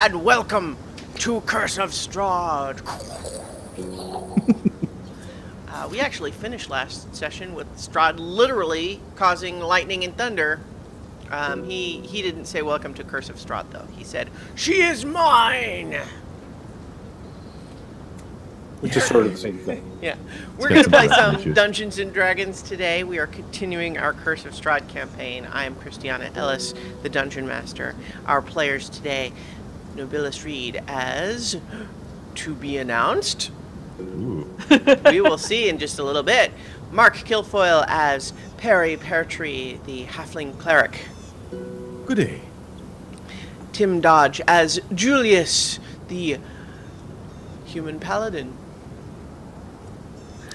And welcome to Curse of Strahd. We actually finished last session with Strahd literally causing lightning and thunder. He didn't say welcome to Curse of Strahd, though. He said, "She is mine!" Which is sort of the same thing. Yeah. We're going to play some Dungeons & Dragons today. We are continuing our Curse of Strahd campaign. I am Christiana Ellis, the Dungeon Master. Our players today, Nobilis Reed as to be announced. Ooh. We will see in just a little bit. Mark Kilfoyle as Perry Peartree, the Halfling Cleric. Good day. Tim Dodge as Julius, the Human Paladin.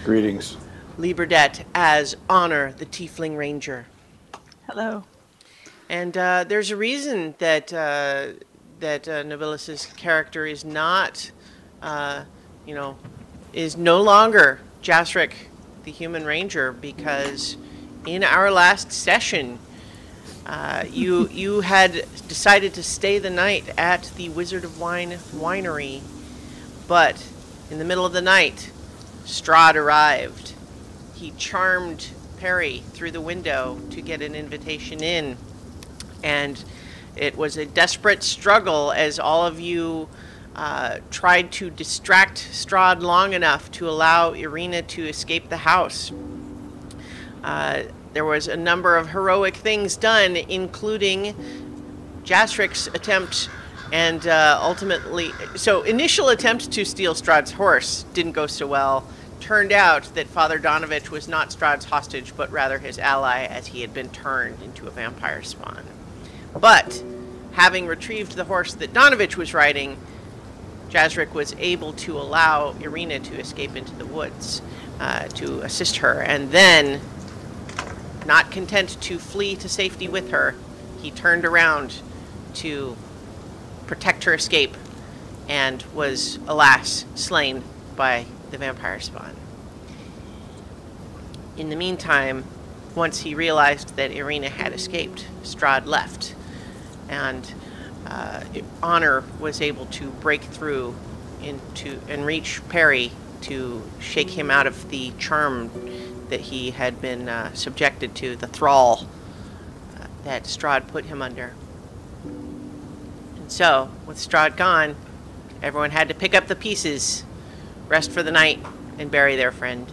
Greetings. Lee Burdett as Honor, the Tiefling Ranger. Hello. And there's a reason that Nobilis's character is not, is no longer Jasric, the Human Ranger, because in our last session, you had decided to stay the night at the Wizard of Wine winery, but in the middle of the night, Strahd arrived. He charmed Perry through the window to get an invitation in, and it was a desperate struggle as all of you tried to distract Strahd long enough to allow Irina to escape the house. There was a number of heroic things done, including Jasric's attempt and initial attempt to steal Strahd's horse didn't go so well. Turned out that Father Donovich was not Strahd's hostage, but rather his ally, as he had been turned into a vampire spawn. But, having retrieved the horse that Donovich was riding, Jasric was able to allow Irina to escape into the woods to assist her. And then, not content to flee to safety with her, he turned around to protect her escape and was, alas, slain by the vampire spawn. In the meantime, once he realized that Irina had escaped, Strahd left, and Honor was able to break through and reach Perry to shake him out of the charm that he had been subjected to, the thrall that Strahd put him under. And so, with Strahd gone, everyone had to pick up the pieces, rest for the night, and bury their friend.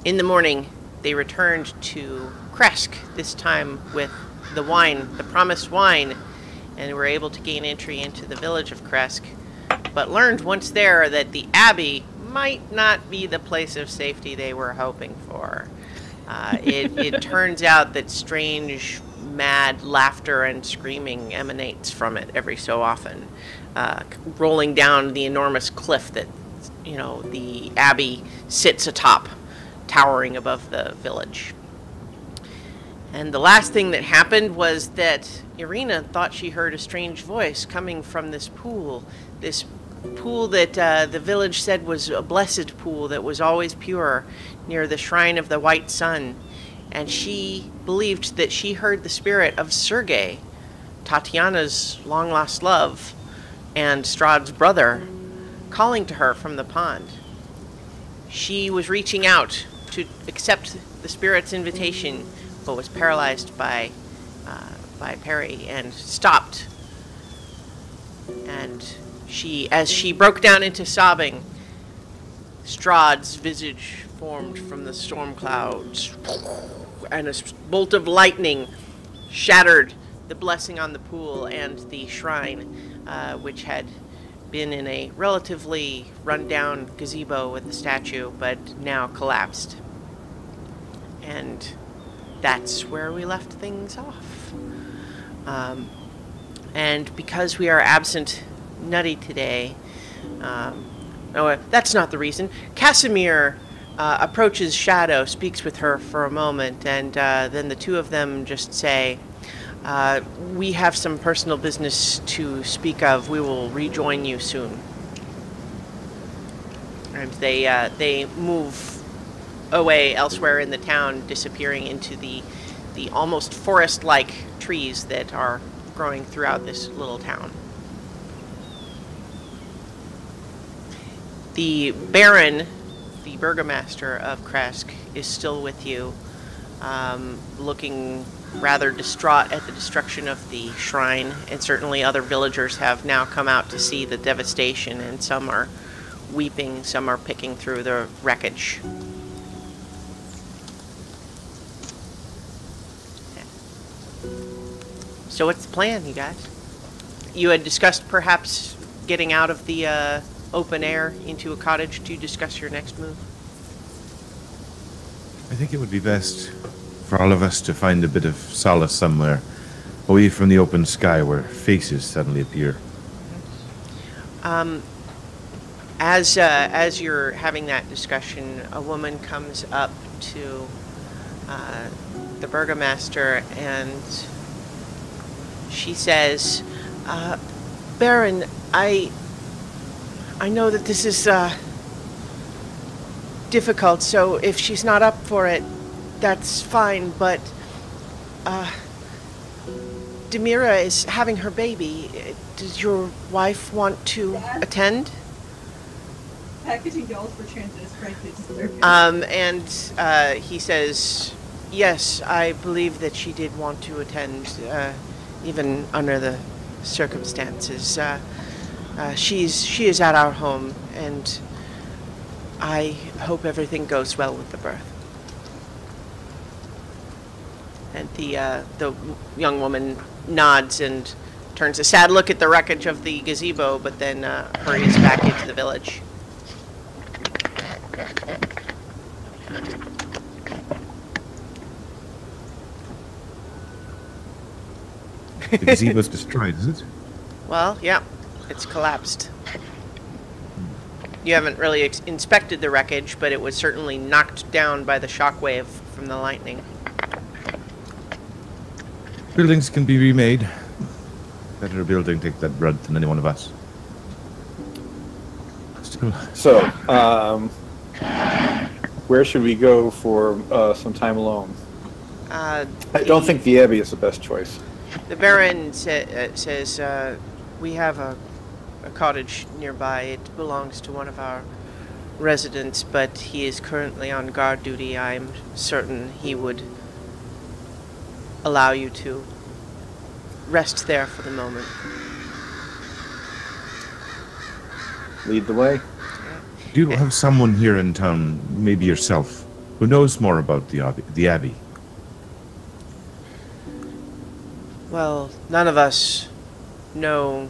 In the morning, they returned to Kresk, this time with the wine, the promised wine, and were able to gain entry into the village of Kresk, but learned once there that the Abbey might not be the place of safety they were hoping for. It turns out that strange, mad laughter and screaming emanates from it every so often, rolling down the enormous cliff that, the Abbey sits atop, towering above the village. And the last thing that happened was that Irina thought she heard a strange voice coming from this pool that the village said was a blessed pool that was always pure, near the shrine of the White Sun. And she believed that she heard the spirit of Sergei, Tatiana's long-lost love, and Strahd's brother, calling to her from the pond. She was reaching out to accept the spirit's invitation, but was paralyzed by Perry and stopped. And as she broke down into sobbing, Strahd's visage formed from the storm clouds, and a bolt of lightning shattered the blessing on the pool and the shrine, which had been in a relatively run-down gazebo with a statue, but now collapsed. And that's where we left things off. And because we are absent Nutty today, that's not the reason. Casimir approaches Shadow, speaks with her for a moment, and then the two of them just say, we have some personal business to speak of. We will rejoin you soon. And they move away elsewhere in the town, disappearing into the almost forest-like trees that are growing throughout this little town. The Baron, the Burgomaster of Kresk, is still with you, looking rather distraught at the destruction of the shrine, and certainly other villagers have now come out to see the devastation, and some are weeping, some are picking through the wreckage. So what's the plan, you guys? You had discussed perhaps getting out of the open air into a cottage to discuss your next move? I think it would be best for all of us to find a bit of solace somewhere, away from the open sky where faces suddenly appear. As you're having that discussion, a woman comes up to the Burgomaster and she says, Baron, I know that this is difficult, so if she's not up for it, that's fine, but Demira is having her baby. Does your wife want to attend? Packaging dolls for transit is frankly disturbing. And he says, yes, I believe that she did want to attend, even under the circumstances. She is at our home, and I hope everything goes well with the birth. And the young woman nods and turns a sad look at the wreckage of the gazebo, but then hurries back into the village. The gazebo's destroyed, is it? Well, yeah, it's collapsed. You haven't really inspected the wreckage, but it was certainly knocked down by the shockwave from the lightning. Buildings can be remade. Better a building take that brunt than any one of us. Still. So, where should we go for some time alone? I don't think the Abbey is the best choice. The Baron says, we have a cottage nearby. It belongs to one of our residents, but he is currently on guard duty. I'm certain he would allow you to rest there for the moment. Lead the way. Do you have someone here in town, maybe yourself, who knows more about the Abbey? Well, none of us know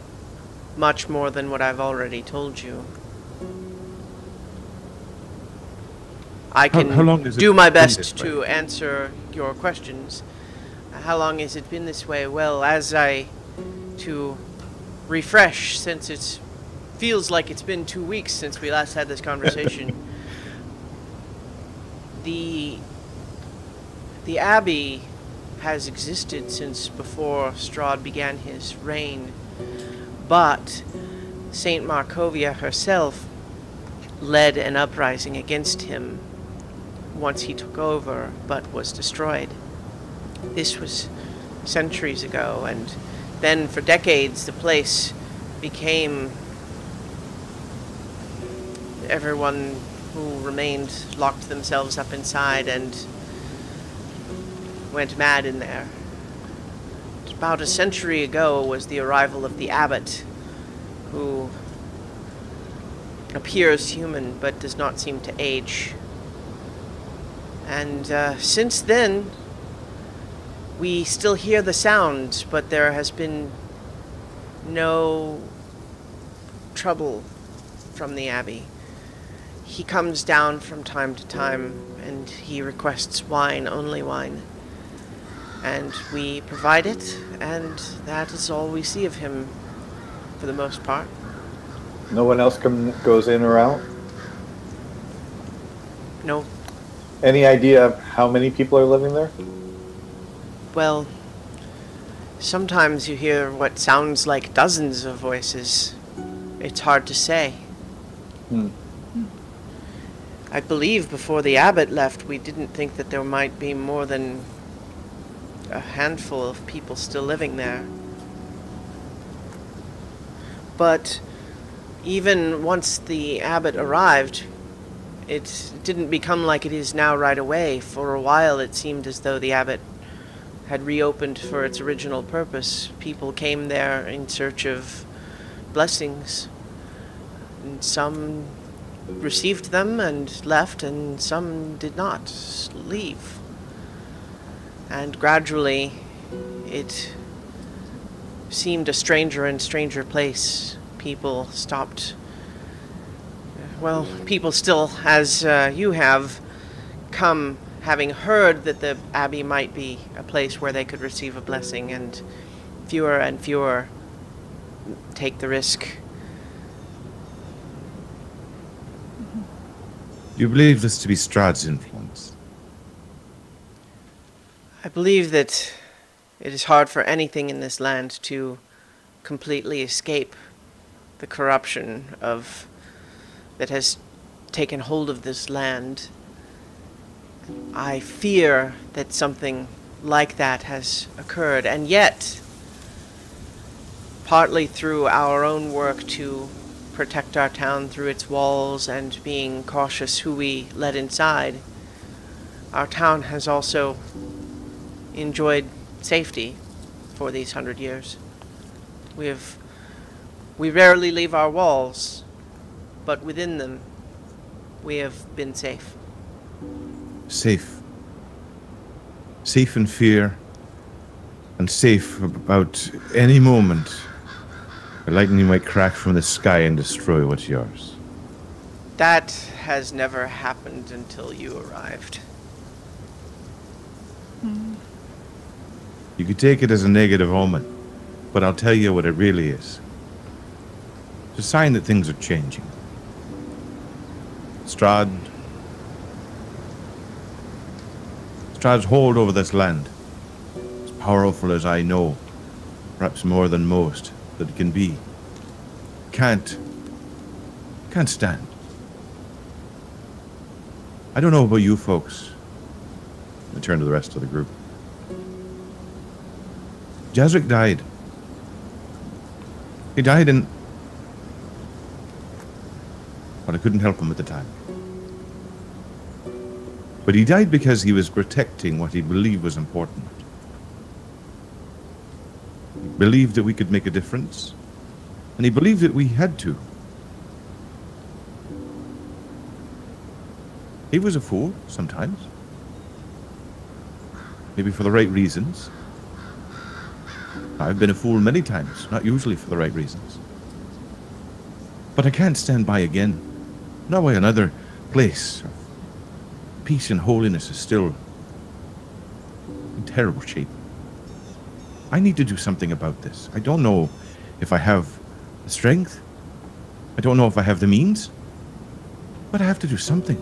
much more than what I've already told you. I can How long has it do my been this best way? to answer your questions. How long has it been this way? Well, to refresh, since it feels like it's been 2 weeks since we last had this conversation. The Abbey has existed since before Strahd began his reign, but Saint Markovia herself led an uprising against him once he took over, but was destroyed. This was centuries ago, and then for decades the place became... Everyone who remained locked themselves up inside and went mad in there. About a century ago was the arrival of the abbot, who appears human but does not seem to age. And since then, we still hear the sound, but there has been no trouble from the Abbey. He comes down from time to time, and he requests wine, only wine. And we provide it, and that is all we see of him, for the most part. No one else goes in or out? No. Any idea how many people are living there? Well, sometimes you hear what sounds like dozens of voices. It's hard to say. I believe before the abbot left, we didn't think that there might be more than a handful of people still living there. But even once the abbot arrived, it didn't become like it is now right away. For a while it seemed as though the abbot had reopened for its original purpose. People came there in search of blessings, and some received them and left, and some did not leave. And gradually it seemed a stranger and stranger place. People stopped, well, people still, as you have, come having heard that the abbey might be a place where they could receive a blessing, and fewer take the risk. Do you believe this to be Strahd's influence? I believe that it is hard for anything in this land to completely escape the corruption that has taken hold of this land. I fear that something like that has occurred, and yet, partly through our own work to protect our town through its walls and being cautious who we let inside, our town has also enjoyed safety for these 100 years. We rarely leave our walls, but within them we have been safe. Safe. Safe in fear, and safe about any moment the lightning might crack from the sky and destroy what's yours. That has never happened until you arrived. You could take it as a negative omen, but I'll tell you what it really is. It's a sign that things are changing. Strahd's hold over this land, as powerful as I know, perhaps more than most, that it can be, can't stand. I don't know about you folks. I turn to the rest of the group. Jazric died. He died in... But I couldn't help him at the time. But he died because he was protecting what he believed was important. He believed that we could make a difference, and he believed that we had to. He was a fool sometimes. Maybe for the right reasons. I've been a fool many times, not usually for the right reasons. But I can't stand by again. Not by another place. Peace and holiness is still in terrible shape. I need to do something about this. I don't know if I have the strength. I don't know if I have the means. But I have to do something.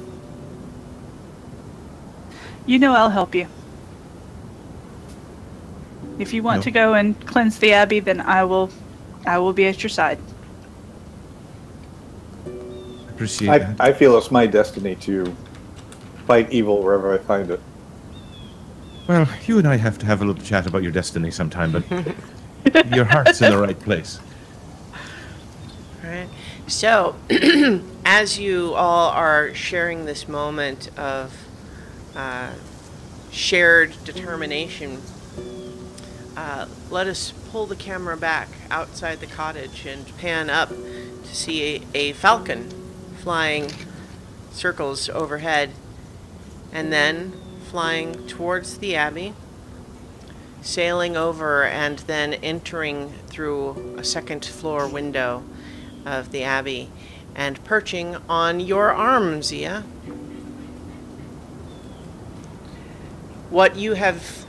You know I'll help you. If you want to go and cleanse the abbey, then I will be at your side. Appreciate that. I feel it's my destiny to fight evil wherever I find it. Well, you and I have to have a little chat about your destiny sometime, but your heart's in the right place. All right. So, as you all are sharing this moment of shared determination, let us pull the camera back outside the cottage and pan up to see a falcon flying circles overhead, and then flying towards the abbey, sailing over, and then entering through a second floor window of the abbey and perching on your arm, Zia. What you have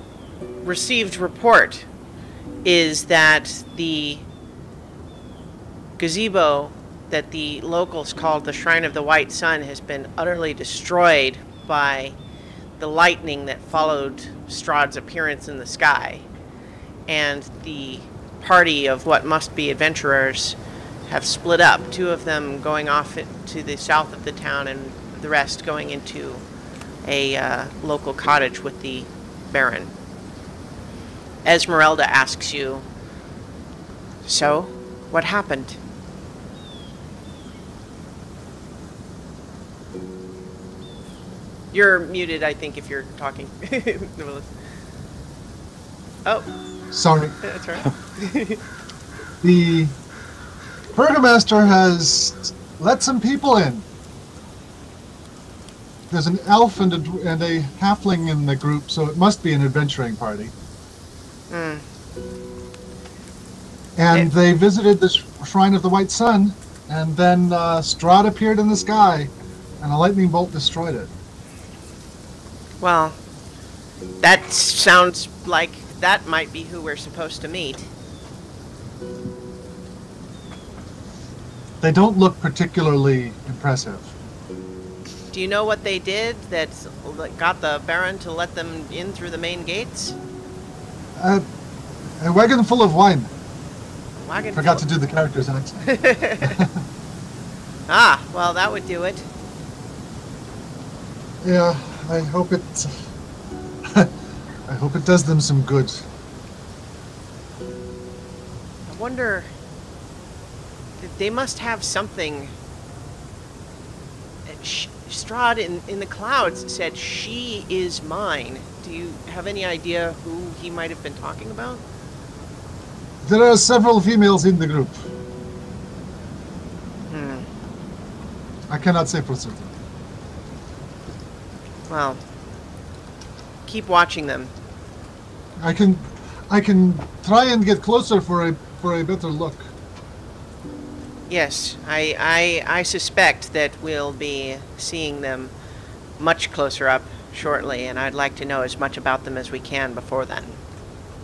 received report is that the gazebo that the locals called the Shrine of the White Sun has been utterly destroyed by the lightning that followed Strahd's appearance in the sky. And the party of what must be adventurers have split up, two of them going off to the south of the town and the rest going into a local cottage with the Baron. Esmeralda asks you, "So, what happened?" You're muted, I think, if you're talking. Oh. Sorry. That's right. The Burgomaster has let some people in. There's an elf and a halfling in the group, so it must be an adventuring party. And they visited the Shrine of the White Sun, and then Strahd appeared in the sky, and a lightning bolt destroyed it. Well, that sounds like that might be who we're supposed to meet. They don't look particularly impressive. Do you know what they did that got the Baron to let them in through the main gates? A wagon full of wine. Forgot to do do the character's accent. Ah, well, that would do it. Yeah, I hope it. I hope it does them some good. I wonder. They must have something. Strahd in the clouds said, "She is mine." Do you have any idea who he might have been talking about? There are several females in the group. I cannot say for certain. Well, keep watching them. I can try and get closer for a better look. Yes, I suspect that we'll be seeing them much closer up shortly, and I'd like to know as much about them as we can before then.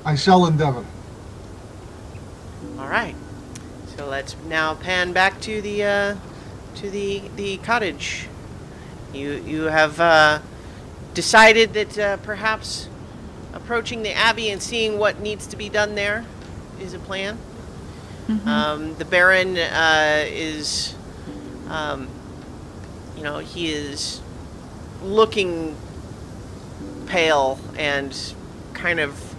I shall endeavor. All right. So let's now pan back to the cottage. You have decided that perhaps approaching the Abbey and seeing what needs to be done there is a plan. The Baron is, he is looking pale and kind of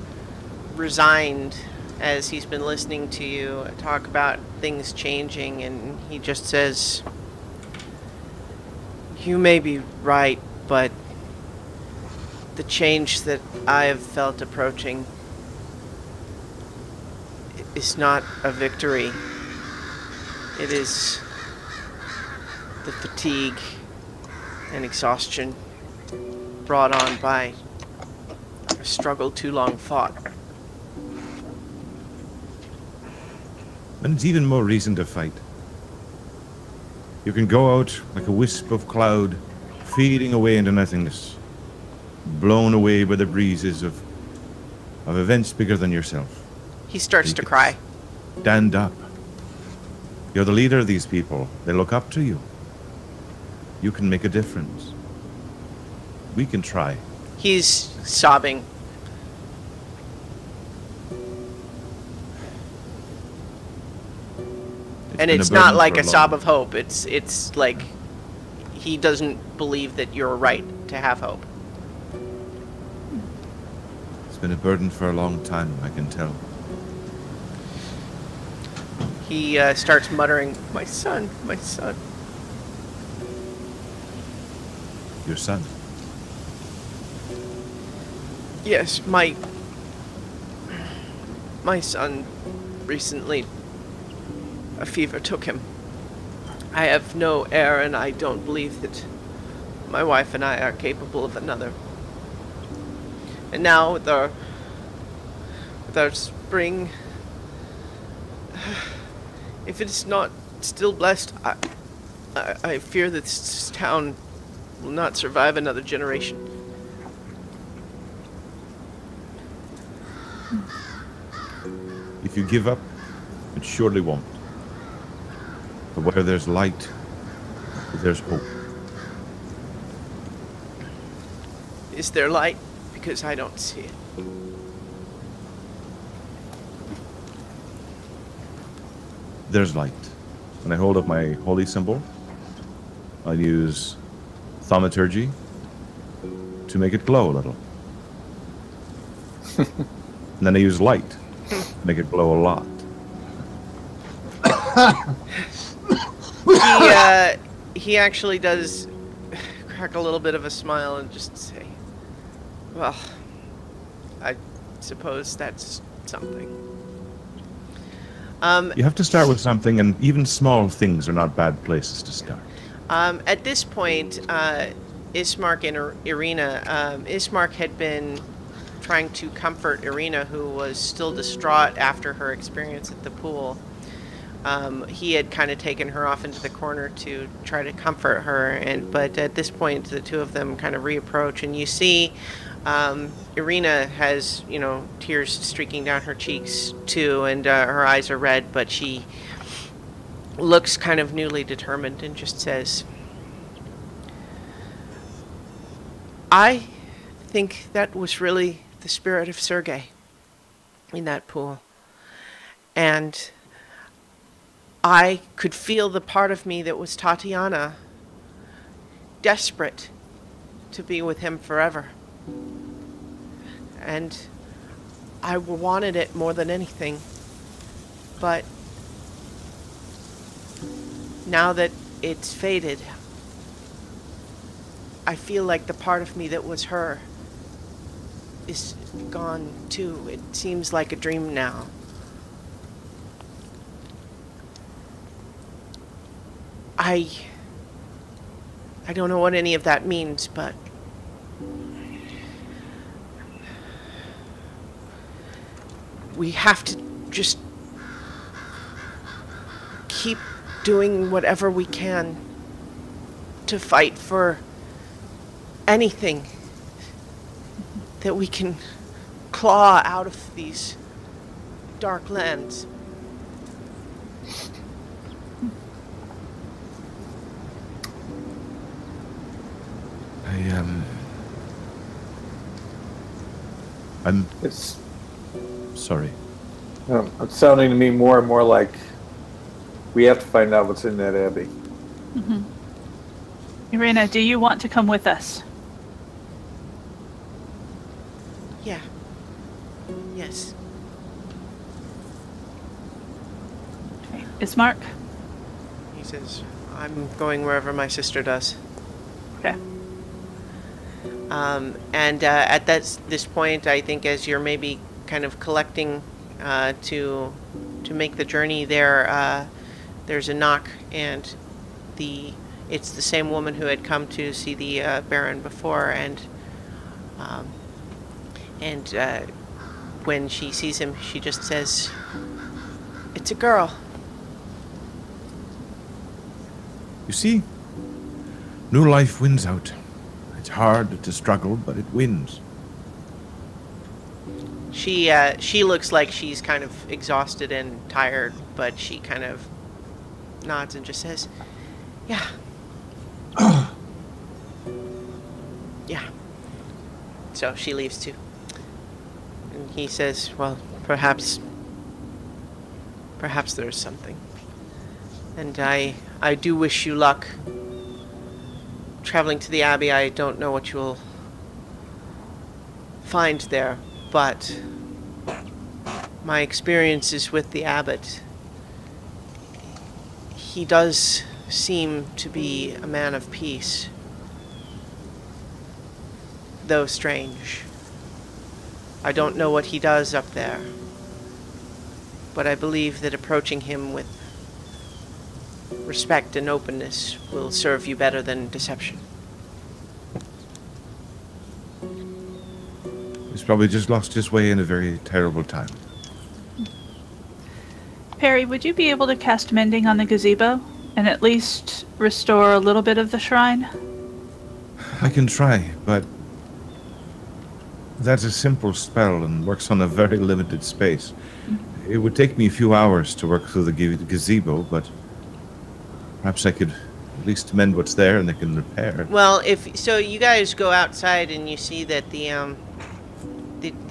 resigned as he's been listening to you talk about things changing, and he just says, "You may be right, but the change that I have felt approaching is not a victory. It is the fatigue and exhaustion brought on by a struggle too long fought." And it's even more reason to fight. You can go out like a wisp of cloud, fading away into nothingness, blown away by the breezes of events bigger than yourself. He starts to cry. Stand up. You're the leader of these people. They look up to you. You can make a difference. We can try. He's sobbing. And it's not like a sob of hope. It's like he doesn't believe that you're right to have hope. It's been a burden for a long time, I can tell. He starts muttering, "My son, my son." Your son? Yes, my son recently, a fever took him. I have no heir, and I don't believe that my wife and I are capable of another. And now with our spring, if it's not still blessed, I fear that this town will not survive another generation. If you give up, it surely won't. But where there's light, there's hope. Is there light? Because I don't see it. There's light. When I hold up my holy symbol, I'll use thaumaturgy to make it glow a little. And then I use light to make it glow a lot. He actually does crack a little bit of a smile and just say, well, I suppose that's something. You have to start with something, and even small things are not bad places to start. At this point, Ismark and Irina, Ismark had been trying to comfort Irina, who was still distraught after her experience at the pool. He had kind of taken her off into the corner to try to comfort her, but at this point, the two of them kind of reapproach, and you see Irina has, tears streaking down her cheeks too, and her eyes are red, but she looks kind of newly determined and just says, I think that was really the spirit of Sergei in that pool. And I could feel the part of me that was Tatiana desperate to be with him forever. And I wanted it more than anything. But now that it's faded, I feel like the part of me that was her is gone too. It seems like a dream now. I don't know what any of that means, but we have to just keep doing whatever we can to fight for anything that we can claw out of these dark lands. It's sorry. It's sounding to me more and more like we have to find out what's in that abbey. Mm-hmm. Irina, do you want to come with us? Yeah. Yes. Okay. Ismark? He says, I'm going wherever my sister does. Okay. And at this point, I think as you're maybe kind of collecting to make the journey there, there's a knock, and it's the same woman who had come to see the Baron before, and when she sees him, she just says, "It's a girl." You see, new life wins out. It's hard to struggle, but it wins. She looks like she's kind of exhausted and tired, but she kind of nods and just says, "Yeah." Yeah. So she leaves too. And he says, well, perhaps there's something. And I do wish you luck. Traveling to the Abbey, I don't know what you'll find there, but my experiences with the abbot, he does seem to be a man of peace, though strange. I don't know what he does up there, but I believe that approaching him with respect and openness will serve you better than deception. He's probably just lost his way in a very terrible time. Perry, would you be able to cast Mending on the gazebo and at least restore a little bit of the shrine? I can try, but that's a simple spell and works on a very limited space. It would take me a few hours to work through the gazebo, but perhaps I could at least mend what's there and they can repair it. Well, so you guys go outside and you see that the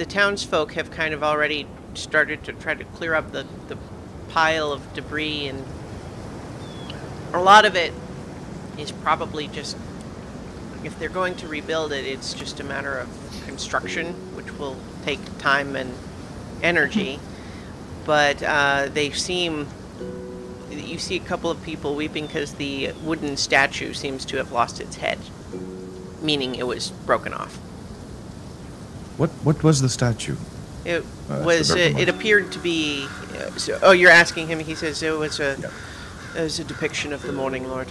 townsfolk have kind of already started to try to clear up the pile of debris, and a lot of it is probably just, if they're going to rebuild it, it's just a matter of construction, which will take time and energy. But you see a couple of people weeping because the wooden statue seems to have lost its head. meaning it was broken off. What was the statue? It That's was. the Bergamot. It appeared to be. Oh, you're asking him. He says it was a. Yeah. It was a depiction of the Morning Lord.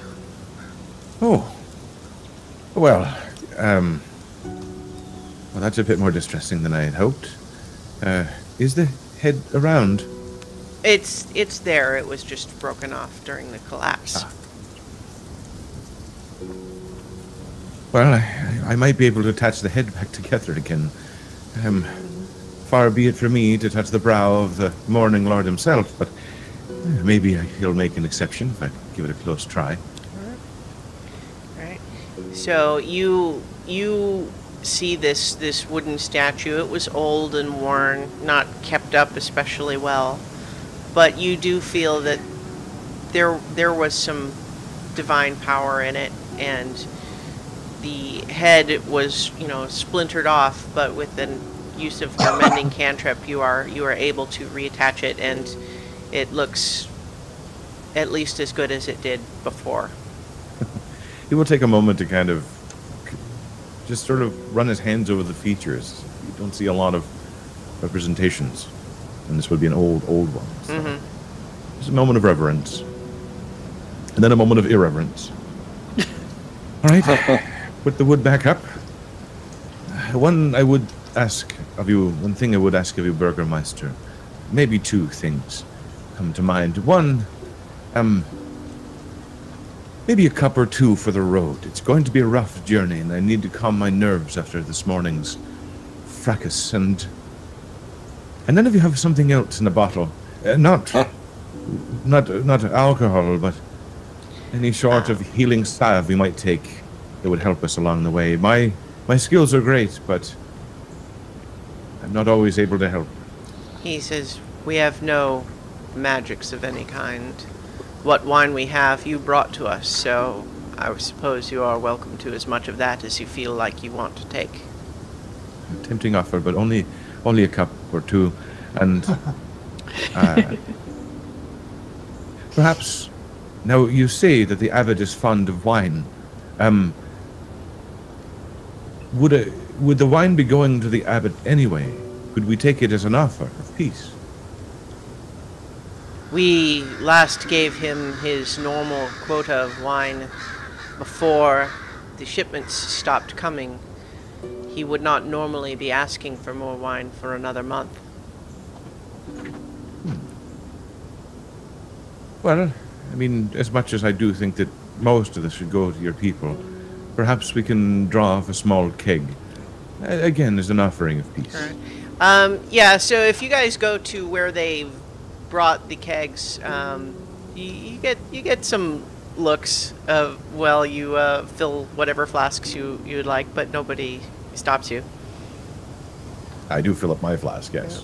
Oh. Well, well, that's a bit more distressing than I had hoped. Is the head around? It's there. It was just broken off during the collapse. Ah. Well, I might be able to attach the head back together again. Far be it from me to touch the brow of the Morning Lord himself, but maybe he'll make an exception if I give it a close try. Right. So you see this wooden statue. It was old and worn, not kept up especially well, but you do feel that there was some divine power in it, and the head was, splintered off, but with the use of your mending cantrip, you are able to reattach it, and it looks at least as good as it did before. He will take a moment to kind of just sort of run his hands over the features. You don't see a lot of representations, and this would be an old one. So just a moment of reverence, and then a moment of irreverence. All right, put the wood back up. One thing I would ask of you, Burgermeister. Maybe two things come to mind. One, maybe a cup or two for the road. It's going to be a rough journey, and I need to calm my nerves after this morning's fracas. And then if you have something else in a bottle, not alcohol, but any sort of healing salve we might take that would help us along the way. My skills are great, but I'm not always able to help. He says, we have no magics of any kind. What wine we have, you brought to us, so I suppose you are welcome to as much of that as you feel like you want to take. A tempting offer, but only a cup or two, and perhaps. Now you say that the abbot is fond of wine. Would the wine be going to the abbot anyway? Could we take it as an offer of peace? We last gave him his normal quota of wine before the shipments stopped coming. He would not normally be asking for more wine for another month. Well, I mean, as much as I do think that most of this should go to your people, perhaps we can draw off a small keg. Again, as an offering of peace. All right. Yeah, so if you guys go to where they brought the kegs, you get some looks of, well, you fill whatever flasks you would like, but nobody stops you. I do fill up my flask, yes.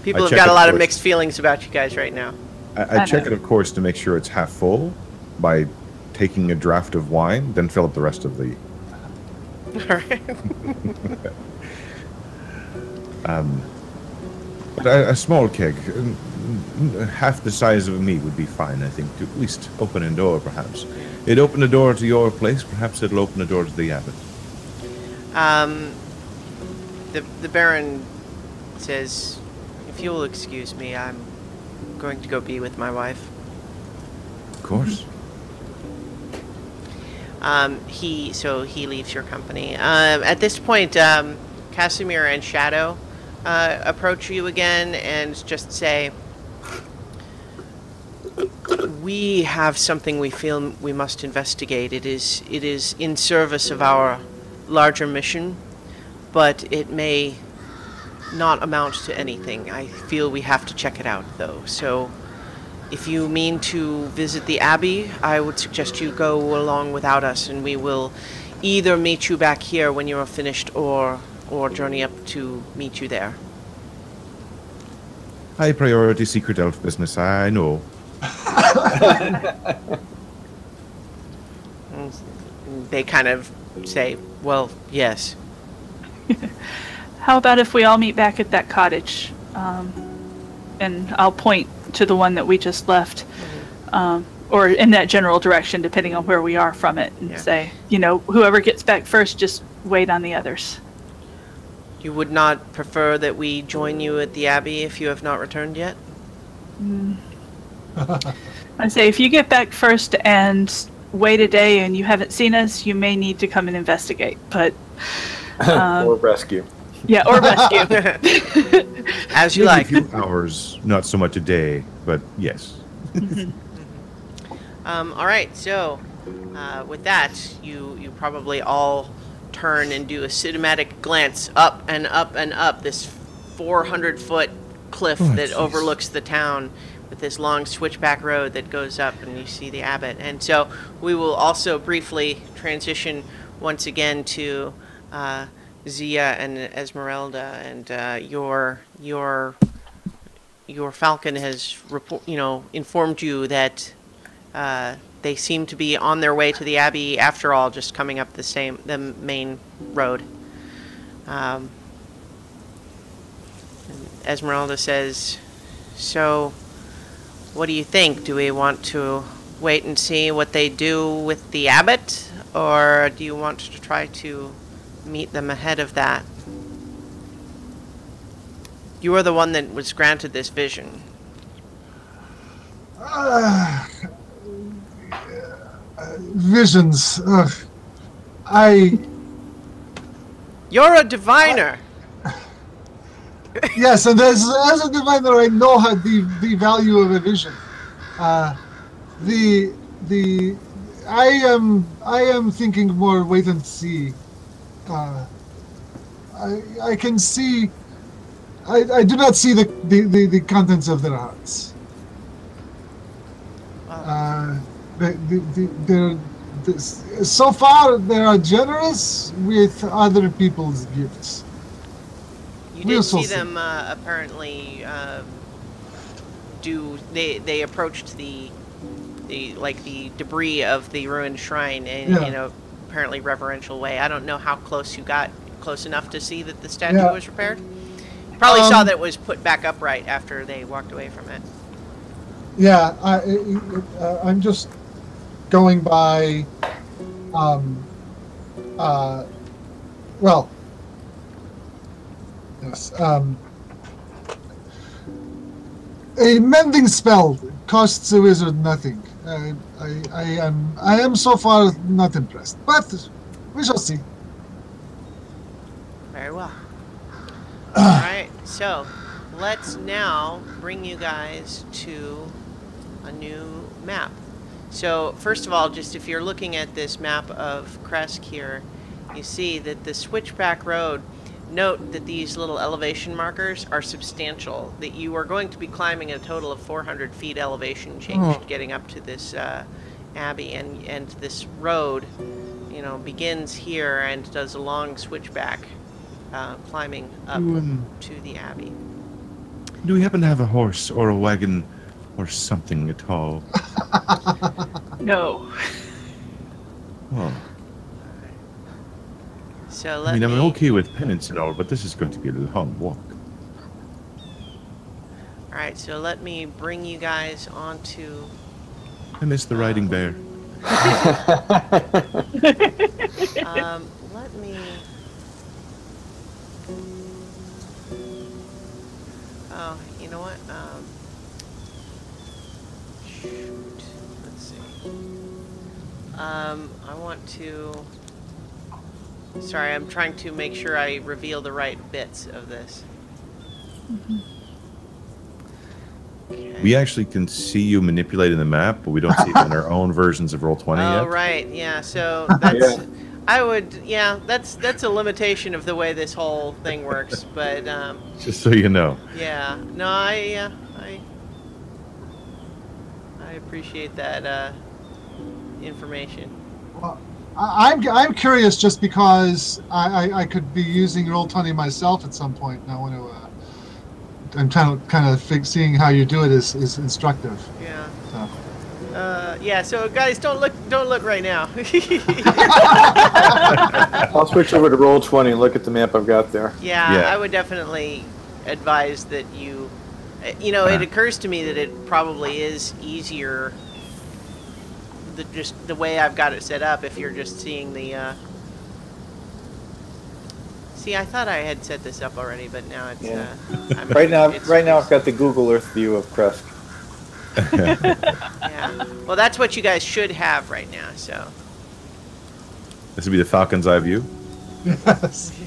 People have got a lot of mixed feelings about you guys right now. I check it, of course, to make sure it's half full by taking a draft of wine, then fill up the rest of the... All right. But a small keg, half the size of me would be fine, I think, to at least open a door, perhaps. It'd open a door to your place, perhaps it'll open a door to the abbot. The Baron says, if you'll excuse me, I'm going to go be with my wife. Of course. He leaves your company. At this point, Casimir and Shadow approach you again and just say, we have something we feel we must investigate. It is in service of our larger mission, but it may not amount to anything. I feel we have to check it out, though. So if you mean to visit the Abbey, I would suggest you go along without us, and we will either meet you back here when you are finished or journey up to meet you there. High priority secret elf business, I know. They kind of say, well, yes. How about if we all meet back at that cottage? And I'll point to the one that we just left. or in that general direction, depending on where we are from it, and say, whoever gets back first, just wait on the others. You would not prefer that we join you at the Abbey if you have not returned yet? I say, if you get back first and wait a day and you haven't seen us, you may need to come and investigate. But or rescue. Yeah, or rescue. As you Maybe like. A few hours, not so much a day, but yes. All right, so with that, you probably all turn and do a cinematic glance up and up and up this 400-foot cliff that overlooks the town, with this long switchback road that goes up, and you see the abbot. And so we will also briefly transition once again to Zia and Esmeralda, and your falcon has informed you that they seem to be on their way to the Abbey after all, just coming up the main road. And Esmeralda says, "So, what do you think? Do we want to wait and see what they do with the abbot, or do you want to try to meet them ahead of that? You are the one that was granted this vision." Visions. You're a diviner. Yes, and as a diviner, I know how the value of a vision. I am thinking more wait and see. I can see. I do not see the contents of their hearts. So far, they are generous with other people's gifts. You did see them apparently They approached the debris of the ruined shrine in a apparently reverential way. I don't know how close you got close enough to see that the statue was repaired. You probably saw that it was put back upright after they walked away from it. Yeah, I'm just going by. Well. Yes. A mending spell costs a wizard nothing. I am so far not impressed, but we shall see. Very well. All right, so let's now bring you guys to a new map. So first of all, just if you're looking at this map of Kresk here, you see that the switchback road. Note that these little elevation markers are substantial, that you are going to be climbing a total of 400 feet elevation change getting up to this abbey, and this road, begins here and does a long switchback, climbing up to the abbey. Do we happen to have a horse or a wagon or something at all? No. Oh. So I'm okay with penance and all, but this is going to be a long walk. All right, so let me bring you guys onto. I miss the riding bear. Let me. Oh, you know what? Shoot. Let's see. I want to. Sorry, I'm trying to make sure I reveal the right bits of this. Okay. We actually can see you manipulating the map, but we don't see it in our own versions of Roll20 yet. Oh, right, yeah. So that's, that's a limitation of the way this whole thing works. But just so you know. Yeah, no, I appreciate that information. Well, I'm curious just because I could be using Roll20 myself at some point, and I want to. I'm kind of seeing how you do it is instructive. Yeah. So. Yeah. So guys, don't look right now. I'll switch over to Roll20 and look at the map I've got there. Yeah, I would definitely advise that you. It occurs to me that it probably is easier just the way I've got it set up. If you're just seeing the. See, I thought I had set this up already, but now it's. Yeah. Right now, I've got the Google Earth view of Kresk. Yeah. Well, that's what you guys should have right now. So. This would be the Falcon's Eye view. Yes.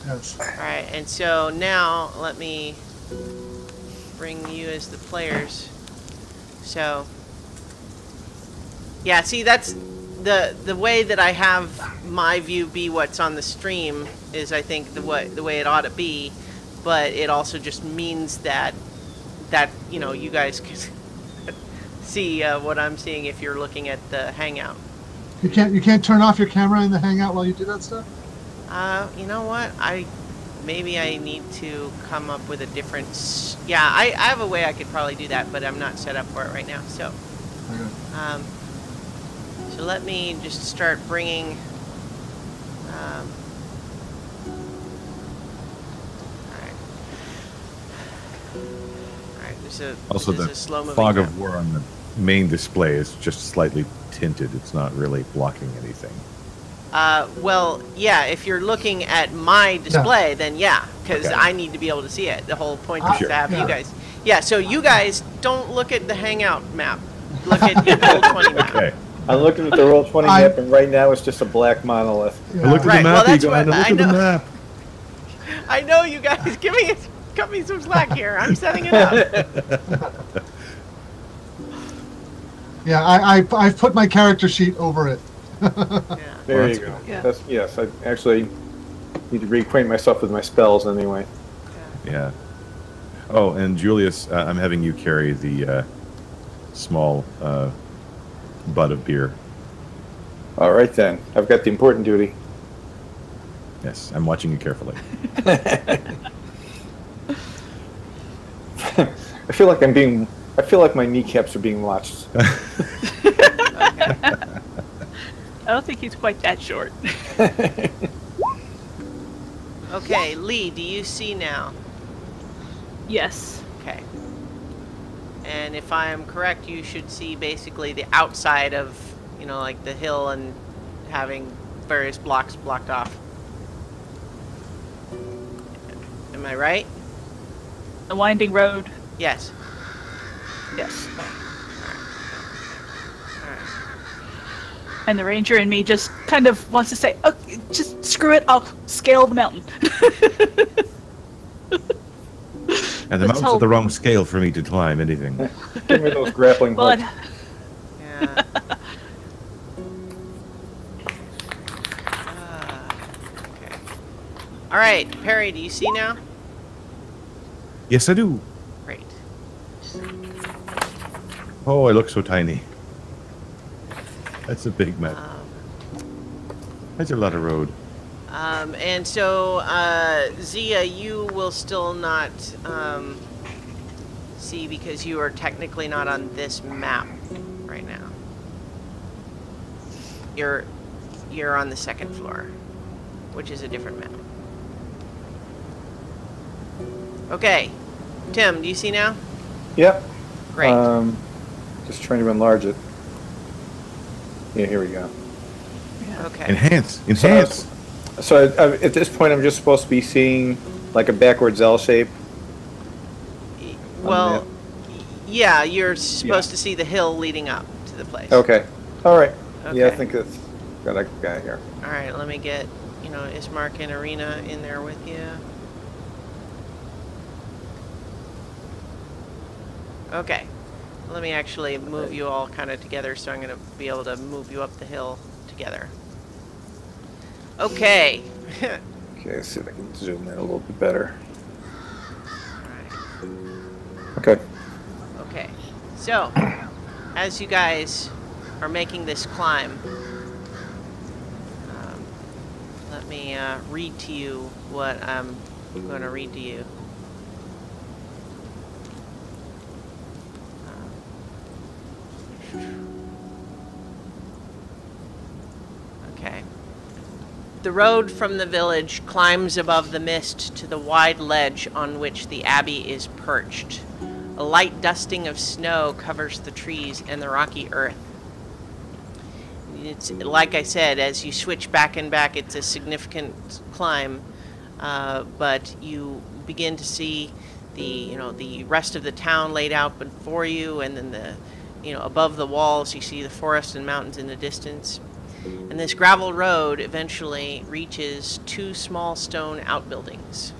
Yes. All right, and so now let me bring you as the players. So. Yeah. See, that's the way that I have my view be what's on the stream is, I think, the way it ought to be, but it also just means that you know, you guys can see what I'm seeing if you're looking at the Hangout. You can't turn off your camera in the Hangout while you do that stuff? You know what? Maybe I need to come up with a different. Yeah, I have a way I could probably do that, but I'm not set up for it right now. So, Okay. So let me just start bringing. All right. Also, the a slow-moving fog map. of war on the main display is just slightly tinted. It's not really blocking anything. Well, yeah, if you're looking at my display, then yeah, because Okay. I need to be able to see it. The whole point is Sure. to have Yeah. you guys. Yeah, so you guys don't look at the Hangout map. Look at your Roll20 map. Okay. I'm looking at the Roll20 map, and right now it's just a black monolith. Yeah. I looked at Right, the well, map, that's Egon. what I looked I at the know. map. I know you guys. Cut me some slack here. I'm setting it up. Yeah, I've put my character sheet over it. Yeah. There Well, you that's go. Yeah. Yes, I actually need to reacquaint myself with my spells anyway. Yeah. Oh, and Julius, I'm having you carry the small butt of beer. All right then, I've got the important duty. Yes, I'm watching you carefully. I feel like my kneecaps are being watched. I don't think he's quite that short. Okay, Lee, do you see now? Yes. Okay. And if I am correct, you should see basically the outside of, you know, like the hill and having various blocks blocked off. Am I right? The winding road. Yes. Yes. All right. And the ranger in me just kind of wants to say, oh, just screw it, I'll scale the mountain. And the Let's mountain's hope. at the wrong scale for me to climb anything. Give me those grappling Well, hooks. Yeah. Okay. All right, Perry, do you see now? Yes, I do. Great. Oh, I look so tiny. That's a big map. That's a lot of road. And so, Zia, you will still not see because you are technically not on this map right now. You're on the second floor, which is a different map. Okay, Tim, do you see now? Yep. Great. Just trying to enlarge it. Yeah, here we go. Okay. Enhance. Enhance. So at this point, I'm just supposed to be seeing like a backwards L shape. Well, yeah, you're supposed to see the hill leading up to the place. Okay. All right. Yeah, I Okay. think that's got a guy here. All right, let me get, Ismark and Arena in there with you. Okay. Let me actually move you all kind of together, so I'm going to be able to move you up the hill together. Okay. Okay, let's see if I can zoom in a little bit better. Alright. Okay. Okay. So, as you guys are making this climb, let me read to you what I'm going to read to you. Okay. The road from the village climbs above the mist to the wide ledge on which the abbey is perched. A light dusting of snow covers the trees and the rocky earth. it's like I said, as you switch back and back, it's a significant climb, but you begin to see the rest of the town laid out before you, and then above the walls you see the forest and mountains in the distance. And this gravel road eventually reaches 2 small stone outbuildings.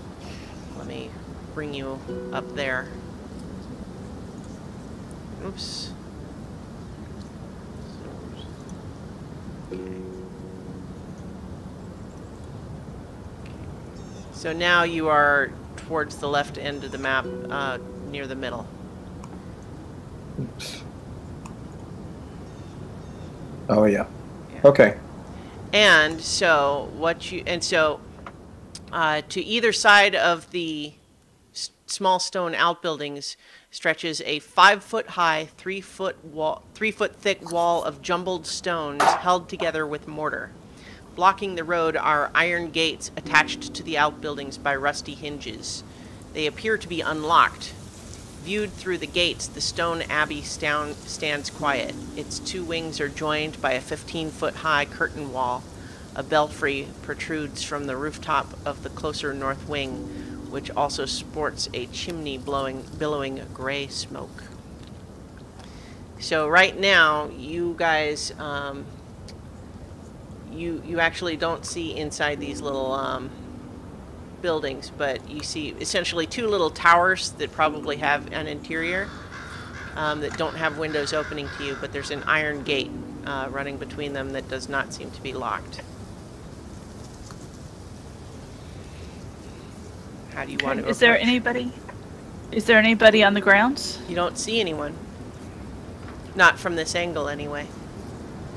Let me bring you up there. Oops. Okay. So now you are towards the left end of the map, near the middle. Oops. Oh yeah. Okay. And so to either side of the small stone outbuildings stretches a 5-foot-high, 3-foot thick wall of jumbled stones held together with mortar. Blocking the road are iron gates attached to the outbuildings by rusty hinges. They appear to be unlocked. Viewed through the gates, the stone abbey stands quiet. Its 2 wings are joined by a 15-foot-high curtain wall. A belfry protrudes from the rooftop of the closer north wing, which also sports a chimney billowing gray smoke. So right now, you guys, you actually don't see inside these little buildings, but you see essentially 2 little towers that probably have an interior that don't have windows opening to you, but there's an iron gate running between them that does not seem to be locked. How do you want to approach? Is there anybody on the grounds? You don't see anyone. Not from this angle anyway.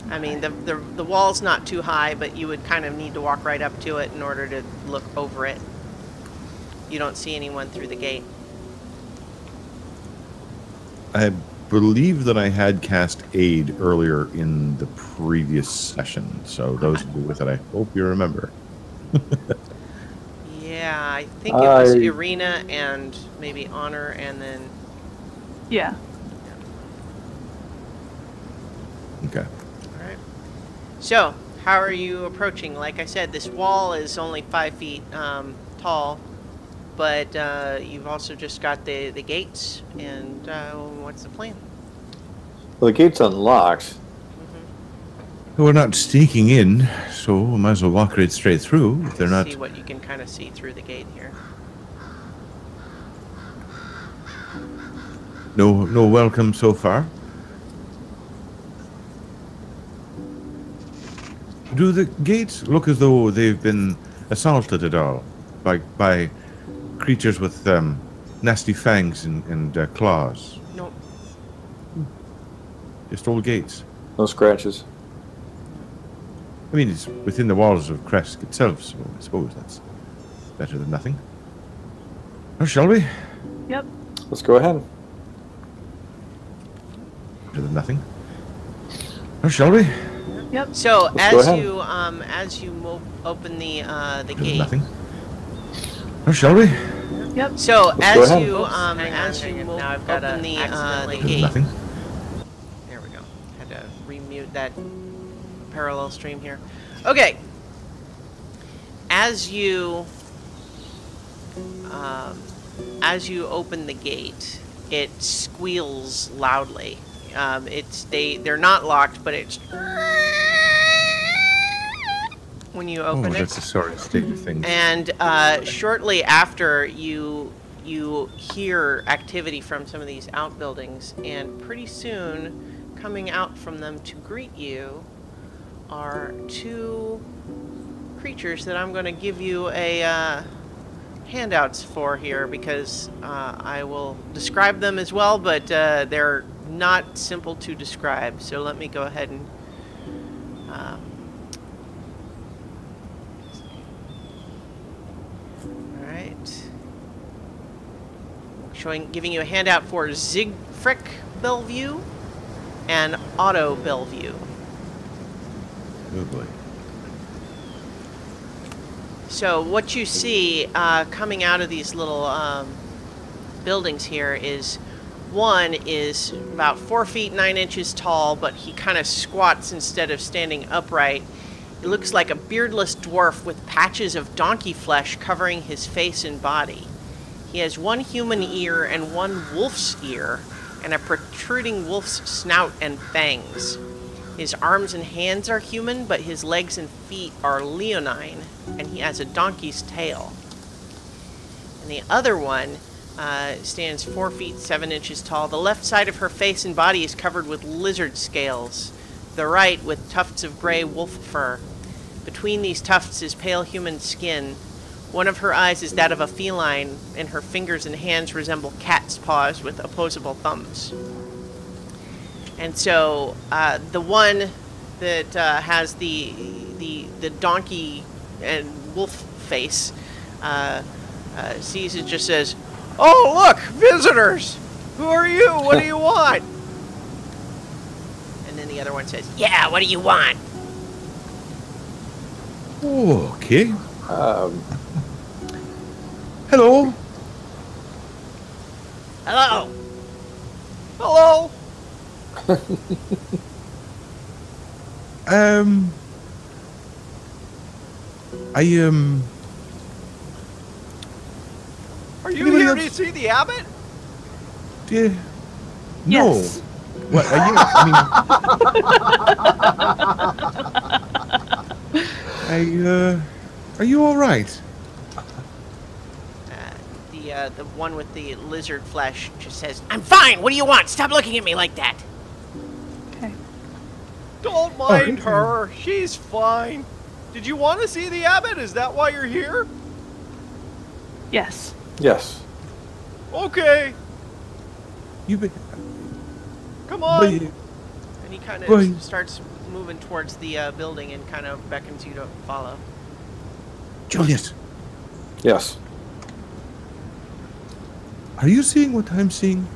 I mean, the wall's not too high, but you would kind of need to walk right up to it in order to look over it. You don't see anyone through the gate. I believe that I had cast aid earlier in the previous session, so those of you with it, I hope you remember. Yeah, I think it was Irina and maybe Honor, and then... Yeah. Okay. Alright. So, how are you approaching? Like I said, this wall is only 5 feet tall, but you've also just got the gates, and what's the plan? Well, the gate's unlocked. We're not sneaking in, so we might as well walk right straight through. If they're not... See what you can kind of see through the gate here. No welcome so far. Do the gates look as though they've been assaulted at all by creatures with nasty fangs and claws? No. Just old gates. No scratches. I mean, it's within the walls of Kresk itself, so I suppose that's better than nothing. Or shall we? Yep. Let's go ahead. Better than nothing. Or shall we? Yep. So Let's as you open the Better than gate. nothing. Or shall we? Yep. So Let's go as ahead. you Now I've got open the Better than gate. nothing. There we go. Had to remute that parallel stream here. Okay. As you open the gate, it squeals loudly. They're not locked, but it's when you open it. That's a sorry state of things. And shortly after, you hear activity from some of these outbuildings, and pretty soon, coming out from them to greet you are 2 creatures that I'm going to give you a handouts for here, because I will describe them as well, but they're not simple to describe. So let me go ahead and giving you a handout for Zigfrick Bellevue and Otto Bellevue. Oh boy. So what you see coming out of these little buildings here is one is about 4 feet 9 inches tall, but he kind of squats instead of standing upright. He looks like a beardless dwarf with patches of donkey flesh covering his face and body. He has one human ear and one wolf's ear, and a protruding wolf's snout and fangs. His arms and hands are human, but his legs and feet are leonine, and he has a donkey's tail. And the other one stands 4 feet 7 inches tall. The left side of her face and body is covered with lizard scales, the right with tufts of gray wolf fur. Between these tufts is pale human skin. One of her eyes is that of a feline, and her fingers and hands resemble cat's paws with opposable thumbs. And so the one that has the donkey and wolf face sees it, just says, "Oh, look, visitors! Who are you? What do you want?" And then the other one says, "Yeah, what do you want?" Okay. Hello. Hello. Hello. Are you here to see the abbot? Yeah. Yes. No. What are you? I mean, are you all right? The one with the lizard flesh just says, "I'm fine. What do you want? Stop looking at me like that." Okay. Don't mind her. She's fine. Did you want to see the abbot? Is that why you're here? Yes. Yes. Okay. Come on. But, and he kind but- of starts moving towards the building and kind of beckons you to follow. Julius, Yes. are you seeing what I'm seeing?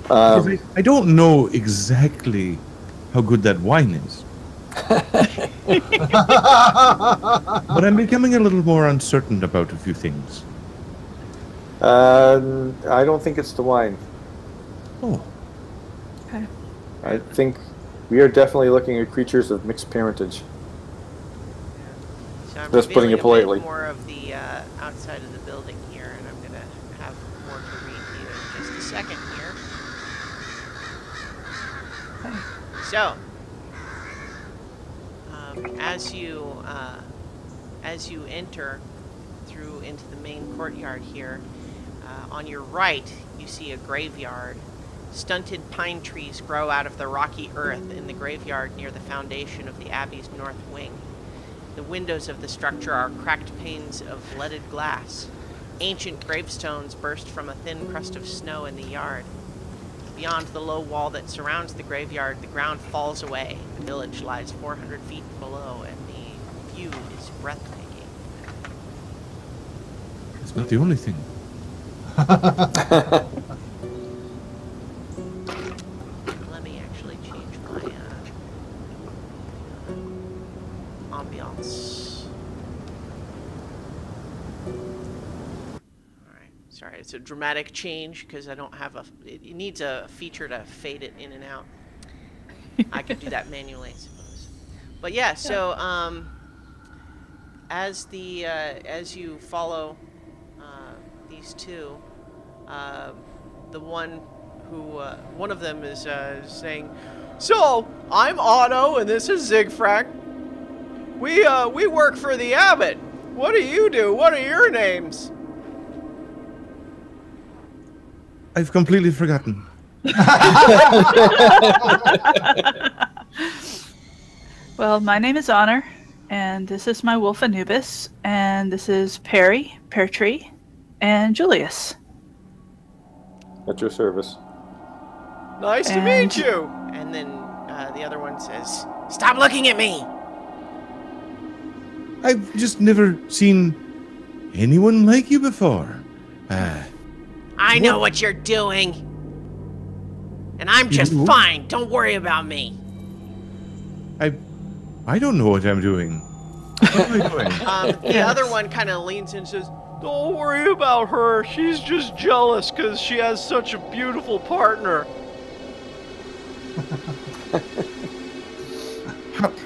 I don't know exactly how good that wine is. But I'm becoming a little more uncertain about a few things. I don't think it's the wine. Oh, Okay. I think we are definitely looking at creatures of mixed parentage. So I'm Just putting it revealing a politely. bit more of the outside of the building here, and I'm going to have more to read to you in just a second here. So, as you enter through into the main courtyard here, on your right you see a graveyard. Stunted pine trees grow out of the rocky earth in the graveyard near the foundation of the Abbey's north wing. The windows of the structure are cracked panes of leaded glass. Ancient gravestones burst from a thin crust of snow in the yard. Beyond the low wall that surrounds the graveyard, the ground falls away. The village lies 400 feet below, and the view is breathtaking. it's not the only thing. Let me actually change my ambiance. Alright, sorry, it's a dramatic change because I don't have it needs a feature to fade it in and out. I could do that manually, I suppose. But yeah, so as you follow these two, the one of them is saying, "So I'm Otto, and this is Zigfrak. We work for the abbot. What do you do? What are your names?" I've completely forgotten. Well, my name is Honor, and this is my wolf Anubis, and this is Perry, Peartree, and Julius. At your service. Nice to meet you. And then the other one says, "Stop looking at me." I've just never seen anyone like you before. I know what you're doing. And I'm just You? fine. Don't worry about me. I don't know what I'm doing. What am I doing? The other one kind of leans in and says, Don't worry about her. She's just jealous because she has such a beautiful partner.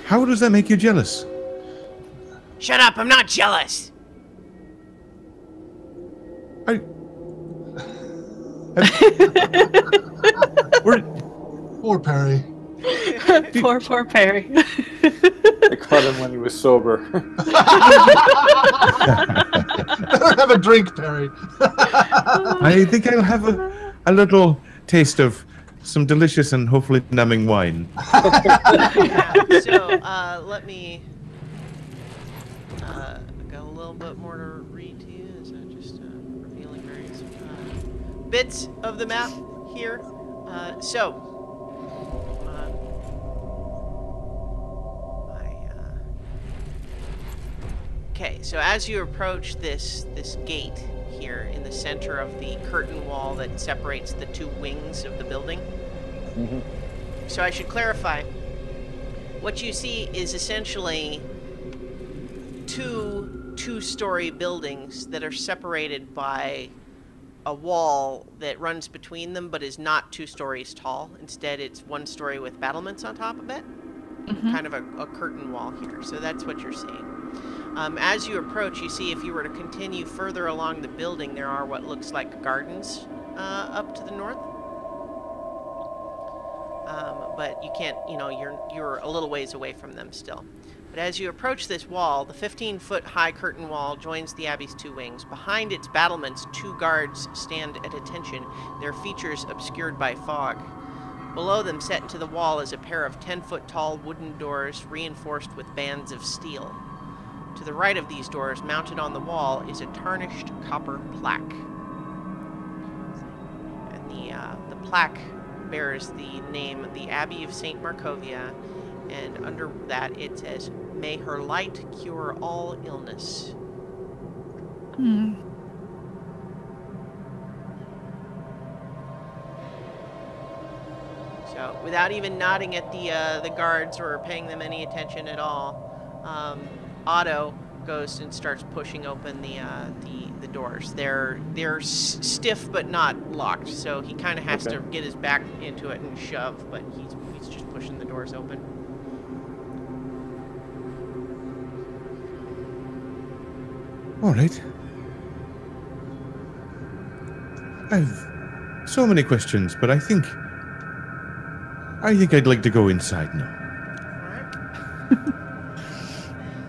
How does that make you jealous? Shut up, I'm not jealous. Poor Perry. Poor Perry. I caught him when he was sober. Have a drink, Perry. I think I'll have a little taste of some delicious and hopefully numbing wine. Yeah, so, let me... got a little bit more to read to you. Is that just revealing various bits of the map here? Okay, so as you approach this gate here in the center of the curtain wall that separates the two wings of the building. Mm-hmm. So I should clarify. What you see is essentially two-story buildings that are separated by a wall that runs between them but is not 2 stories tall. Instead, it's 1 story with battlements on top of it. Mm-hmm. Kind of a curtain wall here. So that's what you're seeing. As you approach, you see if you were to continue further along the building, there are what looks like gardens up to the north. But you can't, you're a little ways away from them still. But as you approach this wall, the 15-foot high curtain wall joins the Abbey's 2 wings. Behind its battlements, 2 guards stand at attention, their features obscured by fog. Below them, set into the wall, is a pair of 10-foot tall wooden doors reinforced with bands of steel. To the right of these doors, mounted on the wall, is a tarnished copper plaque. And the plaque bears the name, the Abbey of St. Markovia, and under that it says, "May her light cure all illness." Hmm. So, without even nodding at the guards or paying them any attention at all, Otto goes and starts pushing open the doors. They're stiff but not locked, so he kind of has to get his back into it and shove, but he's just pushing the doors open. All right. I've so many questions, but I think I'd like to go inside now. Alright.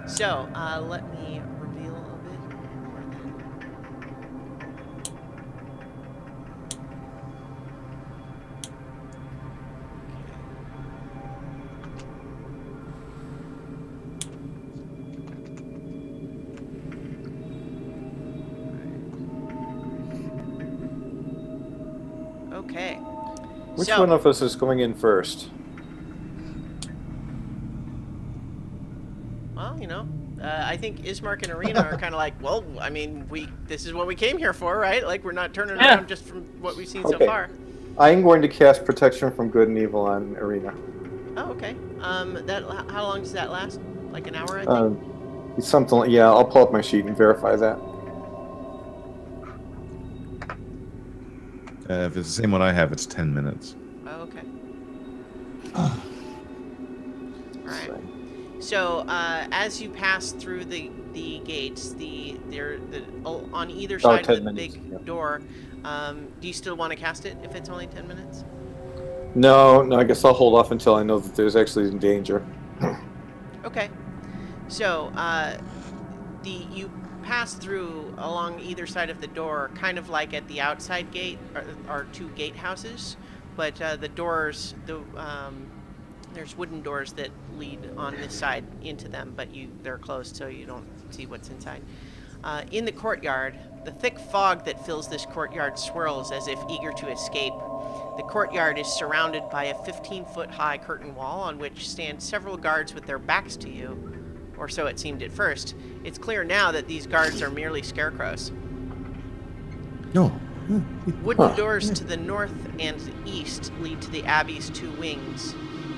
So, let me reveal a bit more then. Okay. Which So, one of us is going in first? well, I think Ismark and Arena are kind of like, well, I mean, this is what we came here for, right? Like, we're not turning around just from what we've seen so far. I'm going to cast Protection from Good and Evil on Arena. Oh, okay. How long does that last? Like an hour, I think? It's something like, yeah, I'll pull up my sheet and verify that. If it's the same one I have, it's 10 minutes. Oh, okay. All right. So, as you pass through the gates, on either side of the big door, do you still want to cast it if it's only 10 minutes? No, I guess I'll hold off until I know that there's actually danger. Okay. So, you pass through along either side of the door, kind of like at the outside gate, are 2 gatehouses, but the doors, there's wooden doors that lead on this side into them, but they're closed, so you don't see what's inside. In the courtyard, the thick fog that fills this courtyard swirls as if eager to escape. The courtyard is surrounded by a 15-foot high curtain wall on which stand several guards with their backs to you, or so it seemed at first. It's clear now that these guards are merely scarecrows. No. Wooden doors to the north and east lead to the Abbey's 2 wings.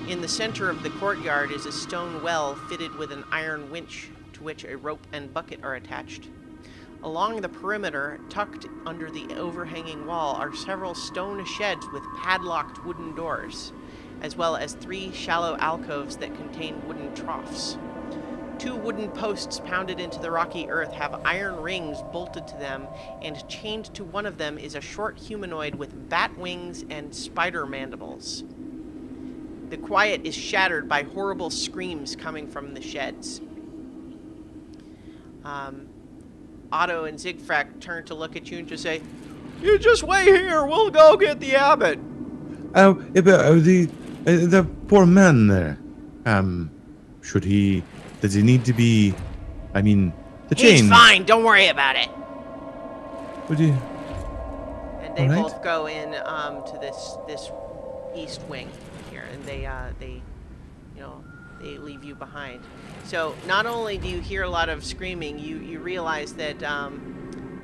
In the center of the courtyard is a stone well fitted with an iron winch to which a rope and bucket are attached. Along the perimeter, tucked under the overhanging wall, are several stone sheds with padlocked wooden doors, as well as 3 shallow alcoves that contain wooden troughs. 2 wooden posts pounded into the rocky earth have iron rings bolted to them, and chained to one of them is a short humanoid with bat wings and spider mandibles. The quiet is shattered by horrible screams coming from the sheds. Otto and Zigfrak turn to look at you and just say, You just wait here. We'll go get the abbot. The poor man there. Does he need to be? I mean, the chain. He's fine. Don't worry about it. Would you? And they both go in to this east wing here, and they leave you behind. So not only do you hear a lot of screaming, you realize that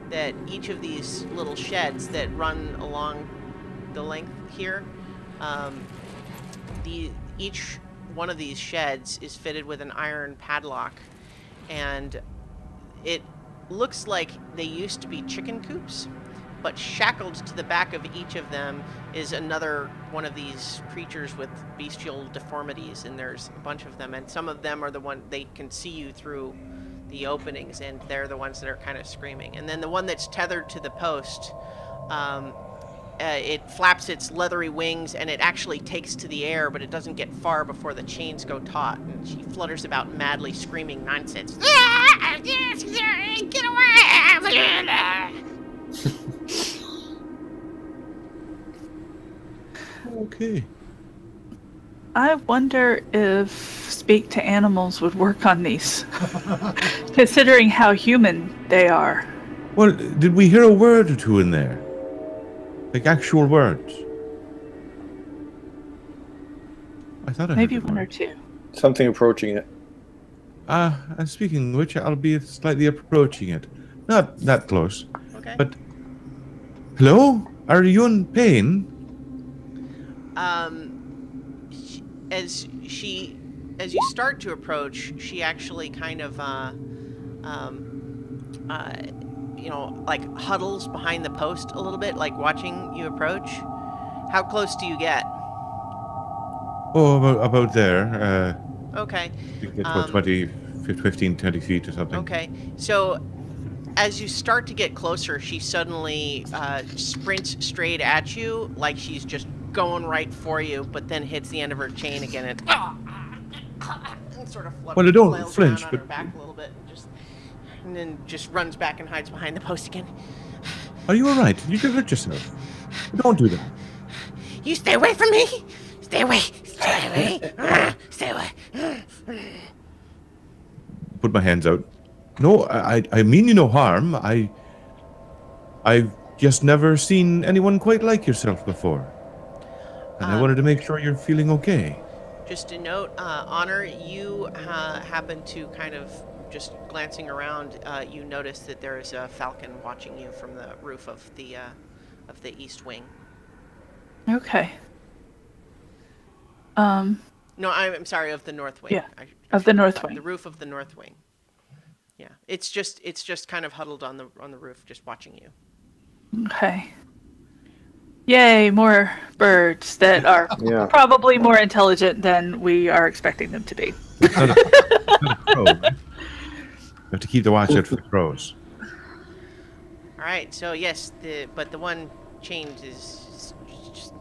that each of these little sheds that run along the length here, each one of these sheds is fitted with an iron padlock, and it looks like they used to be chicken coops, but shackled to the back of each of them is another one of these creatures with bestial deformities, and there's a bunch of them, and some of them are the one they can see you through the openings, and they're the ones that are kind of screaming. And then the one that's tethered to the post, it flaps its leathery wings, and it actually takes to the air, but it doesn't get far before the chains go taut, and she flutters about madly, screaming nonsense. Get away! Okay. I wonder if speak to animals would work on these, considering how human they are. Well, did we hear a word or two in there? Like actual words? I thought I Maybe heard one or two. Something approaching it. And speaking of which, I'll be slightly approaching it. Not that close. Okay. But, hello? Are you in pain? As you start to approach, she actually kind of, like huddles behind the post a little bit, like watching you approach. How close do you get? Oh, about there. Okay. You get about 20, 15, 20 feet or something. Okay. So, as you start to get closer, she suddenly sprints straight at you, like she's just going right for you, but then hits the end of her chain again and sort of well, I don't flails flinch, around on but her back a little bit, and then just runs back and hides behind the post again. Are you all right? You can hurt yourself. Don't do that. You stay away from me. Stay away. Stay away. Stay away. Put my hands out. No, I mean you no harm. I've just never seen anyone quite like yourself before. And I wanted to make sure you're feeling okay. Just a note, Honor, you happen to kind of, just glancing around, you notice that there is a falcon watching you from the roof of the east wing. Okay. No, I'm sorry, of the north wing. Yeah, of the north wing. The roof of the north wing. Yeah, it's just kind of huddled on the roof, just watching you. Okay. Yay, more birds that are probably more intelligent than we are expecting them to be. Not a crow, right? You have to keep the watch out for the crows. All right, so yes, but the one chained is just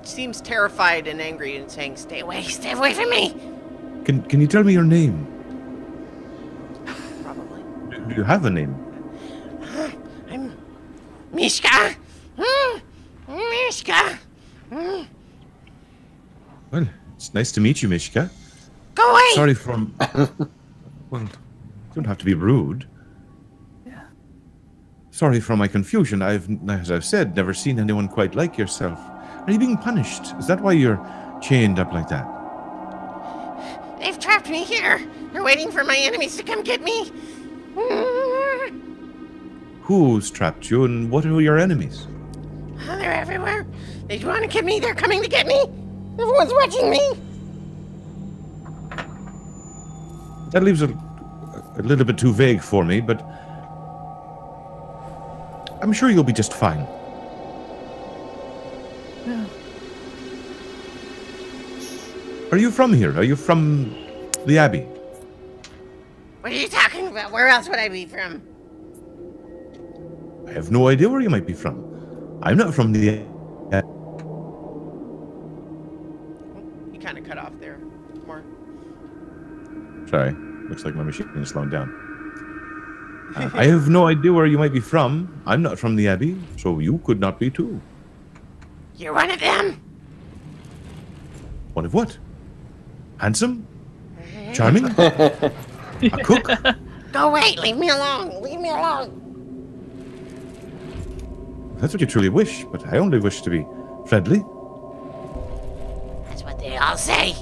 seems terrified and angry and saying, stay away from me." Can you tell me your name? Probably. Do you have a name? I'm Mishka. Mishka. Well, it's nice to meet you, Mishka. Go away. Sorry from... Well, you don't have to be rude. Yeah. Sorry for my confusion. As I've said, never seen anyone quite like yourself. Are you being punished? Is that why you're chained up like that? They've trapped me here. They're waiting for my enemies to come get me. Who's trapped you, and what are your enemies? Oh, they're everywhere. They want to get me. They're coming to get me. Everyone's watching me. That leaves a little bit too vague for me, but I'm sure you'll be just fine. Yeah. Are you from here? Are you from the Abbey? What are you talking about? Where else would I be from? I have no idea where you might be from. I'm not from the Abbey. You kind of cut off there. More. Sorry, looks like my machine is slowing down. I have no idea where you might be from. I'm not from the Abbey, so you could not be too. You're one of them? One of what? Handsome? Charming? A cook? Go away! Leave me alone! Leave me alone! That's what you truly wish, but I only wish to be friendly. That's what they all say.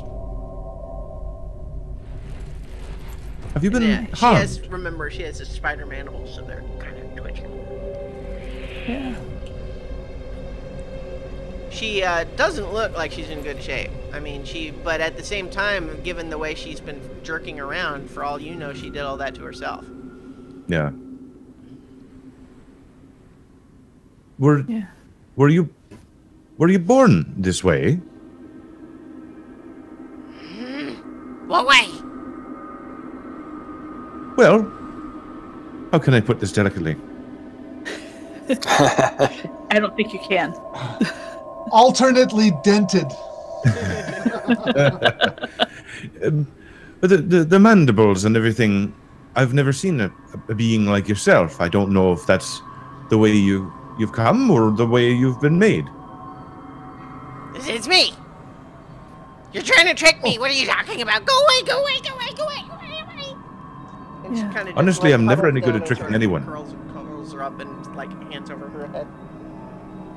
Have you been She harmed? has a spider mandible, so they're kind of twitching. Yeah. She doesn't look like she's in good shape. I mean, but at the same time, given the way she's been jerking around, for all you know, she did all that to herself. Yeah. Yeah. Were you born this way? What way? Well, how can I put this delicately? I don't think you can. Alternately dented. But the mandibles and everything, I've never seen a being like yourself. I don't know if that's the way you've come or the way you've been made. It's me. You're trying to trick me. What are you talking about? Go away! Go away! Go away! Go away! Go away! Go away! And she Yeah. kind of Honestly, I'm never any good at tricking anyone. Curls her up and like hands over her head.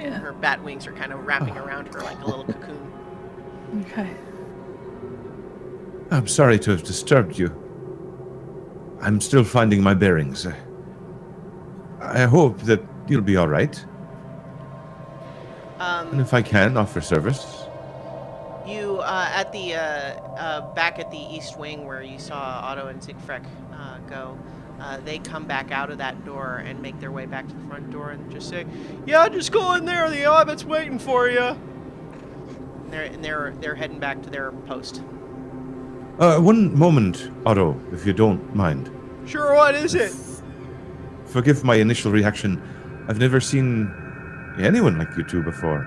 Yeah. Her bat wings are kind of wrapping around her like a little cocoon. Okay. I'm sorry to have disturbed you. I'm still finding my bearings. I hope that you'll be all right. And if I can, offer service. You at the back at the east wing where you saw Otto and Siegfried go. They come back out of that door and make their way back to the front door and just say, Yeah, just go in there. The abbot's waiting for you. they're heading back to their post. One moment, Otto, if you don't mind. Sure, what is it? Forgive my initial reaction. I've never seen anyone like you two before.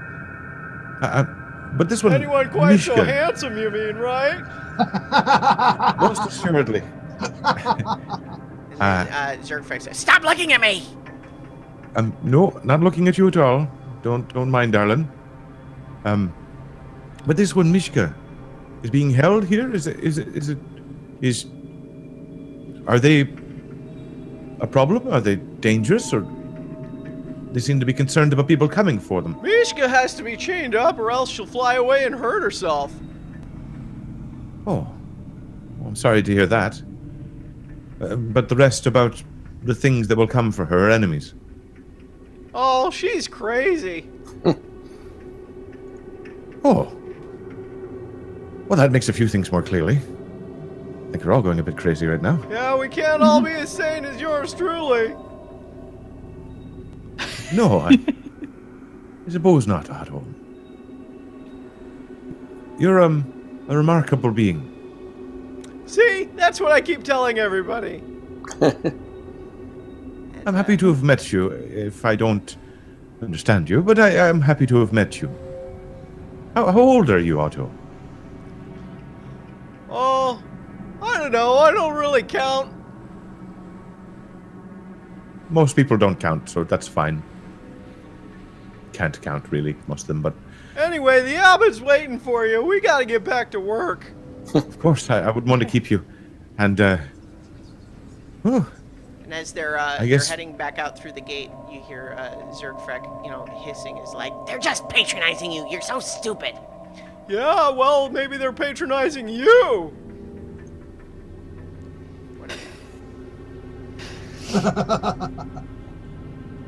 But this one, Anyone quite so Mishka, handsome, you mean, right? most assuredly. And then Zergfreg says, "Stop looking at me!" No, not looking at you at all. Don't mind, darling. But this one, Mishka, is being held here. Are they a problem? Are they dangerous, or they seem to be concerned about people coming for them? Mishka has to be chained up or else she'll fly away and hurt herself. Oh, well, I'm sorry to hear that. But the rest about the things that will come for her enemies. Oh, she's crazy. Oh. Well, that makes a few things more clearly. I think we're all going a bit crazy right now. Yeah, we can't all be as sane as yours truly. No, I suppose not, Otto. You're a remarkable being. See, that's what I keep telling everybody. I'm happy to have met you, if I don't understand you, but I am happy to have met you. How old are you, Otto? Oh, I don't know. I don't really count. Most people don't count, so that's fine. Can't count, really, most of them, but... Anyway, the abbot's waiting for you. We gotta get back to work. Of course, I wouldn't want to keep you. And, And as they're guess- heading back out through the gate, you hear Zergfreg, hissing, is like, "They're just patronizing you. You're so stupid." Yeah, well, maybe they're patronizing you.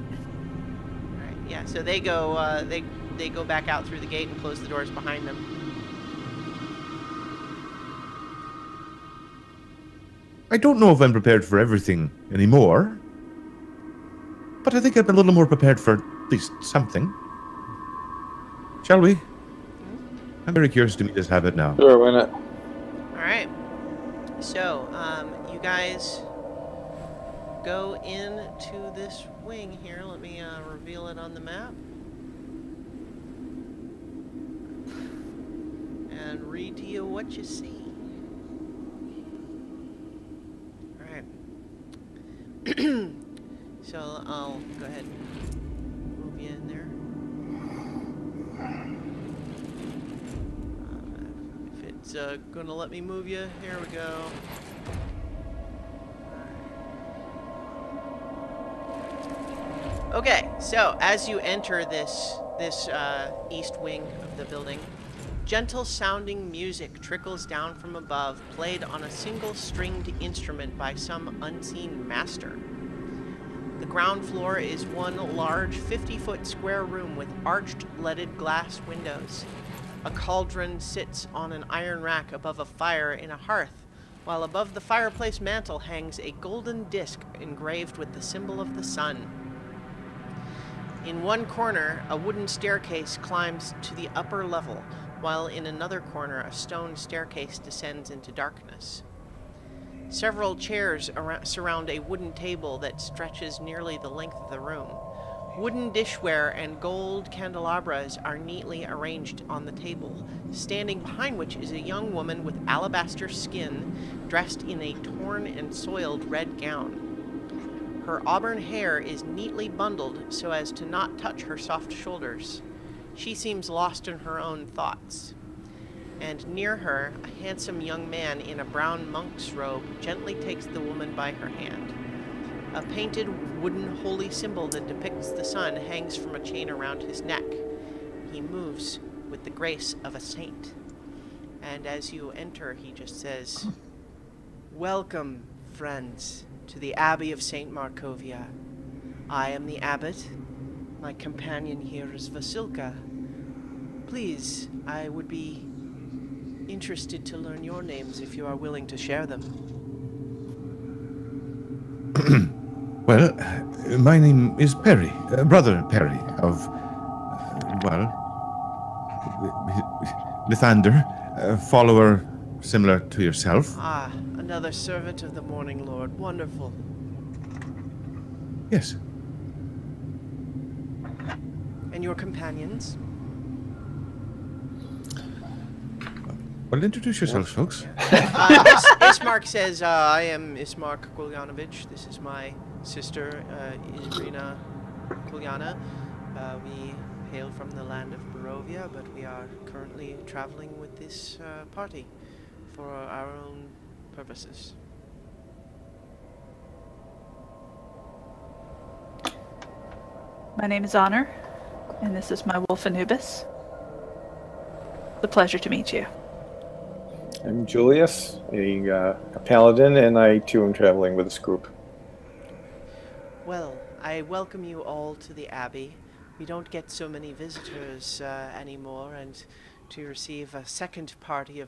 Alright, yeah, so they go they go back out through the gate and close the doors behind them. I don't know if I'm prepared for everything anymore, but I think I'm a little more prepared for at least something. Shall we? I'm very curious to meet this habit now. Sure, why not? All right. So, you guys go into this wing here. Let me reveal it on the map. And read to you what you see. All right. So I'll go ahead and move you in there. If it's gonna let me move you, here we go. Okay, so as you enter this east wing of the building, gentle sounding music trickles down from above, played on a single stringed instrument by some unseen master. The ground floor is one large 50-foot square room with arched leaded glass windows. A cauldron sits on an iron rack above a fire in a hearth, while above the fireplace mantel hangs a golden disc engraved with the symbol of the sun. In one corner, a wooden staircase climbs to the upper level, while in another corner, a stone staircase descends into darkness. Several chairs surround a wooden table that stretches nearly the length of the room. Wooden dishware and gold candelabras are neatly arranged on the table, standing behind which is a young woman with alabaster skin, dressed in a torn and soiled red gown. Her auburn hair is neatly bundled so as to not touch her soft shoulders. She seems lost in her own thoughts. And near her, a handsome young man in a brown monk's robe gently takes the woman by her hand. A painted wooden holy symbol that depicts the sun hangs from a chain around his neck. He moves with the grace of a saint. And as you enter, he just says, "Welcome, friends, to the Abbey of St. Markovia. I am the abbot. My companion here is Vasilka. Please, I would be interested to learn your names if you are willing to share them." Well, my name is Perry, Brother Perry of, Lithander, a follower similar to yourself. Ah, another servant of the Morning Lord. Wonderful. Yes. And your companions? Well, introduce yourselves, folks. Ismark says, I am Ismark Kulyanovich. This is my sister, Irina Kulyana. We hail from the land of Barovia, but we are currently traveling with this party for our own purposes. My name is Honor, and this is my wolf Anubis. It's a pleasure to meet you. I'm Julius, a paladin, and I too am traveling with this group. Well, I welcome you all to the Abbey. We don't get so many visitors anymore, and to receive a second party of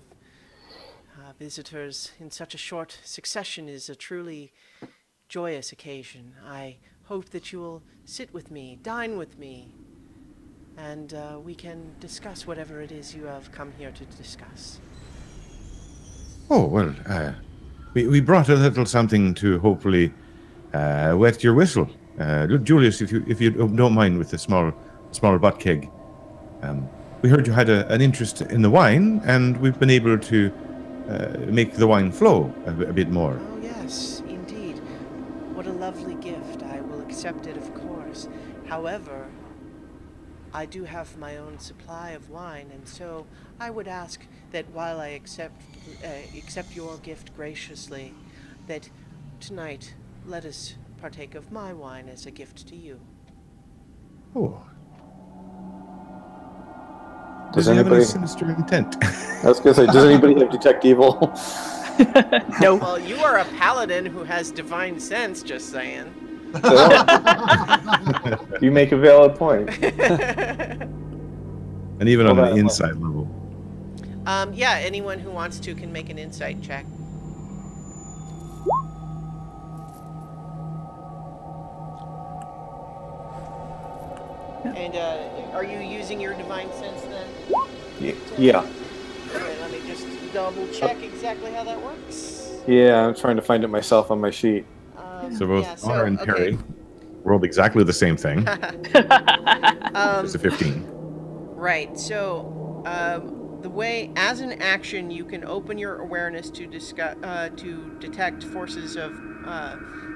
visitors in such a short succession is a truly joyous occasion. I hope that you will sit with me, dine with me, and we can discuss whatever it is you have come here to discuss. Oh, well, we brought a little something to hopefully wet your whistle. Julius, if you don't mind with the small butt keg. We heard you had an interest in the wine, and we've been able to make the wine flow a bit more. Oh, yes, indeed. What a lovely gift. I will accept it, of course. However, I do have my own supply of wine, and so I would ask that while I accept your gift graciously, that tonight let us partake of my wine as a gift to you. Oh. Does he have anybody any sinister intent? I was going to say, does anybody have detect evil? No. Well, you are a paladin who has divine sense, just saying. You make a valid point. And even on an inside level. Yeah, anyone who wants to can make an insight check. And are you using your divine sense then? Yeah. Okay, let me just double check exactly how that works. Yeah, I'm trying to find it myself on my sheet. So both Yeah, Honor and okay. Perry rolled exactly the same thing. Just a 15. Right. So, the way, as an action, you can open your awareness to detect forces of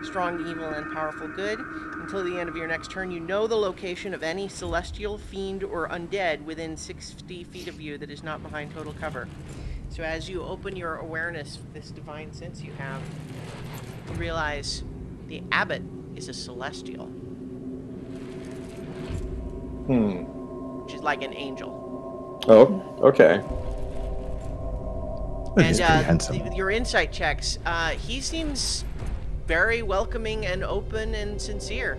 strong evil and powerful good. Until the end of your next turn, you know the location of any celestial, fiend, or undead within 60 feet of you that is not behind total cover. So, as you open your awareness, this divine sense you have, you realize the abbot is a celestial. Which is like an angel. Oh, okay. Well, he's pretty handsome. Your insight checks, he seems very welcoming and open and sincere.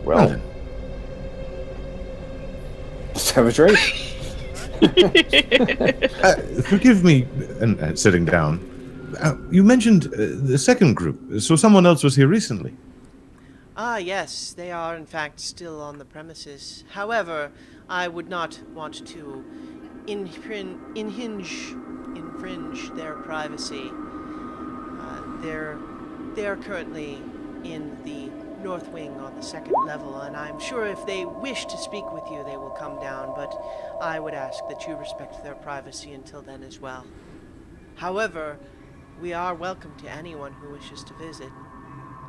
Well, then. Let's have a drink. Forgive me, and sitting down. You mentioned the second group, so someone else was here recently. Yes, they are in fact still on the premises. However, I would not want to infringe their privacy. They're currently in the north wing on the second level, and I'm sure if they wish to speak with you, they will come down, but I would ask that you respect their privacy until then as well. However, we are welcome to anyone who wishes to visit.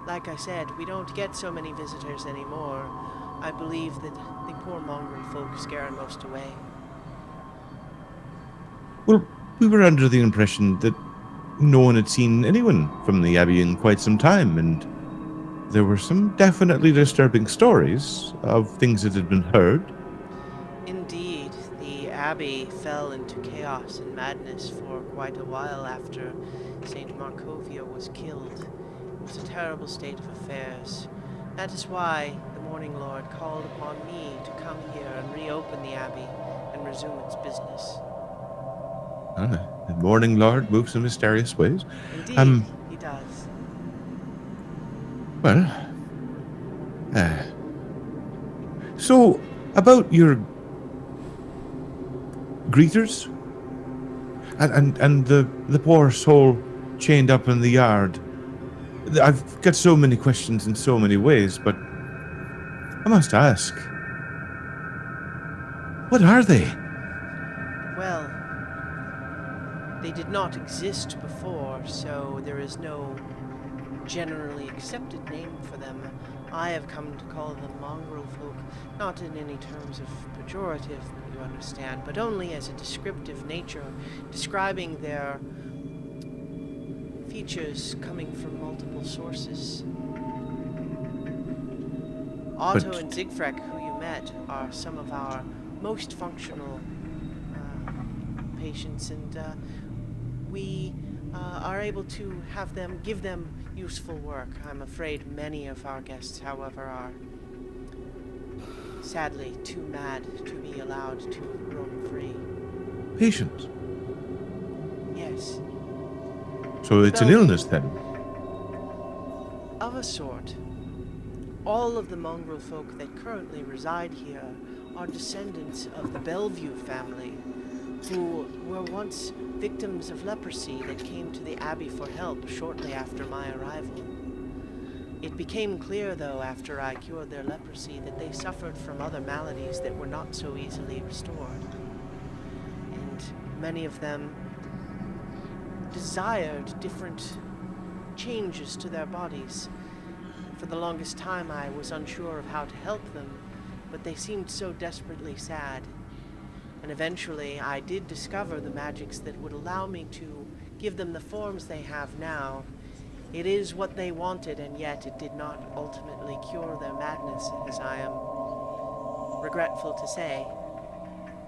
Like I said, we don't get so many visitors anymore. I believe that the poor mongrel folk scare most away. Well, we were under the impression that no one had seen anyone from the Abbey in quite some time, and there were some definitely disturbing stories of things that had been heard. Indeed, the Abbey fell into chaos and madness for quite a while after St. Markovia was killed. It was a terrible state of affairs. That is why the Morning Lord called upon me to come here and reopen the Abbey and resume its business. The Morning Lord moves in mysterious ways. Indeed, he does. Well, so about your greeters and the poor soul chained up in the yard. I've got so many questions in so many ways, but I must ask, what are they? Well, they did not exist before, so there is no generally accepted name for them. I have come to call them mongrel folk, not in any terms of pejorative, you understand, but only as a descriptive nature, describing their features coming from multiple sources. Otto and Siegfried, who you met, are some of our most functional patients, and we are able to give them useful work. I'm afraid many of our guests, however, are sadly too mad to be allowed to roam free. Patients? Yes. So it's an illness then? Of a sort. All of the mongrel folk that currently reside here are descendants of the Bellevue family, who were once victims of leprosy that came to the Abbey for help shortly after my arrival. It became clear, though, after I cured their leprosy, that they suffered from other maladies that were not so easily restored. And many of them desired different changes to their bodies. For the longest time, I was unsure of how to help them, but they seemed so desperately sad. And eventually, I did discover the magics that would allow me to give them the forms they have now. It is what they wanted, and yet it did not ultimately cure their madness, as I am regretful to say.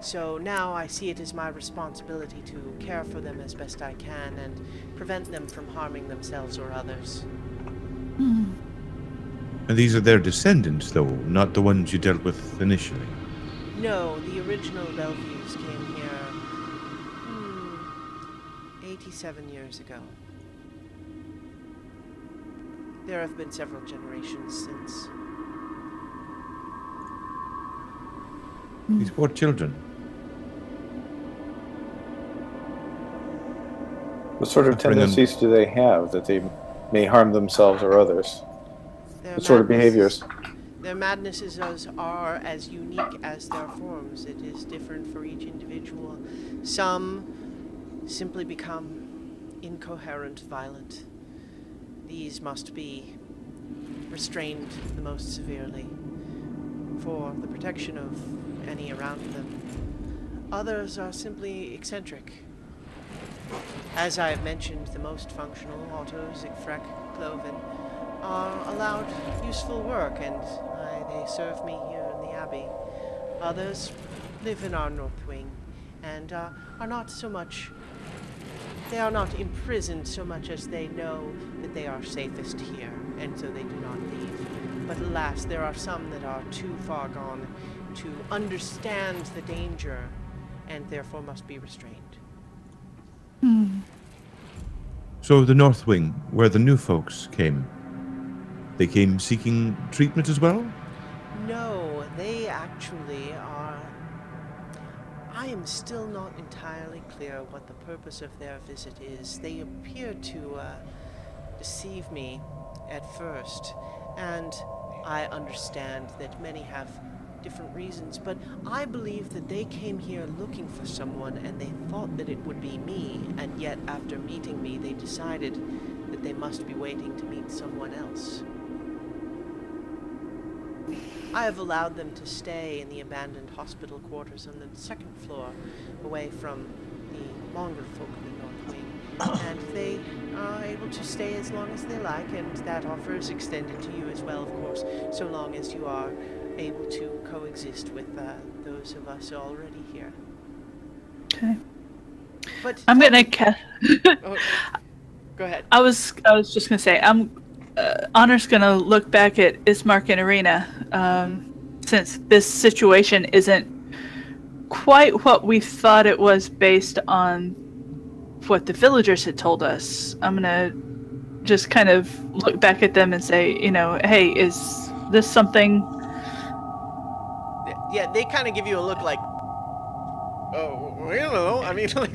So now I see it as my responsibility to care for them as best I can and prevent them from harming themselves or others. And these are their descendants, though, not the ones you dealt with initially? No, the original Bellevues came here 87 years ago. There have been several generations since. These poor children. What sort of tendencies do they have that they may harm themselves or others? What sort of behaviors? Their madnesses are as unique as their forms. It is different for each individual. Some simply become incoherent, violent. These must be restrained the most severely for the protection of any around them. Others are simply eccentric. As I have mentioned, the most functional, Otto, Siegfried, Cloven, are allowed useful work, and they serve me here in the Abbey. Others live in our North Wing, and are not so much... They are not imprisoned so much as they know that they are safest here, and so they do not leave. But alas, there are some that are too far gone to understand the danger, and therefore must be restrained. So the North Wing, where the new folks came, they came seeking treatment as well? No, they actually are... I am still not entirely clear what the purpose of their visit is. They appear to deceive me at first, and I understand that many have different reasons, but I believe that they came here looking for someone, and they thought that it would be me, and yet after meeting me they decided that they must be waiting to meet someone else. I have allowed them to stay in the abandoned hospital quarters on the second floor, away from the longer folk of the North Wing, and they are able to stay as long as they like, and that offer is extended to you as well, of course, so long as you are able to coexist with those of us already here. Okay. But I'm gonna oh, go ahead. I was just gonna say Honor's gonna look back at Ismark and Arena, since this situation isn't quite what we thought it was based on what the villagers had told us. I'm gonna just kind of look back at them and say, hey, is this something? Yeah, they kind of give you a look like, oh, I don't know. I mean, like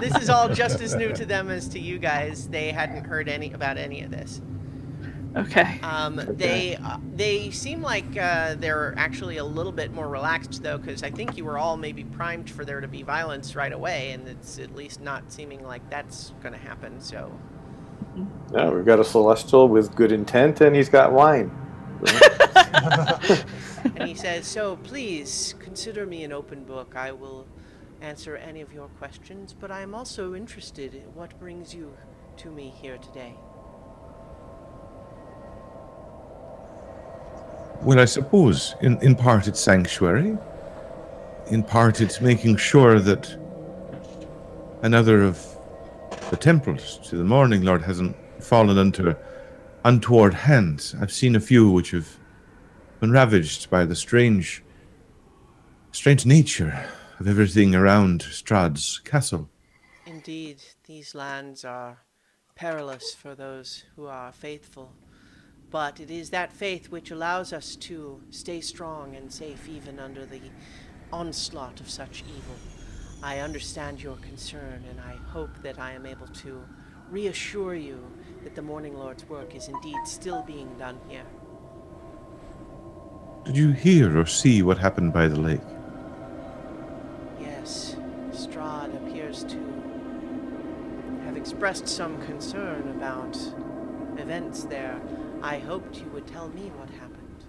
this is all just as new to them as to you guys. They hadn't heard about any of this. Okay. They seem like they're actually a little bit more relaxed though, because I think you were all maybe primed for there to be violence right away, and it's at least not seeming like that's going to happen. So. Yeah, we've got a celestial with good intent, and he's got wine. And he says, so please consider me an open book. I will answer any of your questions, but I am also interested in what brings you to me here today. Well, I suppose in part it's sanctuary, in part it's making sure that another of the temples to the Morning Lord hasn't fallen into untoward hands. I've seen a few which have been ravaged by the strange nature of everything around Strahd's castle. Indeed, these lands are perilous for those who are faithful, but it is that faith which allows us to stay strong and safe even under the onslaught of such evil. I understand your concern, and I hope that I am able to reassure you that the Morning Lord's work is indeed still being done here. Did you hear or see what happened by the lake? Yes, Strahd appears to have expressed some concern about events there. I hoped you would tell me what happened.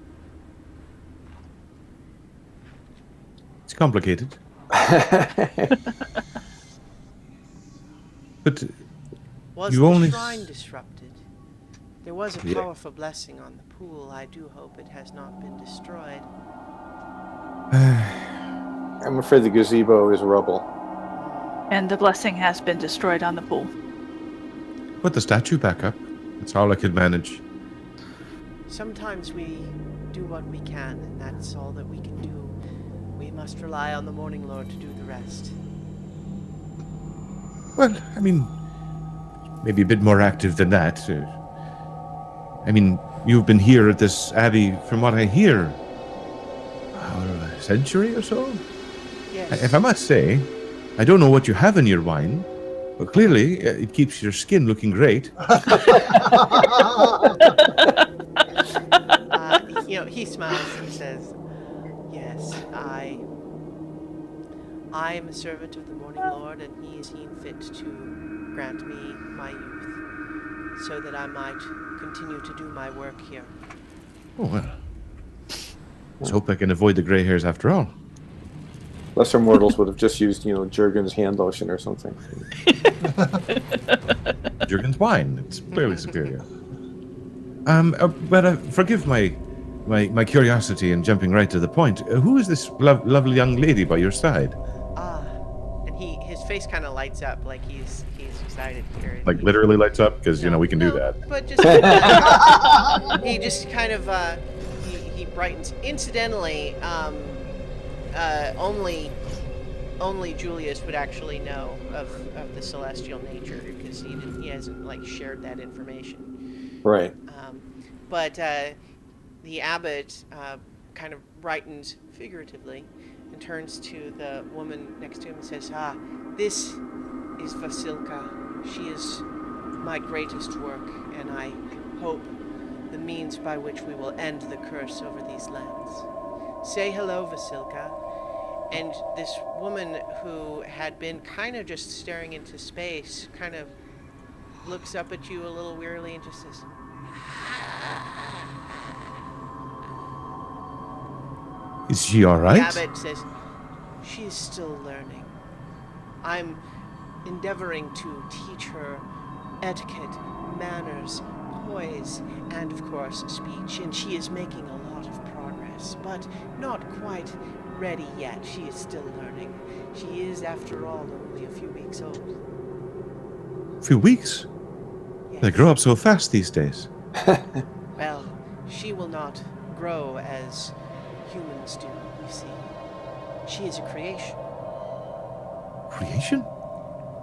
It's complicated. But was you the only shrine disrupted? There was a powerful blessing on the pool. I do hope it has not been destroyed. I'm afraid the gazebo is rubble. And the blessing has been destroyed on the pool. Put the statue back up. That's all I could manage. Sometimes we do what we can, and that's all that we can do. We must rely on the Morning Lord to do the rest. Well, I mean, maybe a bit more active than that. I mean, you've been here at this abbey, from what I hear, century or so? Yes. If I must say, I don't know what you have in your wine, but clearly it keeps your skin looking great. He smiles and says, "Yes, I am a servant of the Morning Lord, and he has seen fit to grant me my youth, so that I might continue to do my work here." Oh, well. Let's hope I can avoid the gray hairs after all. Lesser mortals would have just used, Jurgen's hand lotion or something. Jurgen's wine. It's clearly superior. But forgive my curiosity in jumping right to the point. Who is this lovely young lady by your side? And his face kind of lights up, like he's excited here. Like literally lights up, because we can do that. But just he just kind of he brightens. Incidentally, only Julius would actually know of the celestial nature, because he hasn't shared that information. Right. But the abbot kind of brightens figuratively and turns to the woman next to him and says, "This is Vasilka. She is my greatest work, and I hope the means by which we will end the curse over these lands. Say hello, Vasilka." And this woman, who had been kind of just staring into space, kind of looks up at you a little wearily and just says, "Is she all right?" The abbot says, "She is still learning. I'm endeavoring to teach her etiquette, manners, poise, and of course speech, and she is making a lot of progress, but not quite ready yet. She is still learning. She is, after all, only a few weeks old." A few weeks? Yes. They grow up so fast these days. Well, she will not grow as humans do, you see. She is a creation. Creation?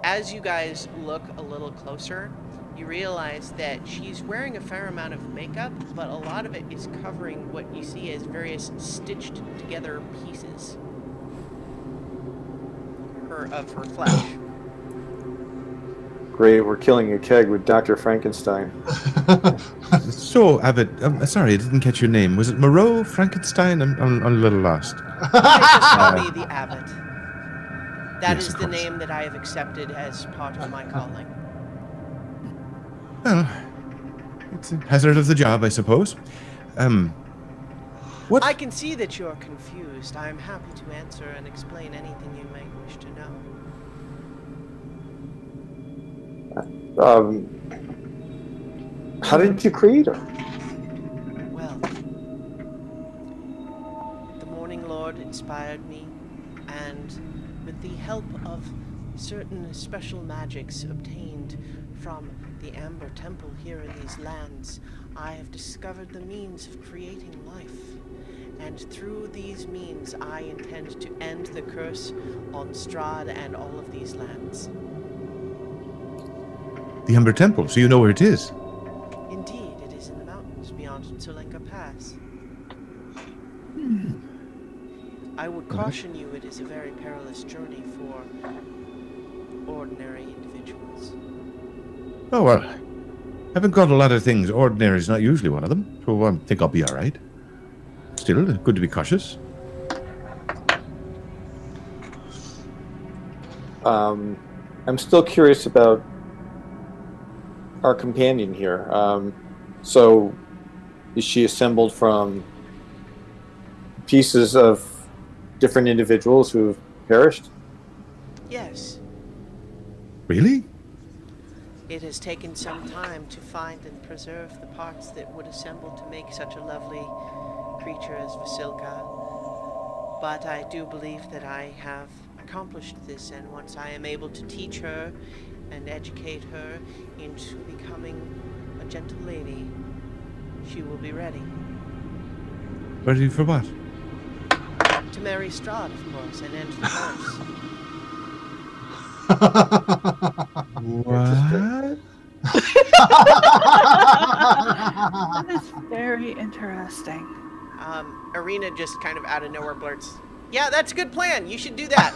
As you guys look a little closer, you realize that she's wearing a fair amount of makeup, but a lot of it is covering what you see as various stitched together pieces of her flesh. Great, we're killing a keg with Dr. Frankenstein. So, Abbott, sorry, I didn't catch your name. Was it Moreau, Frankenstein? I'm a little lost. Just call me the Abbot. That Yes, is of the course. name that I have accepted as part of my calling. Well, it's a hazard of the job, I suppose. What? I can see that you're confused. I am happy to answer and explain anything you may wish to know. How did you create her? Well, the Morning Lord inspired me, and with the help of certain special magics obtained from the Amber Temple here in these lands, I have discovered the means of creating life. And through these means, I intend to end the curse on Strahd and all of these lands. The Amber Temple, so you know where it is. Indeed, it is in the mountains beyond Tsulenka Pass. I would caution you, it is a very perilous journey for ordinary individuals. Oh, well, haven't got a lot of things. Ordinary is not usually one of them, so I think I'll be all right. Still, good to be cautious. I'm still curious about our companion here. So, is she assembled from pieces of different individuals who've perished? Yes, Really? it has taken some time to find and preserve the parts that would assemble to make such a lovely creature as Vasilka. But I do believe that I have accomplished this, and once I am able to teach her and educate her into becoming a gentle lady, she will be ready. Ready for what? To marry Strahd, of course, and end the curse. What? That is very interesting. Arena just kind of out of nowhere blurts, Yeah, that's a good plan. You should do that.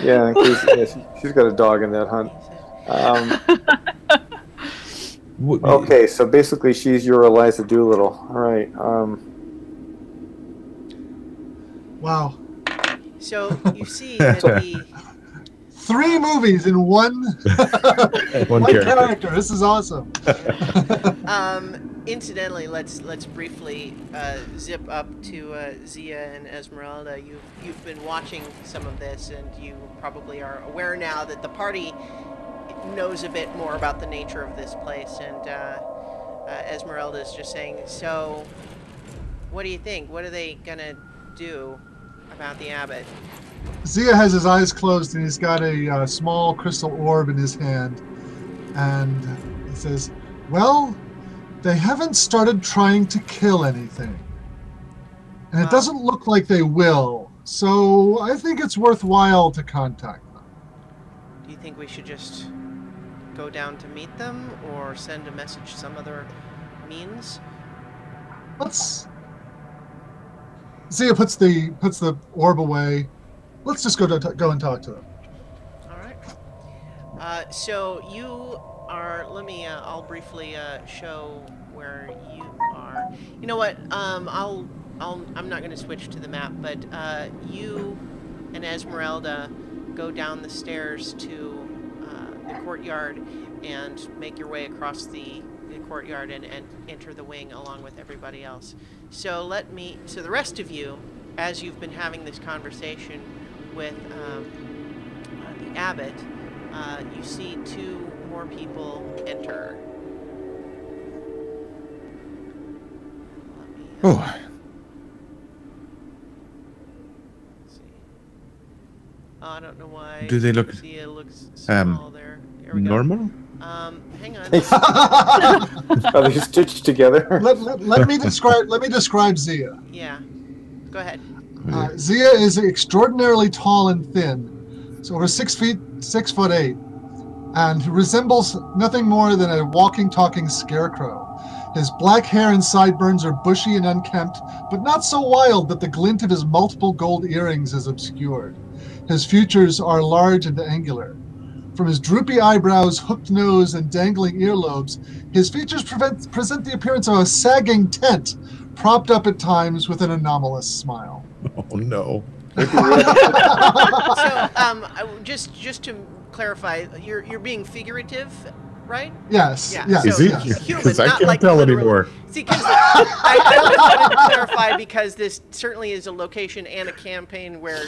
Yeah, in case, she's got a dog in that hunt. Okay, so basically she's your Eliza Doolittle. All right. Wow. So you see that the 3 movies in one One character. This is awesome. incidentally, let's briefly zip up to Zia and Esmeralda. You've been watching some of this, and you probably are aware now that the party knows a bit more about the nature of this place. And Esmeralda is just saying, "So, what do you think? What are they gonna do about the abbot?" Zia has his eyes closed and he's got a small crystal orb in his hand. And he says, well, they haven't started trying to kill anything. And it doesn't look like they will. So I think it's worthwhile to contact them. Do you think we should just go down to meet them or send a message some other means? Zia puts the orb away. Let's just go and talk to them. All right. So you are. Let me. I'll briefly show where you are. You know what? I'm not going to switch to the map, but you and Esmeralda go down the stairs to the courtyard and make your way across the courtyard and enter the wing along with everybody else. So the rest of you, as you've been having this conversation with the abbot, you see 2 more people enter. Let me, see. Oh, I don't know why. Do they look Zia looks small there. Here we go. normal? Hang on. Are they stitched together? Let me describe Zia. Yeah. Go ahead. Zia is extraordinarily tall and thin. So over 6'8", and resembles nothing more than a walking, talking scarecrow. His black hair and sideburns are bushy and unkempt, but not so wild that the glint of his multiple gold earrings is obscured. His features are large and angular. From his droopy eyebrows, hooked nose, and dangling earlobes, his features present the appearance of a sagging tent, propped up at times with an anomalous smile. Oh no. So, just to clarify, you're being figurative, right? Yes. Yeah. Yes. Is he? Human, Because I not can't like tell literal. anymore. See, because I only wanted to clarify because this certainly is a location and a campaign where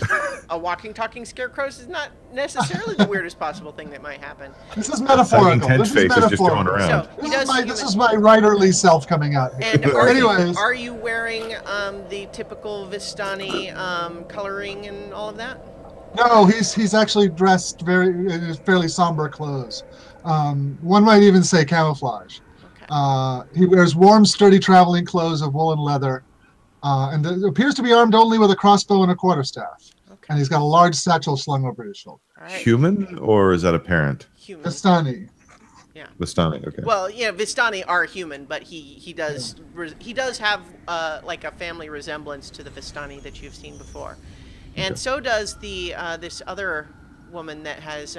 a walking, talking scarecrows is not necessarily the weirdest possible thing that might happen. This is metaphorical. Tent face is just going around. So he does This is my writerly self coming out here. And Anyways, are you wearing the typical Vistani coloring and all of that? no, he's actually dressed in fairly somber clothes. One might even say camouflage. Okay. He wears warm, sturdy traveling clothes of wool and leather, and appears to be armed only with a crossbow and a quarterstaff. Okay. And he's got a large satchel slung over his shoulder. All right. Human, or is that apparent? Human. Vistani. Yeah. Vistani, okay. Well, yeah, Vistani are human, but he does have like a family resemblance to the Vistani that you've seen before, and so does the this other woman that has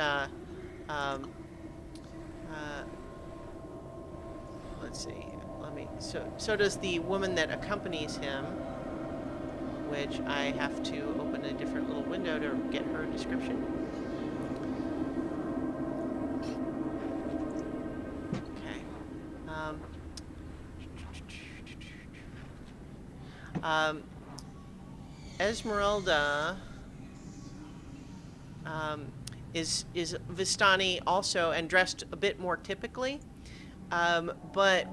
let's see, so does the woman that accompanies him, which I have to open a different little window to get her description. Esmeralda is Vistani also, and dressed a bit more typically, but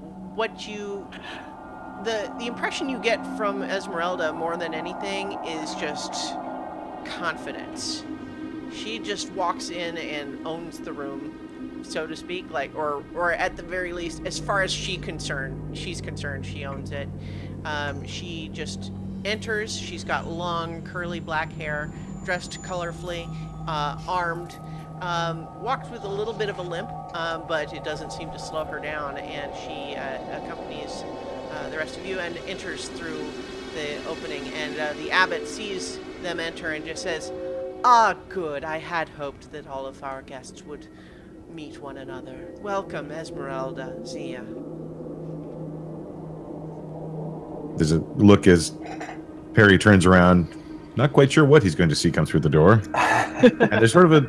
the impression you get from Esmeralda more than anything is just confidence. She just walks in and owns the room, so to speak, like, or at the very least, as far as she's concerned, she owns it. She just enters. She's got long, curly black hair, dressed colorfully, armed, walks with a little bit of a limp, but it doesn't seem to slow her down, and she accompanies the rest of you and enters through the opening. And the abbot sees them enter and just says, "Ah, good. I had hoped that all of our guests would meet one another. Welcome, Esmeralda, Zia." There's a look as Perry turns around, not quite sure what he's going to see come through the door. And there's sort of a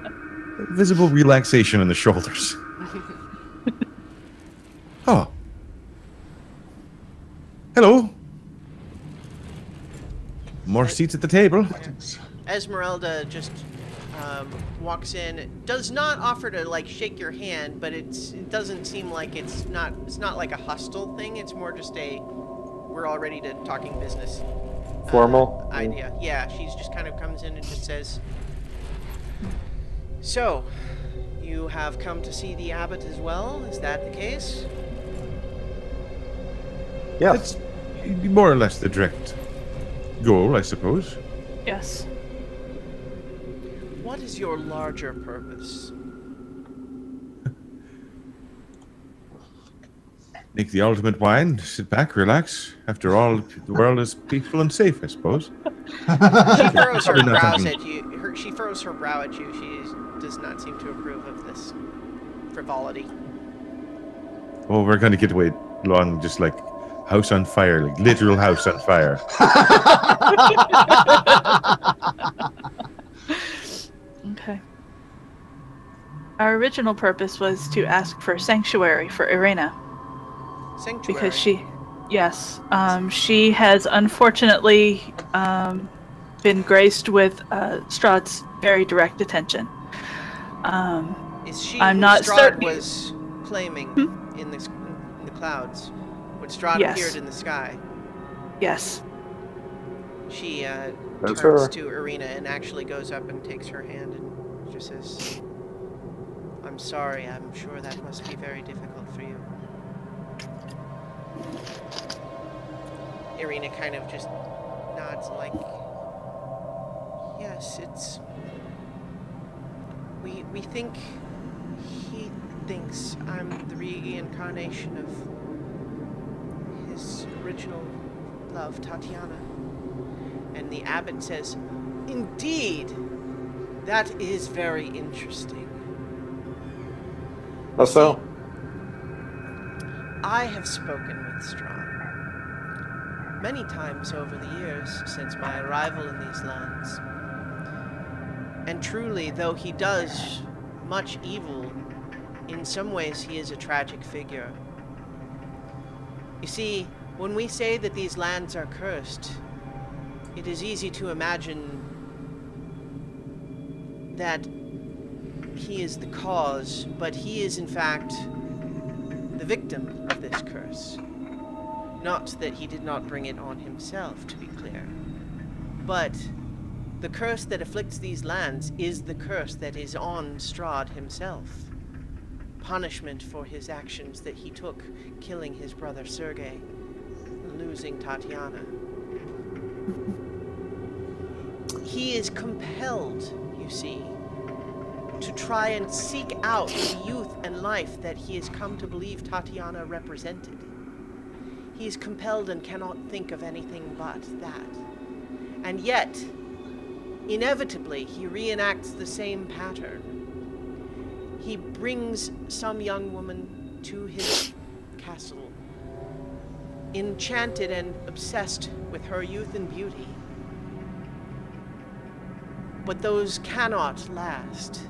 visible relaxation in the shoulders. Oh. Hello. More seats at the table. Esmeralda just walks in, does not offer to like shake your hand, but it doesn't seem like it's not like a hostile thing. It's more just a we're all ready to talking business. Formal idea. Yeah, she's just kind of comes in and just says, "So, you have come to see the abbot as well? Is that the case?" Yes. That's more or less the direct goal, I suppose. Yes. What is your larger purpose? Make the ultimate wine, sit back, relax. After all, the world is peaceful and safe, I suppose. She furrows her Probably not brows something- at you. She furrows her brow at you. She does not seem to approve of this frivolity. Oh, we're going to get away long, just like house on fire, like literal house on fire. Okay. Our original purpose was to ask for sanctuary for Irena. Sanctuary. Because she has unfortunately been graced with Strahd's very direct attention. Is she I'm who not Strahd certain. was claiming in the clouds when Strahd Yes. appeared in the sky? Yes. She That's turns her. to Irina and actually goes up and takes her hand and just says, "I'm sorry, I'm sure that must be very difficult for you." Irina kind of just nods like, "Yes, it's... We think he thinks I'm the reincarnation of his original love, Tatiana." And the abbot says, "Indeed, that is very interesting. How so? I have spoken with Strahd many times over the years since my arrival in these lands. And truly, though he does much evil, in some ways he is a tragic figure. You see, when we say that these lands are cursed, it is easy to imagine that he is the cause, but he is in fact the victim of this curse. Not that he did not bring it on himself, to be clear, but the curse that afflicts these lands is the curse that is on Strahd himself. Punishment for his actions that he took, killing his brother Sergei, losing Tatiana. He is compelled, you see, to try and seek out the youth and life that he has come to believe Tatiana represented. He is compelled and cannot think of anything but that. And yet, inevitably, he reenacts the same pattern. He brings some young woman to his castle, enchanted and obsessed with her youth and beauty. But those cannot last.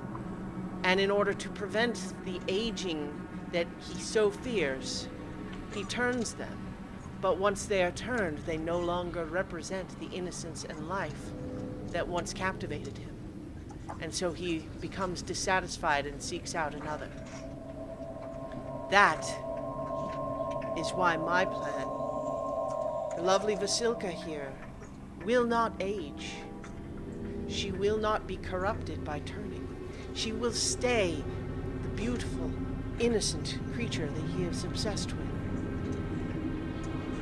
And in order to prevent the aging that he so fears, he turns them. But once they are turned, they no longer represent the innocence and life that once captivated him. And so he becomes dissatisfied and seeks out another. That is why my plan, the lovely Vasilka here, will not age. She will not be corrupted by turning. She will stay the beautiful, innocent creature that he is obsessed with.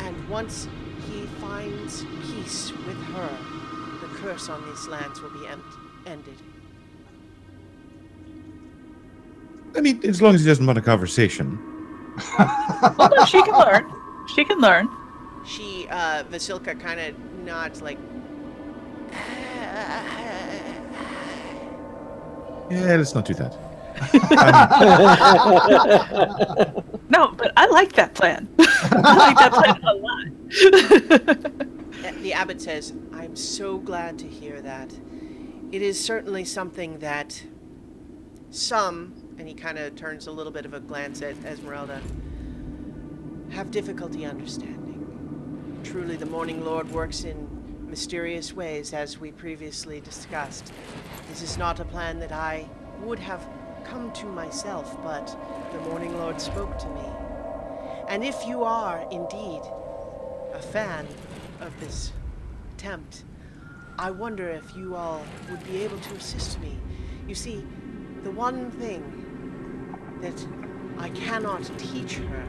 And once he finds peace with her, the curse on these lands will be ended. I mean, as long as he doesn't want a conversation. Well, no, she can learn. She can learn. She, Vasilka kind of nods like, Yeah, let's not do that. No, but I like that plan. I like that plan a lot. the abbot says, I'm so glad to hear that. It is certainly something that some, and he kind of turns a little bit of a glance at Esmeralda, have difficulty understanding. Truly, the Morning Lord works in mysterious ways, as we previously discussed. This is not a plan that I would have come to myself, but the Morning Lord spoke to me. And if you are indeed a fan of this attempt, I wonder if you all would be able to assist me. You see, the one thing that I cannot teach her,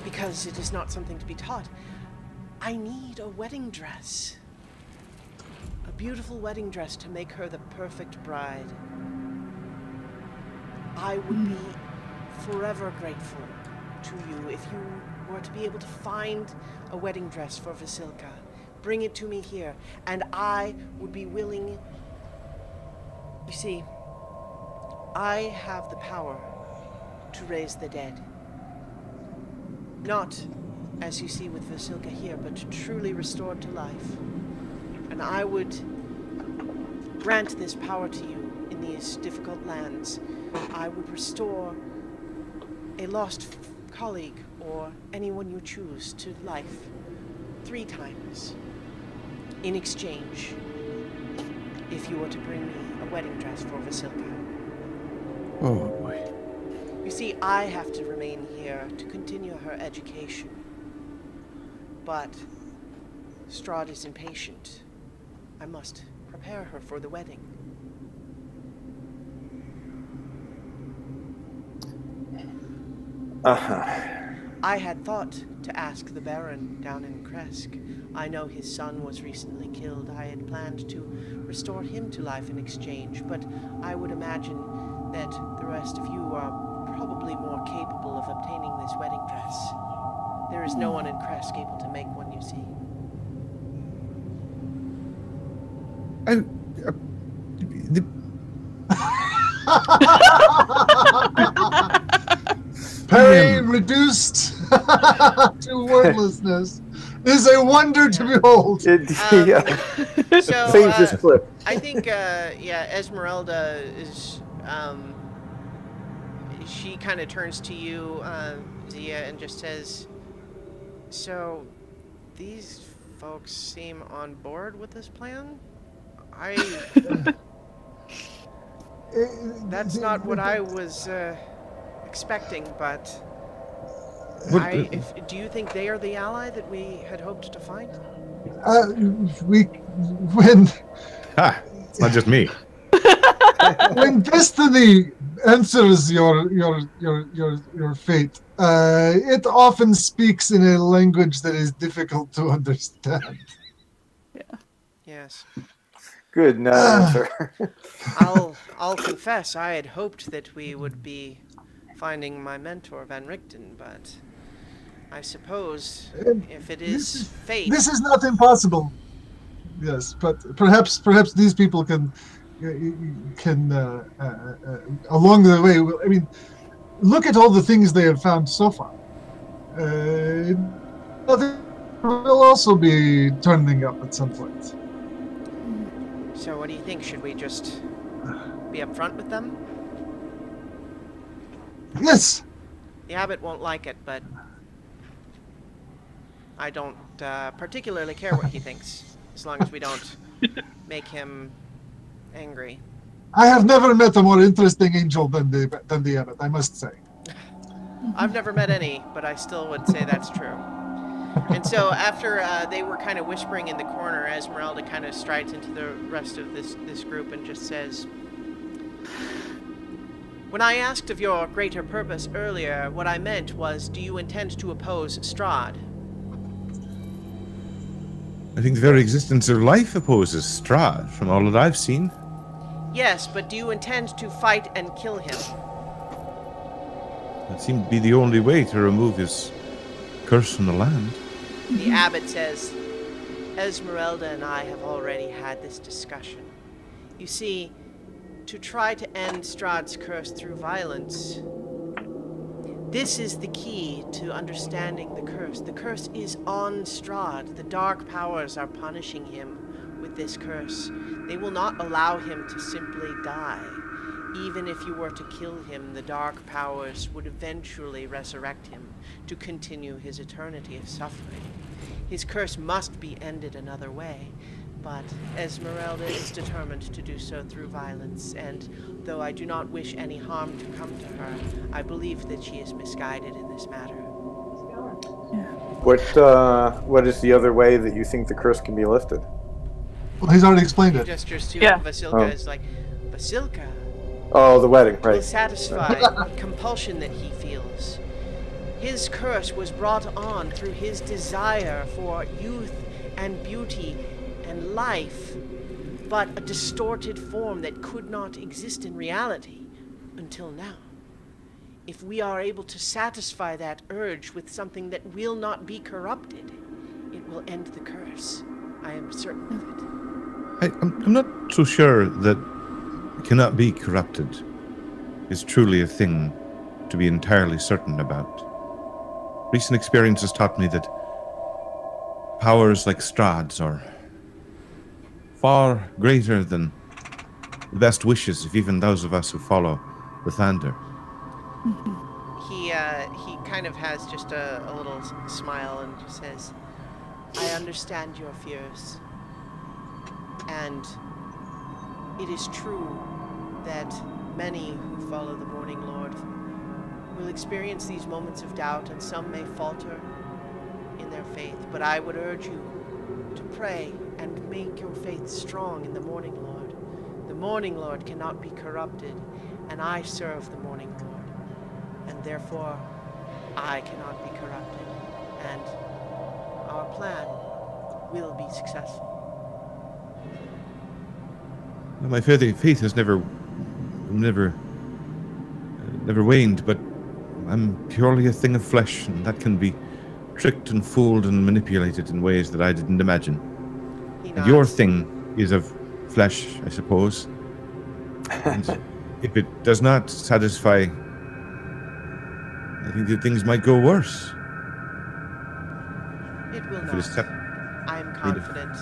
because it is not something to be taught, I need a wedding dress. A beautiful wedding dress to make her the perfect bride. I would be forever grateful to you if you were to be able to find a wedding dress for Vasilka. Bring it to me here, and I would be willing. You see, I have the power to raise the dead. Not, as you see with Vasilka here, but truly restored to life. And I would grant this power to you in these difficult lands. I would restore a lost colleague or anyone you choose to life 3 times in exchange if you were to bring me a wedding dress for Vasilka. Oh, boy. You see, I have to remain here to continue her education. But Strahd is impatient. I must prepare her for the wedding. I had thought to ask the Baron down in Kresk. I know his son was recently killed. I had planned to restore him to life in exchange, but I would imagine that the rest of you are probably more capable of obtaining this wedding dress. There is no one in Kresk able to make one, you see. Pain reduced to wordlessness is a wonder to behold. So, Save this clip. I think, Esmeralda is, she kind of turns to you, Zia, and just says, so, these folks seem on board with this plan? That's not what I was, expecting, but do you think they are the ally that we had hoped to find? It's not just me. When destiny answers your fate, it often speaks in a language that is difficult to understand. Yeah. Yes. Good answer. I'll confess, I had hoped that we would be finding my mentor, Van Richten, but I suppose if it is fate... This is not impossible. Yes, but perhaps these people can along the way... I mean, look at all the things they have found so far. They will also be turning up at some point. So what do you think? Should we just be upfront with them? Yes. The abbot won't like it, but I don't particularly care what he thinks, as long as we don't make him angry. I have never met a more interesting angel than the abbot, I must say. I've never met any, but I still would say that's true. And so after they were kind of whispering in the corner, Esmeralda kind of strides into the rest of this group and just says, when I asked of your greater purpose earlier, what I meant was, do you intend to oppose Strahd? I think the very existence of life opposes Strahd, from all that I've seen. Yes, but do you intend to fight and kill him? That seemed to be the only way to remove his curse from the land. The abbot says, Esmeralda and I have already had this discussion. You see, to try to end Strahd's curse through violence, this is the key to understanding the curse. The curse is on Strahd. The dark powers are punishing him with this curse. They will not allow him to simply die. Even if you were to kill him, the dark powers would eventually resurrect him to continue his eternity of suffering. His curse must be ended another way, but Esmeralda is determined to do so through violence, and though I do not wish any harm to come to her, I believe that she is misguided in this matter. What is the other way that you think the curse can be lifted? Well, he's already explained He it. gestures to Yeah. Vasilka is like, Vasilka Oh, the wedding, will right. satisfy compulsion that he feels. His curse was brought on through his desire for youth and beauty and life, but a distorted form that could not exist in reality until now. If we are able to satisfy that urge with something that will not be corrupted, it will end the curse. I am certain of it. I'm not so sure that cannot be corrupted is truly a thing to be entirely certain about. Recent experience has taught me that powers like Strahd's are far greater than the best wishes of even those of us who follow the Thunder. He kind of has just a little smile and just says, I understand your fears. And it is true that many who follow the Morning Lord will experience these moments of doubt, and some may falter in their faith. But I would urge you to pray and make your faith strong in the Morning Lord. The Morning Lord cannot be corrupted, and I serve the Morning Lord, and therefore I cannot be corrupted, and our plan will be successful. My faith has never waned, but I'm purely a thing of flesh, and that can be tricked and fooled and manipulated in ways that I didn't imagine. And your thing is of flesh, I suppose. And if it does not satisfy, I think that things might go worse. It will If not. it is kept- I am confident.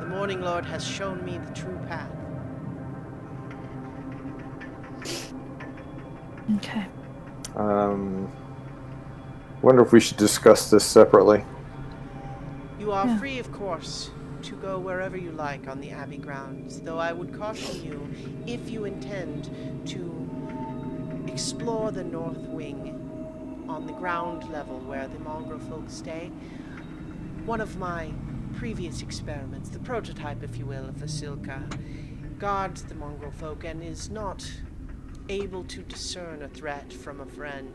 The Morning Lord has shown me the true path. Okay. Wonder if we should discuss this separately. You are free, of course, to go wherever you like on the Abbey grounds, though I would caution you, if you intend to explore the North Wing on the ground level where the mongrel folk stay, one of my previous experiments, the prototype, if you will, of Vasilka, guards the mongrel folk and is not able to discern a threat from a friend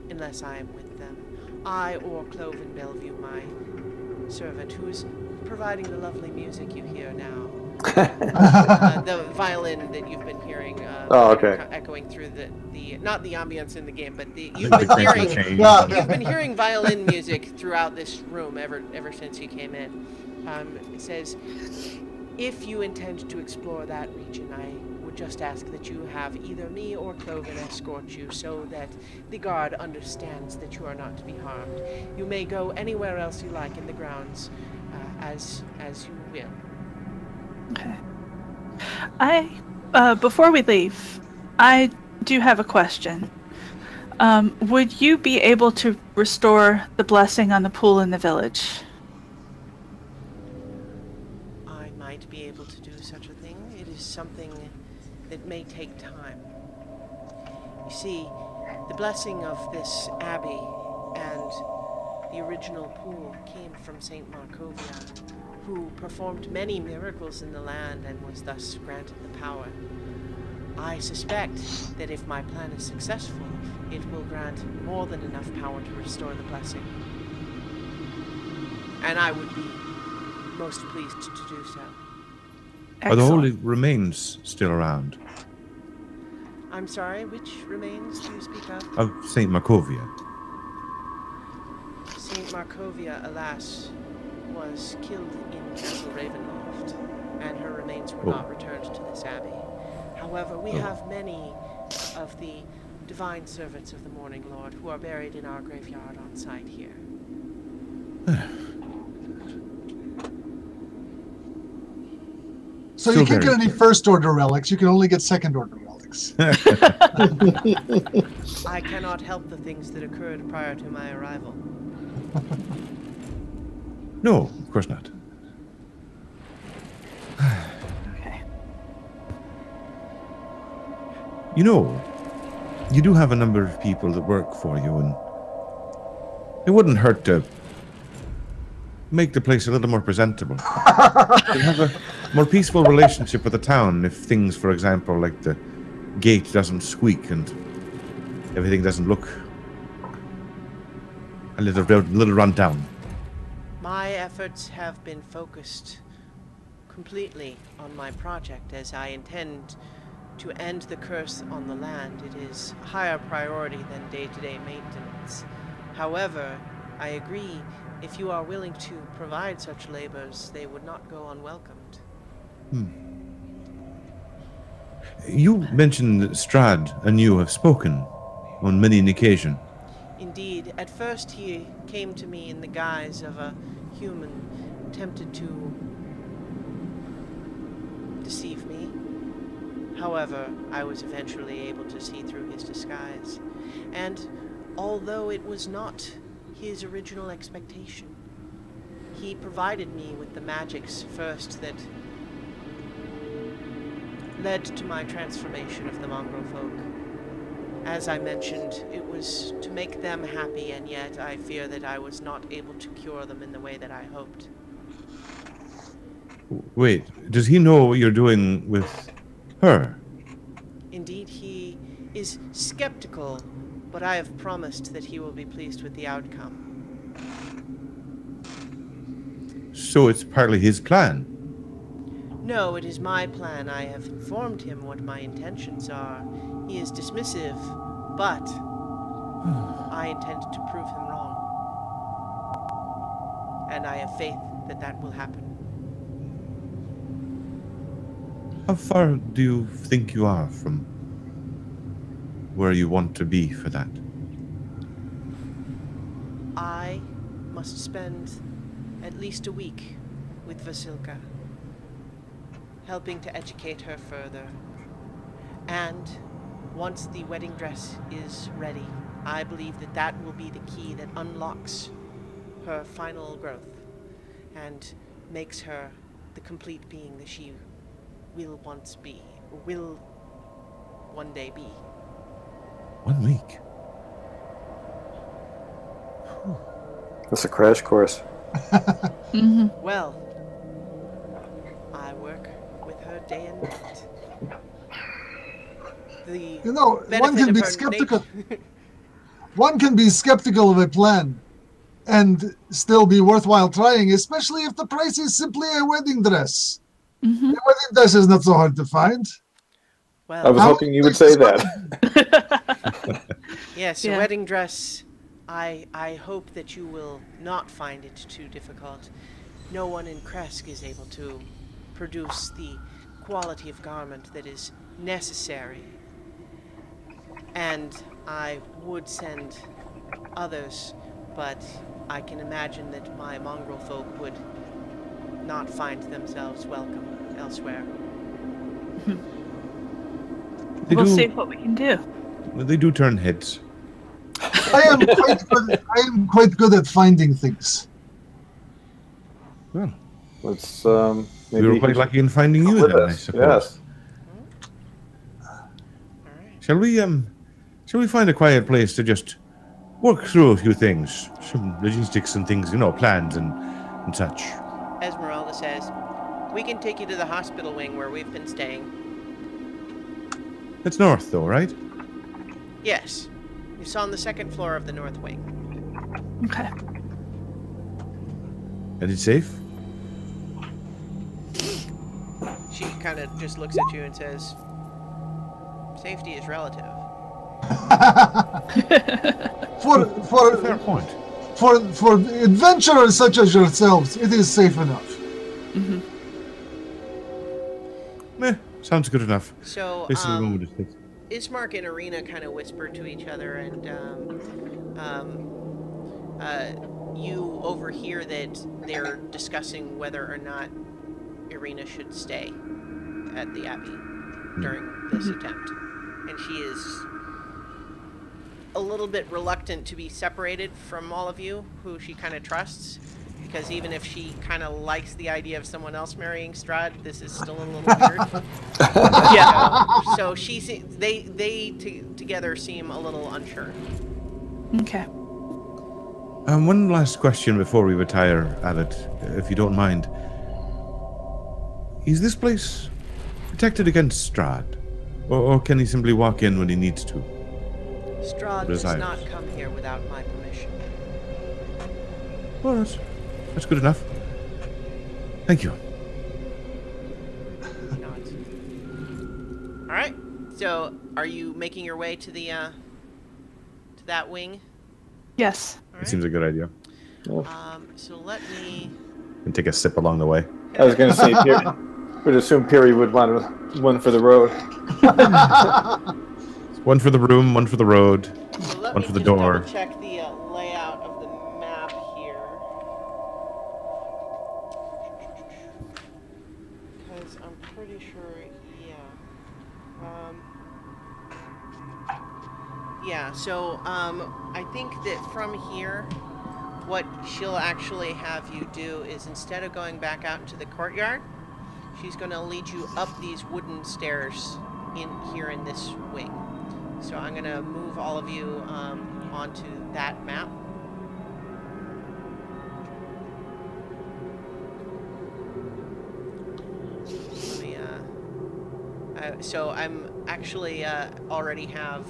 unless I am with them. I or Cloven Bellevue, my servant, who is providing the lovely music you hear now. The violin that you've been hearing echoing through the not the ambience in the game, but you've been hearing violin music throughout this room ever since you came in. It says, if you intend to explore that region, I would just ask that you have either me or Cloven escort you so that the guard understands that you are not to be harmed. You may go anywhere else you like in the grounds, as you will. Okay. Before we leave, I do have a question. Would you be able to restore the blessing on the pool in the village? I might be able to do such a thing. It is something that may take time. You see, the blessing of this abbey and the original pool came from Saint Markovia, who performed many miracles in the land and was thus granted the power. I suspect that if my plan is successful, it will grant more than enough power to restore the blessing. And I would be most pleased to do so. Are the holy Excellent. remains still around? I'm sorry, which remains do you speak of? Of St. Markovia. Saint Markovia, alas, was killed in Castle Ravenloft, and her remains were not returned to this abbey. However, we have many of the divine servants of the Morning Lord who are buried in our graveyard on site here. So Still you can't get very any first order relics. You can only get second order relics. I cannot help the things that occurred prior to my arrival. No, of course not. Okay. You know, you do have a number of people that work for you, and it wouldn't hurt to make the place a little more presentable. And have a more peaceful relationship with the town if things, for example, like the gate doesn't squeak and everything doesn't look a little run down. My efforts have been focused completely on my project, as I intend to end the curse on the land. It is a higher priority than day-to-day maintenance. However, I agree, if you are willing to provide such labors, they would not go unwelcomed. You mentioned that Strahd and you have spoken on many an occasion. Indeed, at first he came to me in the guise of a human, tempted to deceive me. However, I was eventually able to see through his disguise. And although it was not his original expectation, he provided me with the magics first that led to my transformation of the mongrel folk. As I mentioned, it was to make them happy, and yet I fear that I was not able to cure them in the way that I hoped. Wait, does he know what you're doing with her? Indeed, he is skeptical, but I have promised that he will be pleased with the outcome. So it's partly his plan. No, it is my plan. I have informed him what my intentions are. He is dismissive, but I intend to prove him wrong. And I have faith that that will happen. How far do you think you are from where you want to be for that? I must spend at least a week with Vasilka, helping to educate her further. And once the wedding dress is ready, I believe that that will be the key that unlocks her final growth and makes her the complete being that she will once be, or will one day be. 1 week? That's a crash course. Well, I work with her day and night. The You know, one benefit can of be her skeptical. nature- One can be skeptical of a plan and still be worthwhile trying, especially if the price is simply a wedding dress. A wedding dress is not so hard to find. I Well, was hoping you would say that. yes, Yeah. a wedding dress. I hope that you will not find it too difficult. No one in Kresk is able to produce the quality of garment that is necessary. And I would send others, but I can imagine that my mongrel folk would not find themselves welcome elsewhere. We'll see what we can do. They do turn heads. I am quite good at finding things. Well, Let's we maybe were quite lucky in finding you with then, I us. suppose. Yes. Shall we find a quiet place to just work through a few things? Some logistics and things, plans and such. Esmeralda says, "We can take you to the hospital wing where we've been staying." It's north though, right? Yes. It's on the second floor of the north wing. Okay. And it's safe? She kind of just looks at you and says, "Safety is relative." Fair point. For adventurers such as yourselves, it is safe enough. Mm-hmm. Sounds good enough. So, This is the moment it takes. Ismark and Arena kind of whisper to each other, and you overhear that they're discussing whether or not Irina should stay at the Abbey during this attempt. And she is a little bit reluctant to be separated from all of you, who she kind of trusts, because even if she kind of likes the idea of someone else marrying Strahd, this is still a little weird. Yeah. So they together seem a little unsure. Okay. One last question before we retire, Abbott, if you don't mind. Is this place protected against Strahd? Or can he simply walk in when he needs to? Strahd does not come here without my permission. Well, that's good enough. Thank you. Nods. All right. So, are you making your way to the to that wing? Yes. All It right. seems a good idea. So let me. And take a sip along the way. I was going to say, would assume Perry would want one for the road. One for the room, one for the road, So let one me for the just door. double check the layout of the map here, because I'm pretty sure. Yeah. So I think that from here, what she'll actually have you do is, instead of going back out into the courtyard, she's going to lead you up these wooden stairs in here in this wing. So I'm going to move all of you onto that map. Let me, so I'm actually already have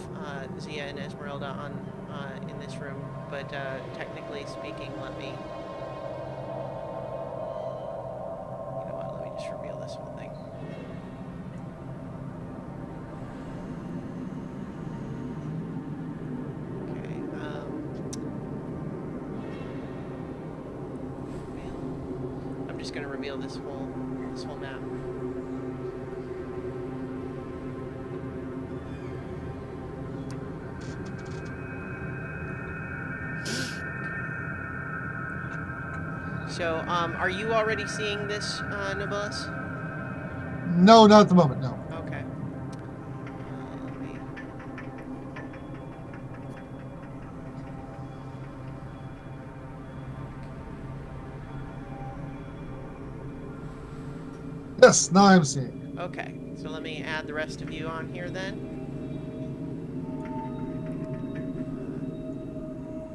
Zia and Esmeralda on in this room, but technically speaking, let me. You know what? Let me just reveal this whole thing. I'm just going to reveal this whole map. So, are you already seeing this, Nobilis? No, not at the moment, no. Okay. Let me... Yes, now I'm seeing. Okay, so let me add the rest of you on here then.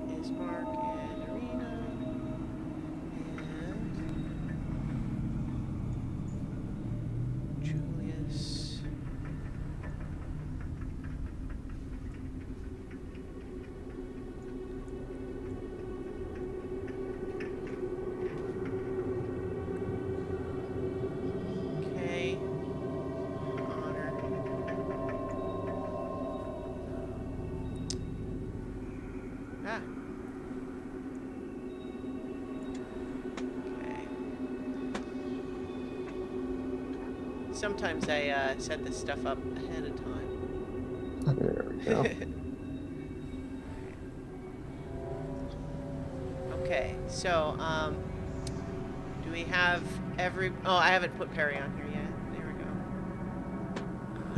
Ismark and Arena. And Julius. Okay. Honor. Ah. Okay. Sometimes I set this stuff up ahead of time. There we go. Okay, so, do we have every... Oh, I haven't put Perry on here yet. There we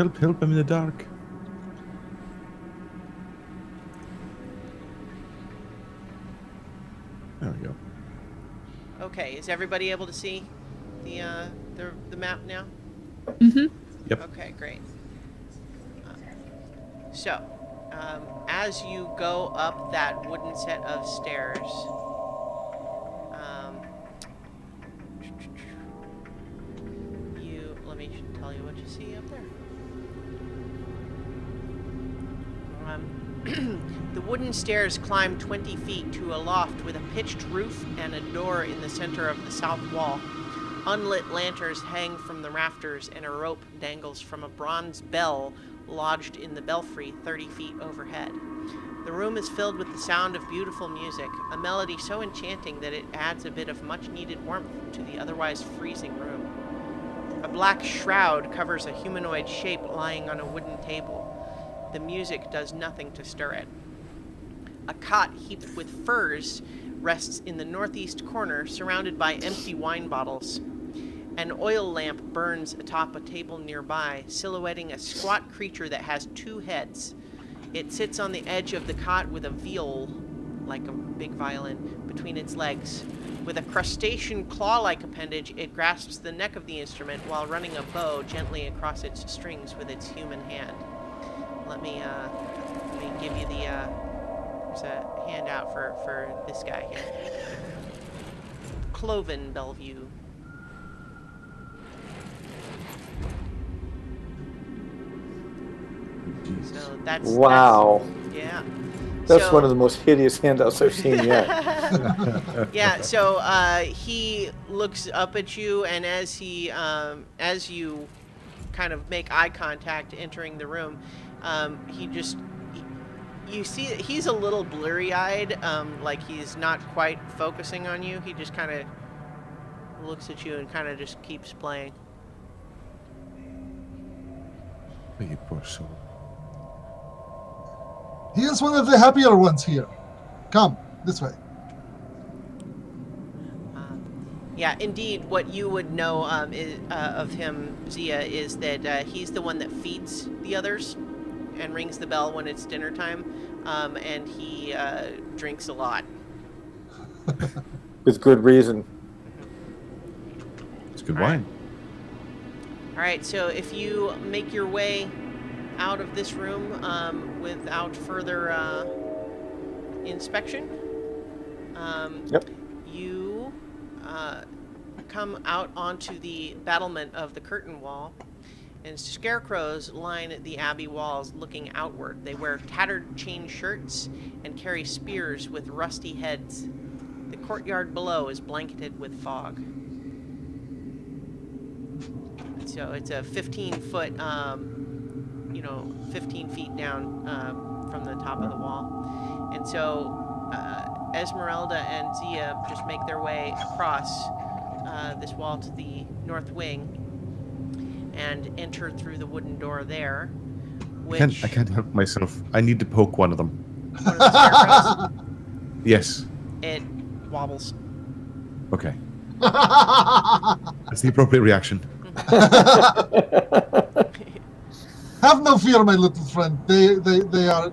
go. Help him in the dark. There we go. Okay, is everybody able to see the map now? Mm-hmm. Yep. Okay, great. So, as you go up that wooden set of stairs, let me tell you what you see up there. The wooden stairs climb 20 feet to a loft with a pitched roof and a door in the center of the south wall. Unlit lanterns hang from the rafters, and a rope dangles from a bronze bell lodged in the belfry 30 feet overhead. The room is filled with the sound of beautiful music, a melody so enchanting that it adds a bit of much-needed warmth to the otherwise freezing room. A black shroud covers a humanoid shape lying on a wooden table. The music does nothing to stir it. A cot heaped with furs rests in the northeast corner, surrounded by empty wine bottles. An oil lamp burns atop a table nearby, silhouetting a squat creature that has 2 heads. It sits on the edge of the cot with a viol, like a big violin, between its legs. With a crustacean claw-like appendage, it grasps the neck of the instrument while running a bow gently across its strings with its human hand. Let me give you the, there's a handout for this guy here. Cloven Bellevue. So that's... Wow. Yeah. That's So- one of the most hideous handouts I've seen yet. Yeah, so he looks up at you, and as you kind of make eye contact entering the room, you see that he's a little blurry-eyed, like he's not quite focusing on you. He just kind of looks at you and kind of just keeps playing. Oh, you poor soul. He is one of the happier ones here. Come, this way. Yeah, indeed, what you would know of him, Zia, is that he's the one that feeds the others and rings the bell when it's dinner time, and he drinks a lot. With good reason. It's good All right. wine. All right, so if you make your way out of this room without further inspection, Yep. you come out onto the battlement of the curtain wall, and scarecrows line the abbey walls looking outward. They wear tattered chain shirts and carry spears with rusty heads. The courtyard below is blanketed with fog. So it's a 15-foot, 15 feet down from the top of the wall. And so Esmeralda and Zia just make their way across this wall to the north wing and enter through the wooden door there. Which, I can't help myself. I need to poke one of them. one of the scarecrows, Yes. it wobbles. Okay. That's the appropriate reaction. Have no fear, my little friend. They are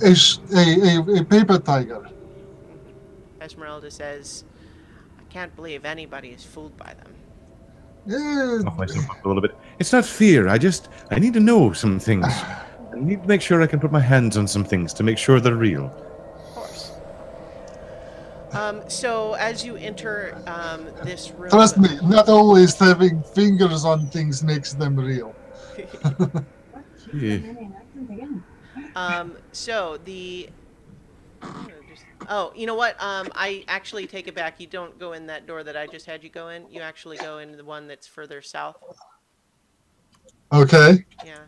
a paper tiger. Esmeralda says, I can't believe anybody is fooled by them. Yeah, Off myself up a little bit. It's not fear. I need to know some things. I need to make sure I can put my hands on some things to make sure they're real. Of course. So as you enter this room... trust me, not always having fingers on things makes them real. Yeah. So the... Oh, you know what? I actually take it back. You don't go in that door that I just had you go in. You actually go in the one that's further south. Okay. Yeah.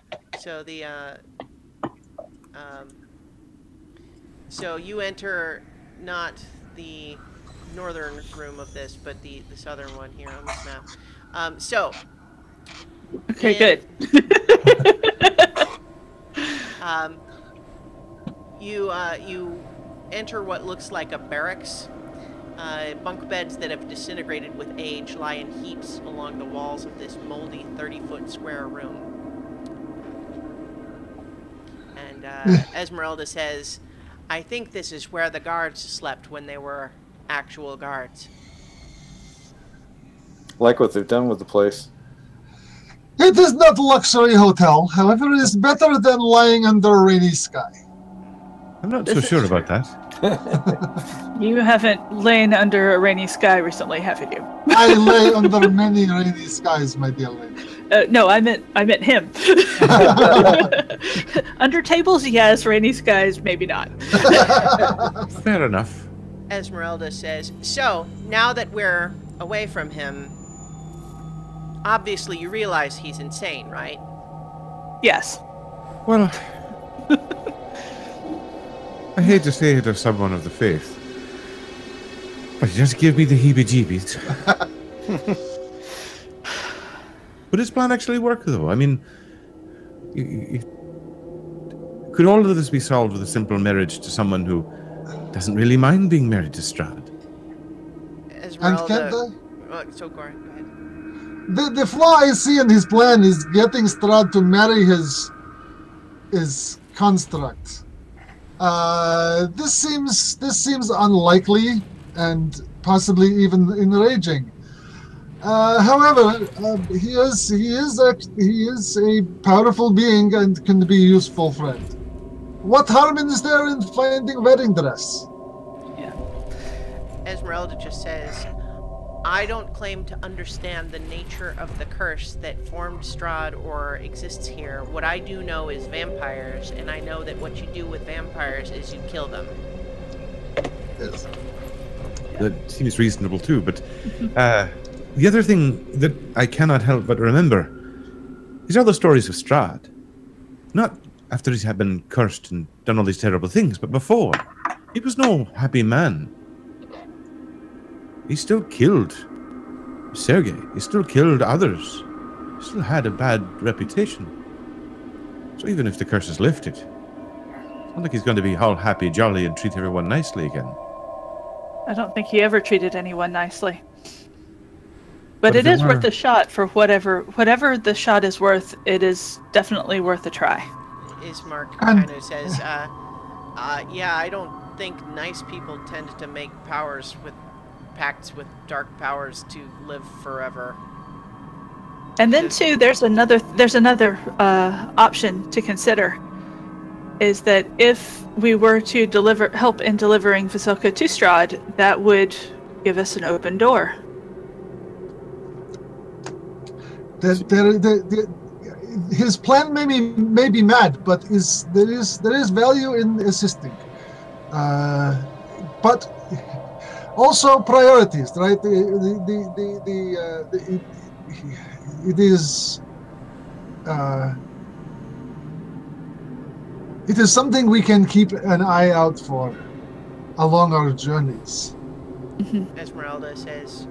So the so you enter not the northern room of this, but the southern one here on this map. Okay, good. You enter what looks like a barracks. Bunk beds that have disintegrated with age lie in heaps along the walls of this moldy 30-foot square room. And Esmeralda says, I think this is where the guards slept when they were actual guards. Like what they've done with the place. It is not a luxury hotel, however, it is better than lying under a rainy sky. I'm not so sure about that. You haven't lain under a rainy sky recently, haven't you? I lay under many rainy skies, my dear lady. No, I meant him. Under tables, yes. Rainy skies, maybe not. Fair enough. Esmeralda says, so, now that we're away from him, obviously you realize he's insane, right? Yes. Well, I hate to say it of someone of the faith, but he just gave me the heebie-jeebies. Would his plan actually work, though? I mean, could all of this be solved with a simple marriage to someone who doesn't really mind being married to Strahd? Esmeralda... so go ahead. The flaw I see in his plan is getting Strahd to marry his construct. This seems unlikely and possibly even enraging. However, he is a powerful being and can be a useful friend. What harm is there in finding wedding dress? Yeah. Esmeralda just says, I don't claim to understand the nature of the curse that formed Strahd or exists here. What I do know is vampires, and I know that what you do with vampires is you kill them. Yes. That seems reasonable too, but the other thing that I cannot help but remember is all the stories of Strahd. Not after he had been cursed and done all these terrible things, but before. He was no happy man. He still killed Sergei. He still killed others. He still had a bad reputation. So even if the curse is lifted, it's not like he's going to be all happy, jolly, and treat everyone nicely again. I don't think he ever treated anyone nicely. But it is worth a shot for whatever the shot is worth. It is definitely worth a try. Ismark kind of says, yeah, I don't think nice people tend to make pacts with dark powers to live forever. And then too, there's another option to consider, is that if we were to help in delivering Vasilka to Strahd, that would give us an open door. His plan may be mad, but there is value in assisting. But also priorities, right? It is something we can keep an eye out for along our journeys. Esmeralda says,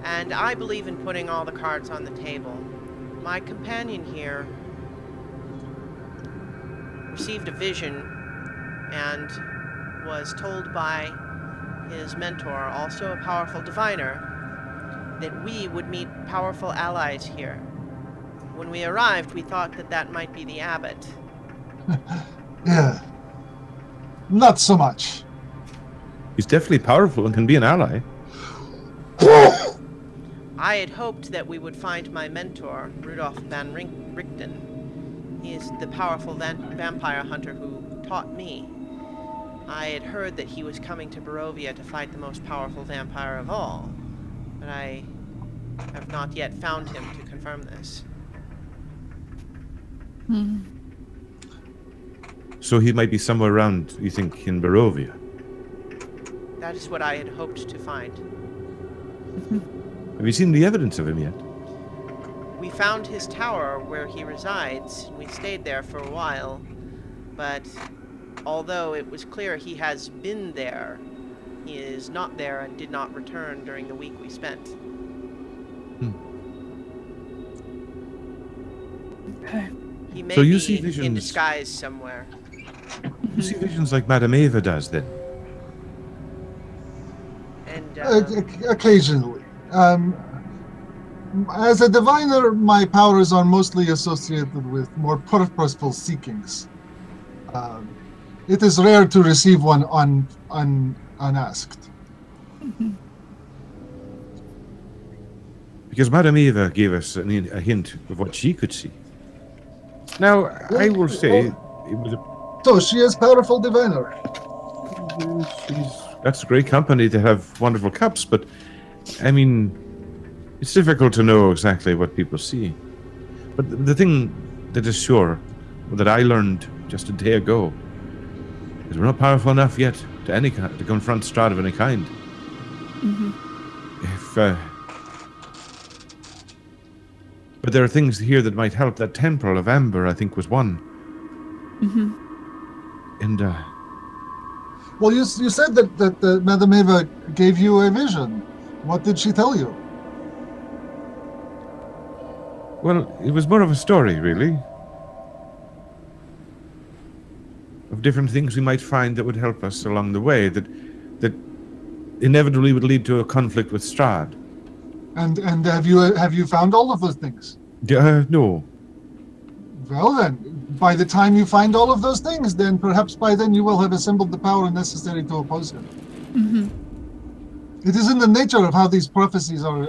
and I believe in putting all the cards on the table. My companion here received a vision and was told by his mentor, also a powerful diviner, that we would meet powerful allies here. When we arrived, we thought that might be the abbot. Yeah. Not so much. He's definitely powerful and can be an ally. I had hoped that we would find my mentor, Rudolf van Richten. He is the powerful vampire hunter who taught me. I had heard that he was coming to Barovia to fight the most powerful vampire of all, but I have not yet found him to confirm this. So he might be somewhere around, you think, in Barovia? That is what I had hoped to find. Have you seen the evidence of him yet? We found his tower where he resides. We stayed there for a while, but although it was clear he has been there, he is not there and did not return during the week we spent. Okay. He may So you be see visions in disguise somewhere. You see visions like Madame Eva does, then? And occasionally. As a diviner, my powers are mostly associated with more purposeful seekings. It is rare to receive one unasked. Because Madame Eva gave us a hint of what she could see. Now, I will say, it was a... So she is powerful diviner. That's great company to have wonderful cups, but I mean, it's difficult to know exactly what people see. But the thing that is sure, that I learned just a day ago, is we're not powerful enough yet to to any kind, to confront Strahd of any kind. But there are things here that might help. That temple of Amber, I think, was one. And well, you said that Madame Eva gave you a vision. What did she tell you? well, it was more of a story, really, of different things we might find that would help us along the way. That inevitably would lead to a conflict with Strahd. And have you found all of those things? No. Well then, by the time you find all of those things, then perhaps by then you will have assembled the power necessary to oppose him. It is in the nature of how these prophecies are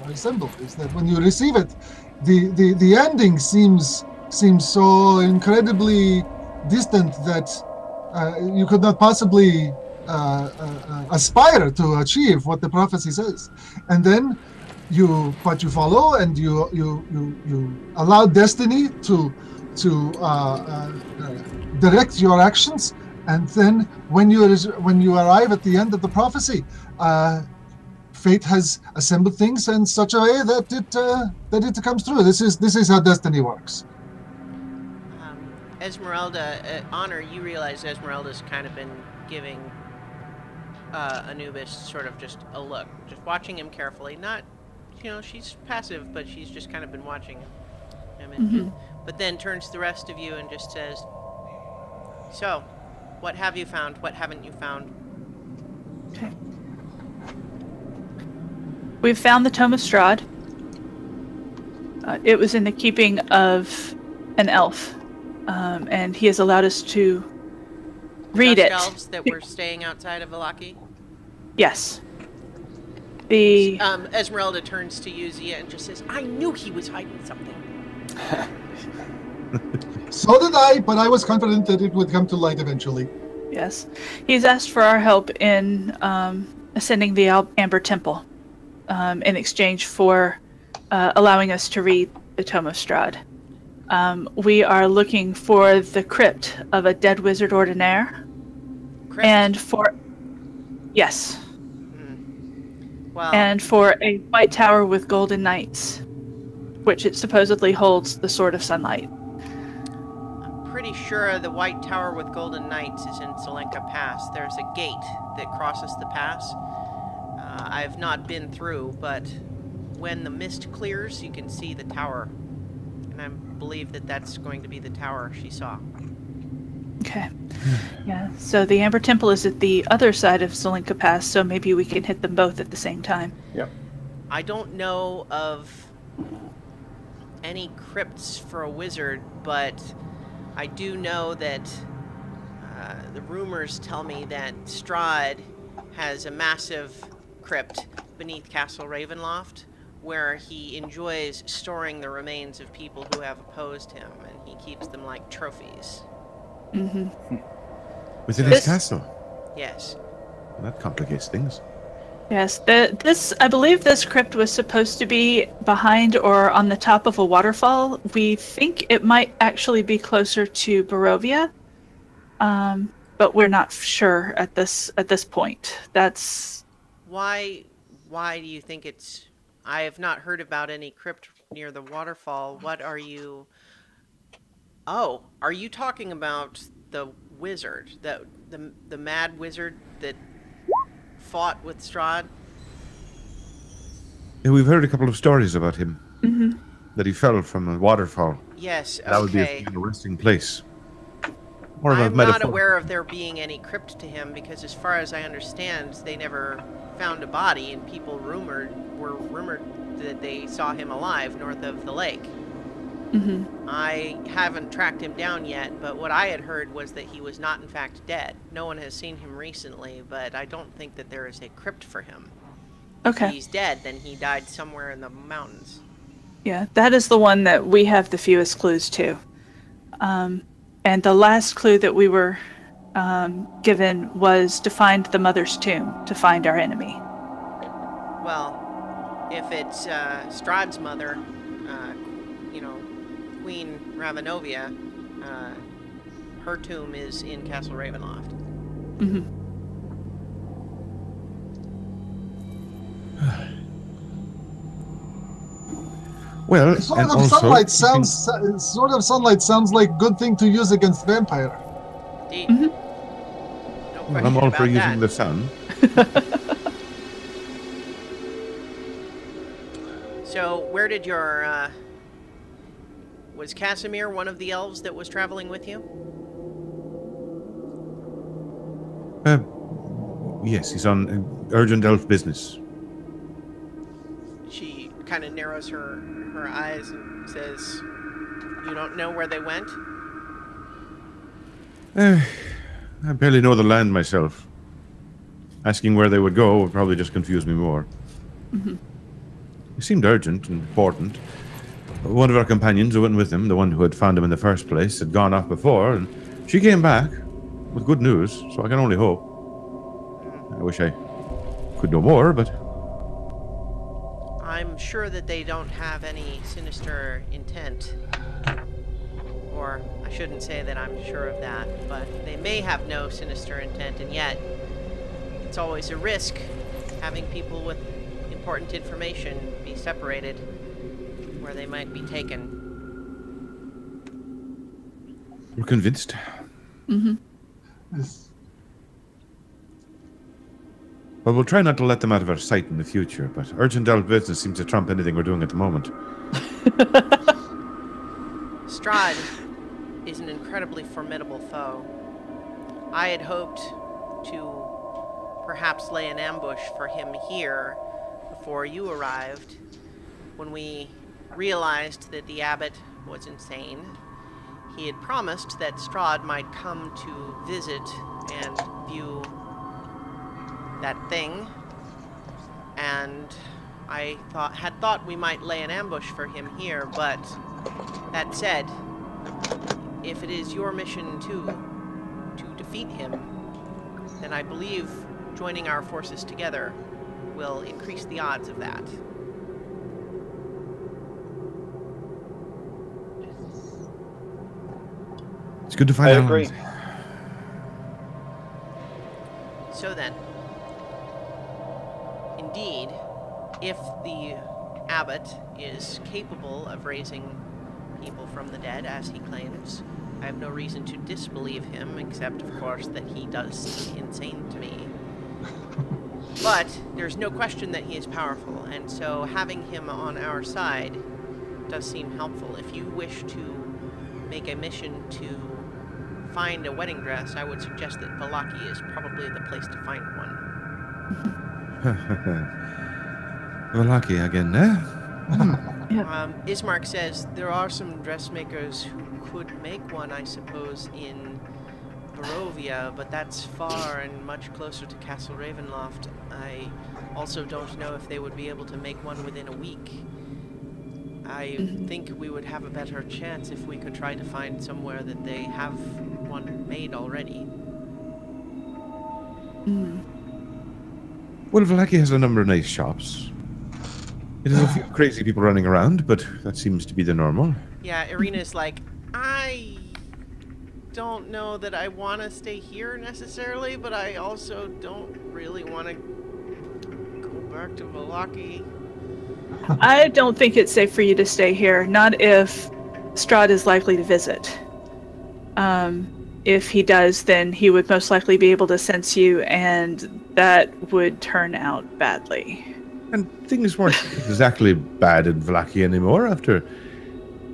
assembled, is that when you receive it, the ending seems so incredibly distant that you could not possibly aspire to achieve what the prophecy says. And then you follow, and you allow destiny to direct your actions, and then when you arrive at the end of the prophecy, fate has assembled things in such a way that it comes through. This is how destiny works. Esmeralda, Honor, you realize Esmeralda's kind of been giving Anubis sort of just a look, just watching him carefully. Not, she's passive, but she's just kind of been watching him. But then turns to the rest of you and just says, "So, what have you found? What haven't you found?" Okay. We've found the Tome of Strahd. It was in the keeping of an elf, and he has allowed us to read it. Elves that were staying outside of Valaki? Yes. The Esmeralda turns to Yuzia and just says, "I knew he was hiding something." So did I, but I was confident that it would come to light eventually. Yes. He's asked for our help in ascending the Amber Temple in exchange for allowing us to read the Tome of Strahd. We are looking for the crypt of a dead wizard ordinaire. Crypt? And for... Yes. Wow. And for a white tower with golden knights, which it supposedly holds the Sword of Sunlight. I'm pretty sure the White Tower with Golden Knights is in Solenka Pass. There's a gate that crosses the pass. I've not been through, but when the mist clears, you can see the tower. And I believe that that's going to be the tower she saw. Okay. Yeah, so the Amber Temple is at the other side of Solenka Pass, so maybe we can hit them both at the same time. Yep. I don't know of any crypts for a wizard, but I do know that the rumors tell me that Strahd has a massive crypt beneath Castle Ravenloft where he enjoys storing the remains of people who have opposed him, and he keeps them like trophies. Within his castle? Yes. Well, that complicates things. Yes, I believe this crypt was supposed to be behind or on the top of a waterfall. We think it might actually be closer to Barovia, but we're not sure at this point. That's why do you think it's? I have not heard about any crypt near the waterfall. What are you? Oh, are you talking about the wizard, the mad wizard that fought with Strahd? Yeah, we've heard a couple of stories about him. That he fell from a waterfall. Yes, okay. That would be a resting place. I'm not aware of there being any crypt to him, because as far as I understand, they never found a body, and people were rumored that they saw him alive north of the lake. I haven't tracked him down yet, but what I had heard was that he was not in fact dead. No one has seen him recently, but I don't think that there is a crypt for him. okay. If he's dead, then he died somewhere in the mountains. Yeah, that is the one that we have the fewest clues to. And the last clue that we were given was to find the mother's tomb, to find our enemy. Well, if it's Strahd's mother, Queen Ravenovia, her tomb is in Castle Ravenloft. Well, Sort and of also, sunlight sounds like good thing to use against vampire. Indeed. Mhm. No well, question I'm all about for using that. the sun. So, where did your was Casimir one of the elves that was traveling with you? Yes, he's on urgent elf business. She kind of narrows her eyes and says, "You don't know where they went?" I barely know the land myself. Asking where they would go would probably just confuse me more. Mm-hmm. It seemed urgent and important. One of our companions who went with him, the one who had found him in the first place, had gone off before, and she came back with good news, so I can only hope. I wish I could know more, but... I'm sure that they don't have any sinister intent. Or, I shouldn't say that I'm sure of that, but they may have no sinister intent, and yet it's always a risk having people with important information be separated where they might be taken. We're convinced. Mm-hmm. Yes. Well, we'll try not to let them out of our sight in the future, but urgent elf business seems to trump anything we're doing at the moment. Strahd is an incredibly formidable foe. I had hoped to perhaps lay an ambush for him here before you arrived. When we realized that the abbot was insane, he had promised that Strahd might come to visit and view that thing, and I had thought we might lay an ambush for him here, but that said, if it is your mission to defeat him, then I believe joining our forces together will increase the odds of that. It's good to find I out. agree. So then, indeed, if the abbot is capable of raising people from the dead, as he claims, I have no reason to disbelieve him, except, of course, that he does seem insane to me. But there's no question that he is powerful, and so having him on our side does seem helpful. If you wish to make a mission to find a wedding dress, I would suggest that Valaki is probably the place to find one. Valaki again, eh? Ismark says there are some dressmakers who could make one, I suppose, in Barovia, but that's far and much closer to Castle Ravenloft. I also don't know if they would be able to make one within a week. I think we would have a better chance if we could try to find somewhere that they have one made already. Well, Valaki has a number of nice shops. It has a few crazy people running around, but that seems to be the normal. Yeah, Irina's like, I don't know that I want to stay here necessarily, but I also don't really want to go back to Valaki. I don't think it's safe for you to stay here, not if Strahd is likely to visit. If he does, then he would most likely be able to sense you, and that would turn out badly. And things weren't exactly bad in Valaki anymore after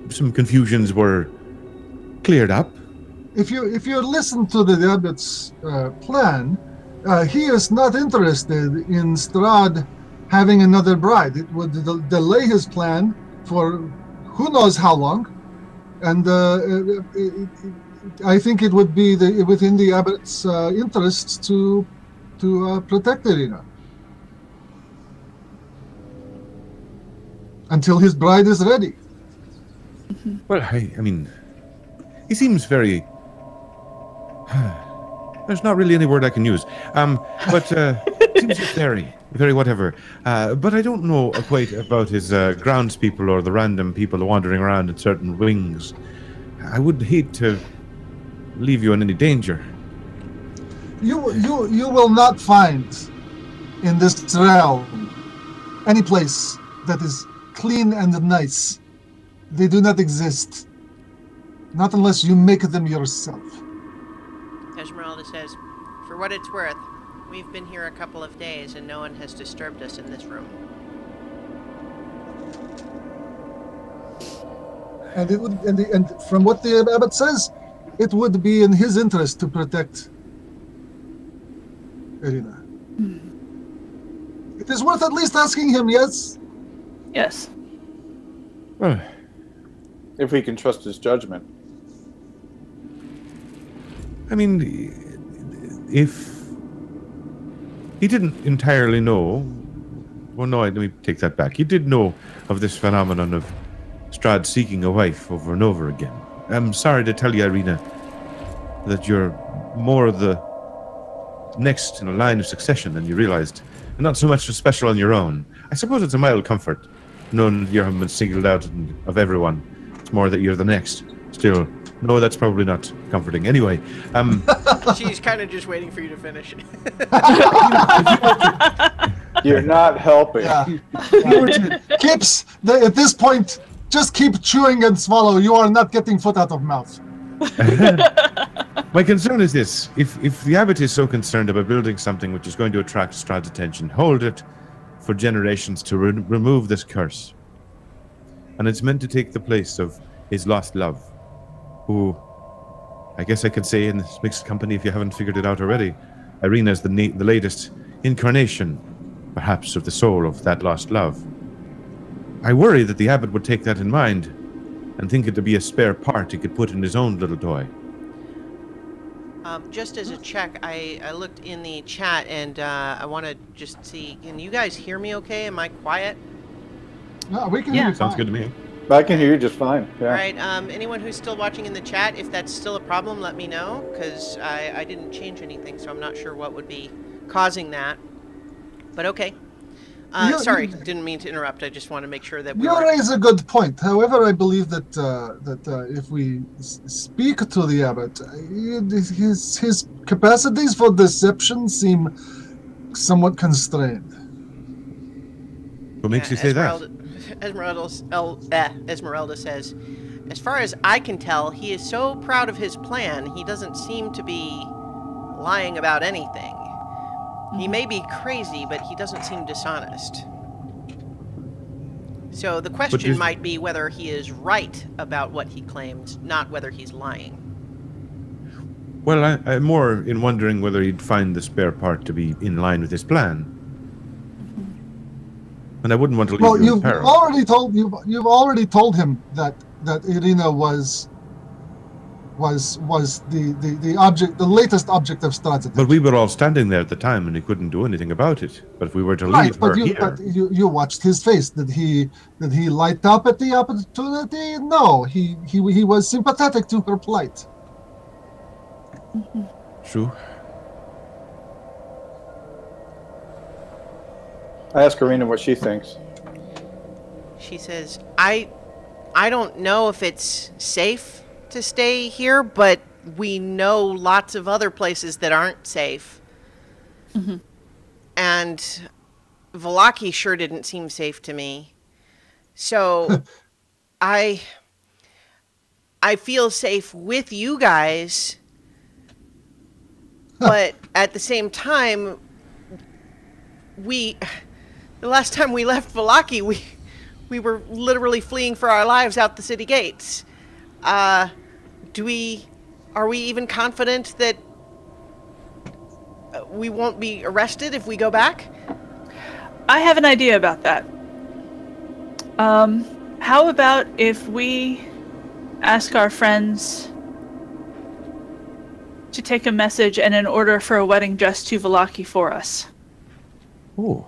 some confusions were cleared up. If you listen to the abbot's plan, he is not interested in Strahd having another bride. It would delay his plan for who knows how long, and I think it would be within the abbot's interests to protect Irina until his bride is ready. Well, I mean, he seems very... There's not really any word I can use. But seems just very whatever. But I don't know quite about his groundspeople or the random people wandering around in certain wings. I would hate to leave you in any danger. You will not find in this realm any place that is clean and nice They do not exist. Not unless you make them yourself. Esmeralda says, "For what it's worth, we've been here a couple of days and no one has disturbed us in this room." And it would, and from what the abbot says, it would be in his interest to protect Irina. It is worth at least asking him, yes? Yes. Well, If we can trust his judgment. I mean, if he didn't entirely know, well, no, let me take that back. He did know of this phenomenon of Strahd seeking a wife over and over again. I'm sorry to tell you, Irina, that you're more the next in a line of succession than you realized, and not so much special on your own. I suppose it's a mild comfort, knowing that you haven't been singled out of everyone. It's more that you're the next. Still, no, that's probably not comforting. Anyway, She's kind of just waiting for you to finish. You're not helping. Yeah. Keeps, at this point, just keep chewing and swallow. You are not getting foot out of mouth. My concern is this. If the abbot is so concerned about building something which is going to attract Strahd's attention, hold it for generations to remove this curse. And it's meant to take the place of his lost love, who, I guess I can say in this mixed company, if you haven't figured it out already, Irina is the latest incarnation, perhaps, of the soul of that lost love. I worry that the abbot would take that in mind and think it to be a spare part he could put in his own little toy. Just as a check, I looked in the chat and I want to just see, can you guys hear me okay? Am I quiet? No, we can hear you Sounds fine. good to me. I can hear you just fine. Yeah. All right, anyone who's still watching in the chat, if that's still a problem, let me know, because I didn't change anything, so I'm not sure what would be causing that. But okay. Sorry, didn't mean to interrupt. I just want to make sure that You raise a good point. However, I believe that if we speak to the abbot, his capacities for deception seem somewhat constrained. What makes you say that? Esmeralda says, as far as I can tell, he is so proud of his plan, he doesn't seem to be lying about anything. He may be crazy, but he doesn't seem dishonest. So the question might be whether he is right about what he claims, not whether he's lying. Well, I'm more in wondering whether he'd find the spare part to be in line with his plan. And I wouldn't want to leave you in peril. You've already told him that Irina was the object, the latest object of Strahd's attention. But we were all standing there at the time, and he couldn't do anything about it. But if we were to leave her here, but you watched his face. Did he light up at the opportunity? No, he was sympathetic to her plight. True. I ask Irina what she thinks. She says, I don't know if it's safe to stay here, but we know lots of other places that aren't safe. Mm-hmm. And Vallaki sure didn't seem safe to me. So I feel safe with you guys, but at the same time, the last time we left Vallaki, we were literally fleeing for our lives out the city gates. Are we even confident that we won't be arrested if we go back? I have an idea about that. How about if we ask our friends to take a message and an order for a wedding dress to Vallaki for us? Oh.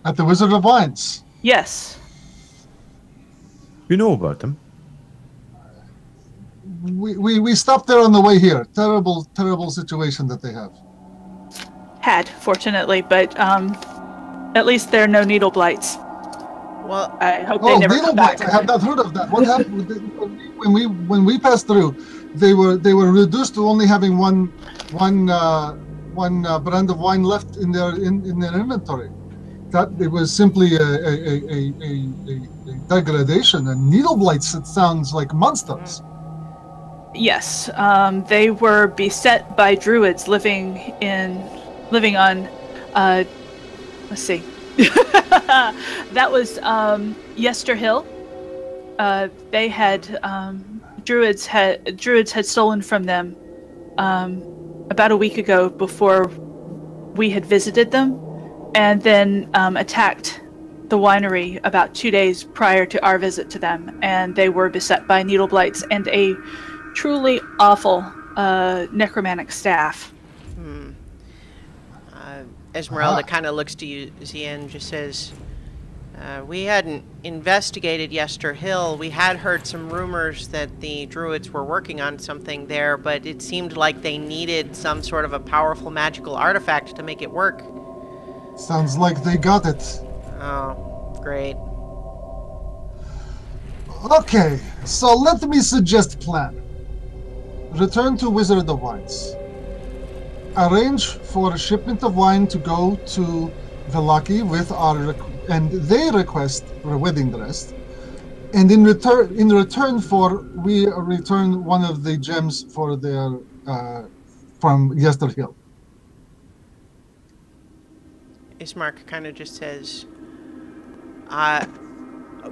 At the Wizard of Wines. Yes. You know about them? We stopped there on the way here. Terrible situation that they have. Had, fortunately, but at least there are no needle blights. Well, I hope they never needle come back. blight. I have not heard of that. What happened when we passed through? They were reduced to only having one brand of wine left in their inventory. that it was simply a degradation, and needle blights. It sounds like monsters. Yes, they were beset by druids living on. Let's see. That was Yester Hill. They had druids had stolen from them about a week ago before we had visited them, and then attacked the winery about 2 days prior to our visit to them, and they were beset by needle blights and a truly awful necromantic staff. Esmeralda kind of looks to you, Zia, and just says, we hadn't investigated Yester Hill. We had heard some rumors that the druids were working on something there, but it seemed like they needed some sort of a powerful magical artifact to make it work. Sounds like they got it. Oh, great. Okay, so let me suggest a plan. Return to Wizard of Wines. Arrange for a shipment of wine to go to Velaki with and they request a wedding dress. And in return we return one of the gems for their from Yester Hill. Ismark kind of just says,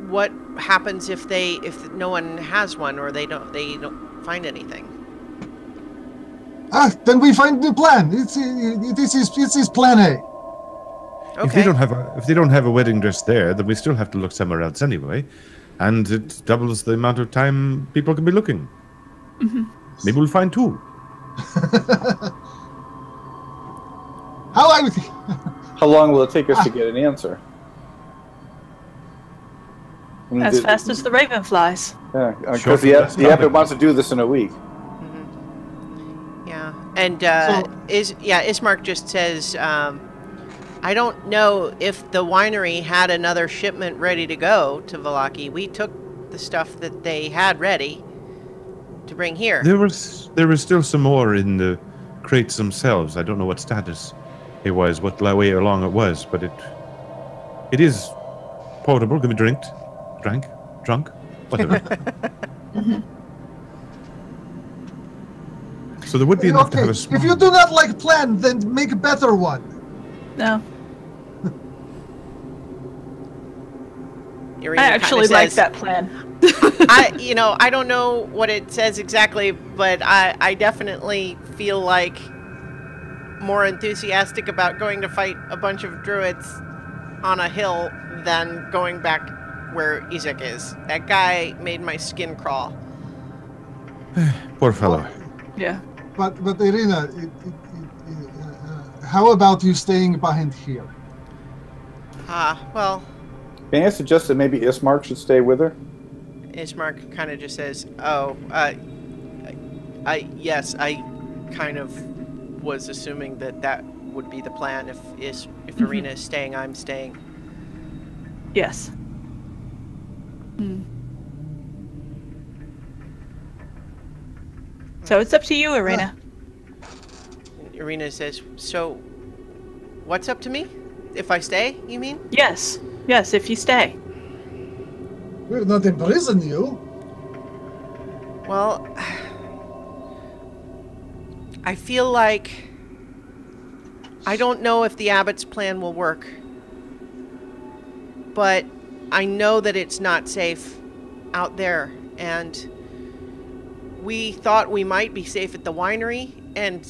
what happens if no one has one, or they don't find anything? Then we find the plan. It's his plan A. Okay. If they don't have a wedding dress there, then we still have to look somewhere else anyway, and it doubles the amount of time people can be looking. Mm-hmm. Maybe we'll find two. How long will it take us to get an answer? As fast as the raven flies. Yeah, because the Abbot wants to do this in a week. Yeah, and Ismark just says, I don't know if the winery had another shipment ready to go to Velaki. We took the stuff that they had ready to bring here. There was still some more in the crates themselves. I don't know what status it was, what way along it was, but it is portable. Can be drunk, whatever. So there would be enough to have a small... If you do not like plan, then make a better one. No. Irina I actually like that plan. I don't know what it says exactly, but I definitely feel like more enthusiastic about going to fight a bunch of druids on a hill than going back where Izek is. That guy made my skin crawl. Poor fellow. Yeah. But Irina, how about you staying behind here? Well... May I suggest that maybe Ismark should stay with her? Ismark kind of just says, yes, I kind of was assuming that would be the plan. If Irina is staying, I'm staying. Yes. So it's up to you, Irina. Irina says, so what's up to me? If I stay, you mean? Yes. Yes, if you stay. We'll not imprison you. Well, I feel like I don't know if the Abbot's plan will work, but I know that it's not safe out there, and we thought we might be safe at the winery, and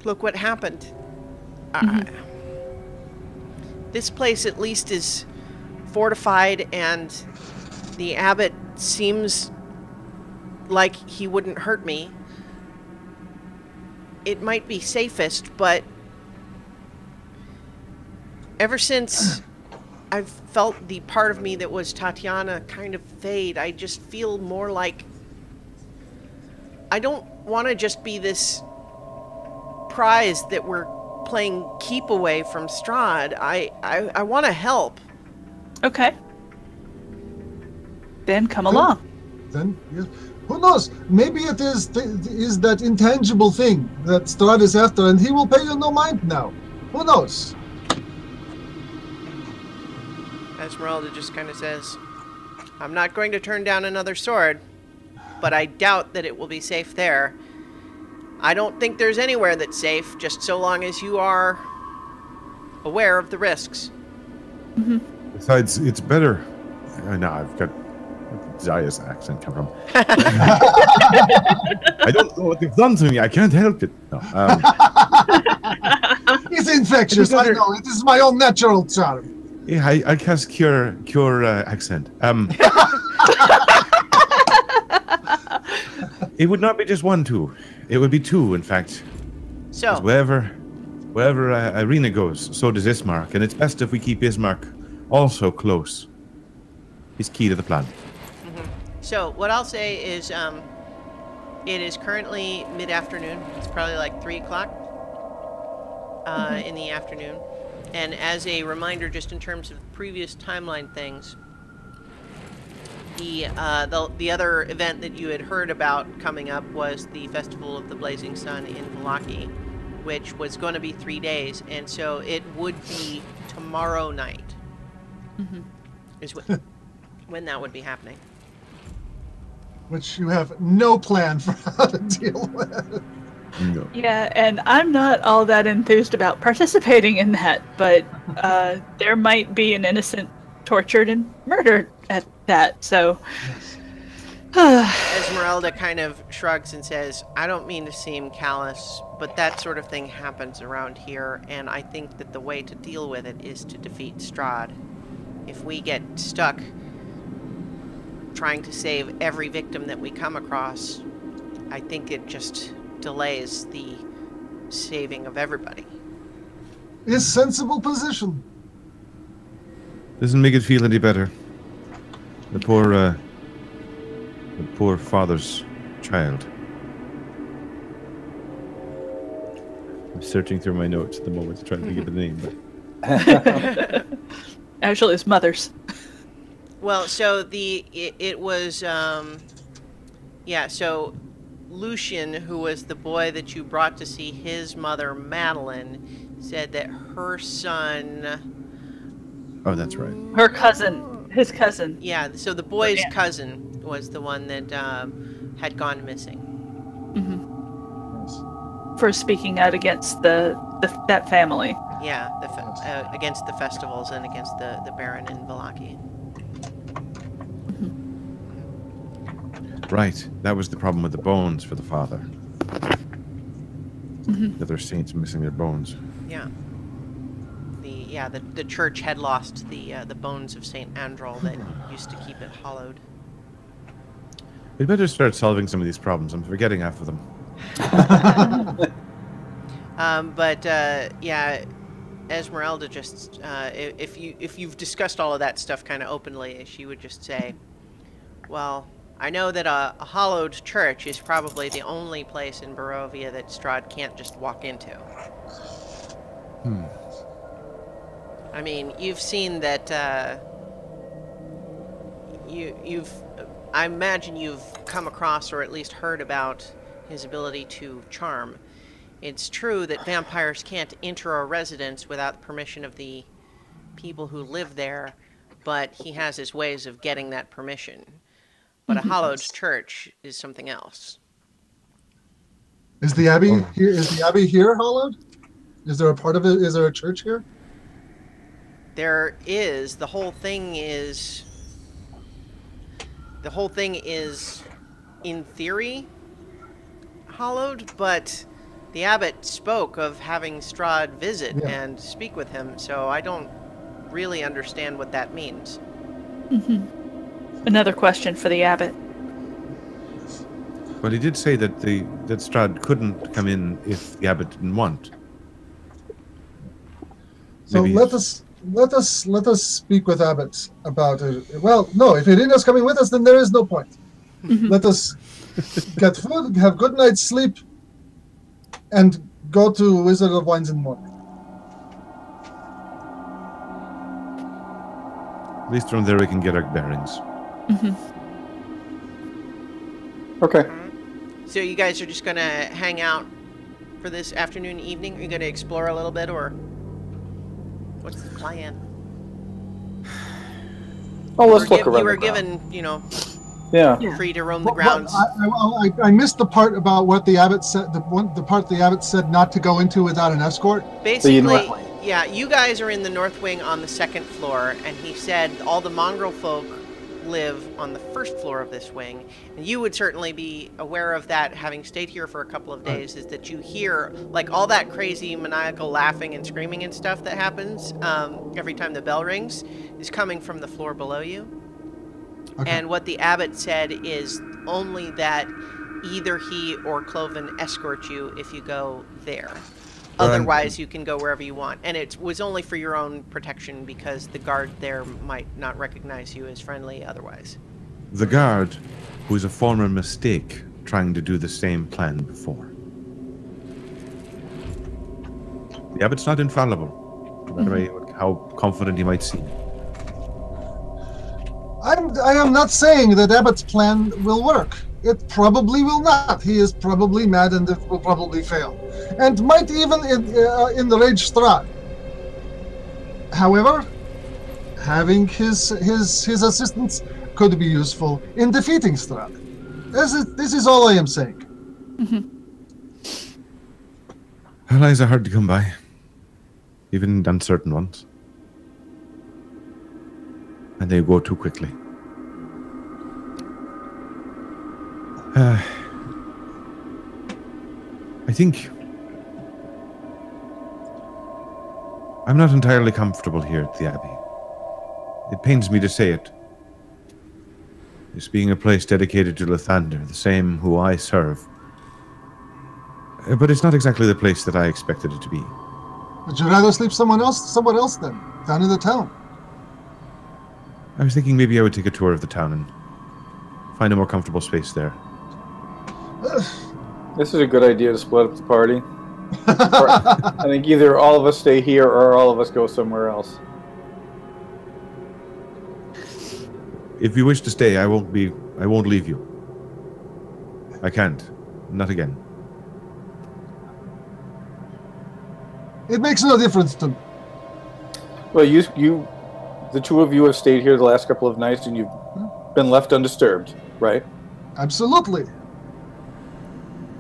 look what happened. This place at least is fortified, and the Abbot seems like he wouldn't hurt me. It might be safest, but ever since I've felt the part of me that was Tatiana kind of fade, I just feel more like I don't want to just be this prize that we're playing keep away from Strahd. I want to help. Okay. Then come along. Then, yes. Who knows? Maybe it is that intangible thing that Strahd is after, and he will pay you no mind now. Who knows? Esmeralda just kind of says, I'm not going to turn down another sword, but I doubt that it will be safe there. I don't think there's anywhere that's safe, just so long as you are aware of the risks. Mm-hmm. Besides, it's better. No, I've got Zaya's accent coming from. I don't know what they've done to me. I can't help it. No, It's infectious. I know. It is my own natural charm. yeah, I cast cure accent. It would not be just one two. It would be two, in fact. So, 'Cause wherever Irina goes, so does Ismark, and it's best if we keep Ismark also close. He's key to the plan. so what I'll say is, it is currently mid-afternoon. It's probably like 3 o'clock in the afternoon. And as a reminder, just in terms of previous timeline things, the other event that you had heard about coming up was the Festival of the Blazing Sun in Vallaki, which was going to be 3 days, and so it would be tomorrow night. Is when that would be happening. Which you have no plan for how to deal with. No. Yeah, and I'm not all that enthused about participating in that, but there might be an innocent tortured and murdered at that, so... Esmeralda kind of shrugs and says, I don't mean to seem callous, but that sort of thing happens around here, and I think that the way to deal with it is to defeat Strahd. If we get stuck trying to save every victim that we come across, I think it just delays the saving of everybody. Is sensible position. Doesn't make it feel any better. The poor father's child. I'm searching through my notes at the moment to try to think of the name. But... Actually, it's mother's. Well, so it was, so Lucian, who was the boy that you brought to see his mother, Madeline, said that her son... Oh, that's right. Her cousin. His cousin. Yeah, so the boy's cousin was the one that had gone missing. For speaking out against that family. Yeah, against the festivals and against the Baron in Vallaki. Right, that was the problem with the bones for the father. The other saints missing their bones. Yeah. The church had lost the bones of Saint Andral that used to keep it hallowed. We'd better start solving some of these problems. I'm forgetting half of them. Esmeralda just if you've discussed all of that stuff kind of openly, she would just say, well, I know that a hallowed church is probably the only place in Barovia that Strahd can't just walk into. I mean, you've seen that, I imagine you've come across or at least heard about his ability to charm. It's true that vampires can't enter a residence without permission of the people who live there, but he has his ways of getting that permission. But a hallowed church is something else. Is the abbey here? Is the abbey here hollowed? Is there a part of it? Is there a church here? There is. The whole thing is, in theory, hallowed, but the abbot spoke of having Strahd visit and speak with him, so I don't really understand what that means. Another question for the abbot. Well, he did say that that Strahd couldn't come in if the abbot didn't want. So Maybe let us speak with Abbott about it. Well, no, if Irina's coming with us, then there is no point. Let us get food, have good night's sleep, and go to Wizard of Wines in the morning. At least from there we can get our bearings. Okay. So you guys are just going to hang out for this afternoon, evening? Are you going to explore a little bit, or what's the plan? Oh, let's look around. You were given, Yeah. free to roam the grounds. I missed the part about what the abbot said. The part the abbot said not to go into without an escort. Basically, yeah, you guys are in the north wing on the second floor, and he said all the mongrel folk live on the first floor of this wing. And you would certainly be aware of that, having stayed here for a couple of days, is that you hear, like, all that crazy maniacal laughing and screaming and stuff that happens every time the bell rings is coming from the floor below you. Okay. And what the abbot said is only that either he or Cloven escort you if you go there. Otherwise, you can go wherever you want. And it was only for your own protection because the guard there might not recognize you as friendly otherwise. The guard, who is a former mistake, trying to do the same plan before. The abbot's not infallible, no matter how confident he might seem. I am not saying that Abbott's plan will work. It probably will not. He is probably mad and it will probably fail. And might even enrage Strahd. However, having his assistance could be useful in defeating Strahd. This is all I am saying. Allies are hard to come by, even uncertain ones. And they go too quickly. I think I'm not entirely comfortable here at the Abbey. It pains me to say it. This being a place dedicated to Lathander, the same who I serve. But it's not exactly the place that I expected it to be. Would you rather sleep somewhere else then? Down in the town? I was thinking maybe I would take a tour of the town and find a more comfortable space there. This is a good idea to split up the party. I think either all of us stay here or all of us go somewhere else. If you wish to stay, I won't leave you. I can't. Not again. It makes no difference to me. Well, the two of you have stayed here the last couple of nights and you've been left undisturbed, right? Absolutely.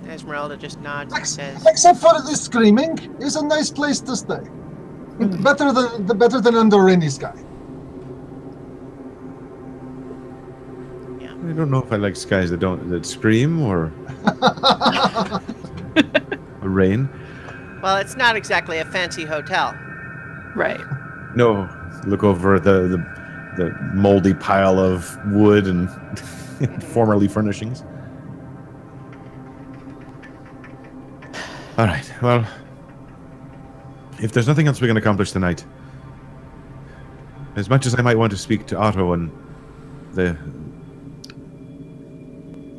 Esmeralda just nods and says, except for the screaming, it's a nice place to stay. Better than under a rainy sky. Yeah. I don't know if I like skies that scream or rain. Well, it's not exactly a fancy hotel. Right. No, look over the moldy pile of wood and formerly furnishings. All right, well, if there's nothing else we can accomplish tonight, as much as I might want to speak to Otto and the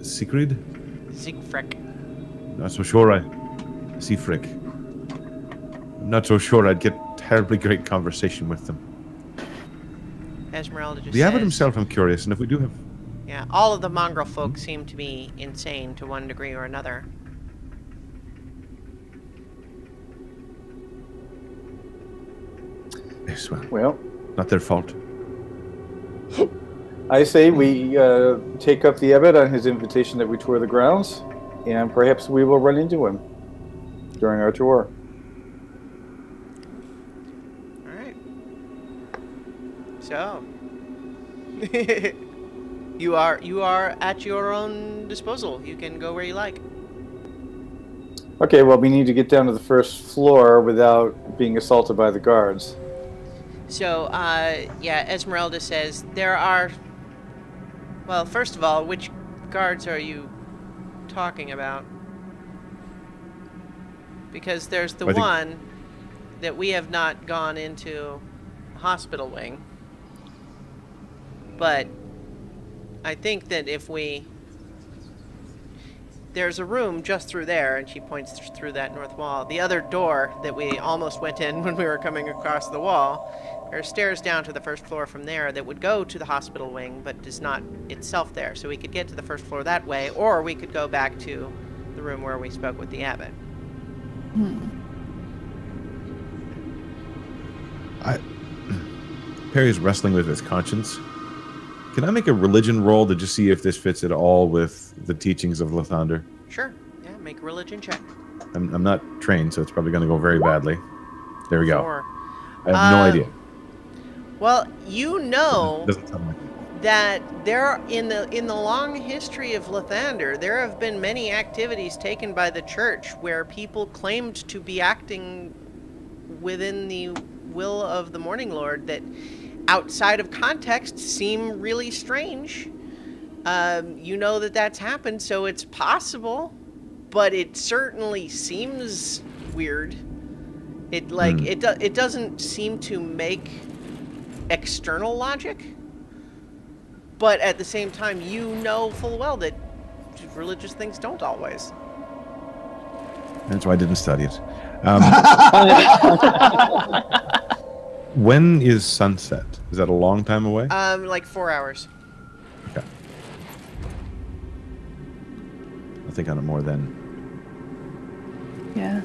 Sigrid? Siegfried. Not so sure Siegfried. I'm not so sure I'd get terribly great conversation with them. Esmeralda just The abbot himself, I'm curious, and if we do have... Yeah, all of the mongrel folk seem to be insane to one degree or another. Yes, well, not their fault. I say we take up the abbot on his invitation that we tour the grounds, and perhaps we will run into him during our tour. All right. So, you are at your own disposal. You can go where you like. Okay, well, we need to get down to the first floor without being assaulted by the guards. So, yeah, Esmeralda says there are... Well, first of all, which guards are you talking about? Because there's the one that we have not gone into the hospital wing. But I think that if we... There's a room just through there, and she points through that north wall. The other door that we almost went in when we were coming across the wall, there are stairs down to the first floor from there that would go to the hospital wing, but is not itself there. So we could get to the first floor that way, or we could go back to the room where we spoke with the abbot. Perry's wrestling with his conscience. Can I make a religion roll to just see if this fits at all with the teachings of Lathander? Sure. Yeah, make a religion check. I'm not trained, so it's probably going to go very badly. There we go. 4. I have no idea. Well, you know Doesn't sound like that there in the long history of Lathander, there have been many activities taken by the church where people claimed to be acting within the will of the Morning Lord that outside of context seem really strange. You know that that's happened, so it's possible, but it certainly seems weird. It it doesn't seem to make external logic, but at the same time, you know full well that religious things don't always. That's why I didn't study it. When is sunset? Is that a long time away? Like 4 hours. Okay. I think on it more then. Yeah.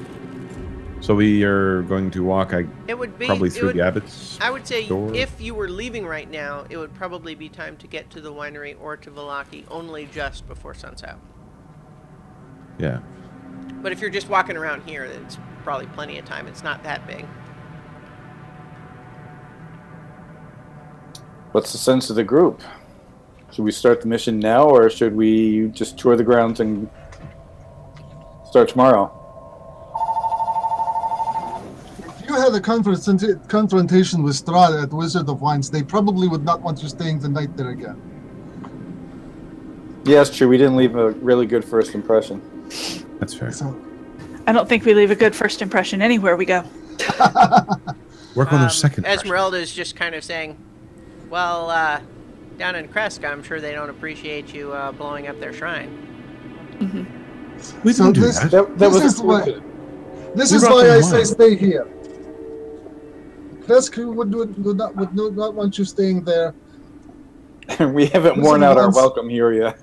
So we are going to walk, It would be probably it through would- the abbot's I would say door? if you were leaving right now, it would probably be time to get to the winery or to Vallaki only just before sunset. Yeah. But if you're just walking around here, it's probably plenty of time. It's not that big. What's the sense of the group? Should we start the mission now, or should we just tour the grounds and start tomorrow? If you had a confrontation with Strahd at Wizard of Wines, they probably would not want you staying the night there again. Yeah, it's true. We didn't leave a really good first impression. That's fair. So, I don't think we leave a good first impression anywhere we go. Work on their second impression. Esmeralda is just kind of saying, well, down in Kresk, I'm sure they don't appreciate you blowing up their shrine. We so didn't do this, that. That was this is why, unfortunate. this We is brought why them I say wine. stay here. Kresk would not want you staying there. We haven't worn out our welcome here yet.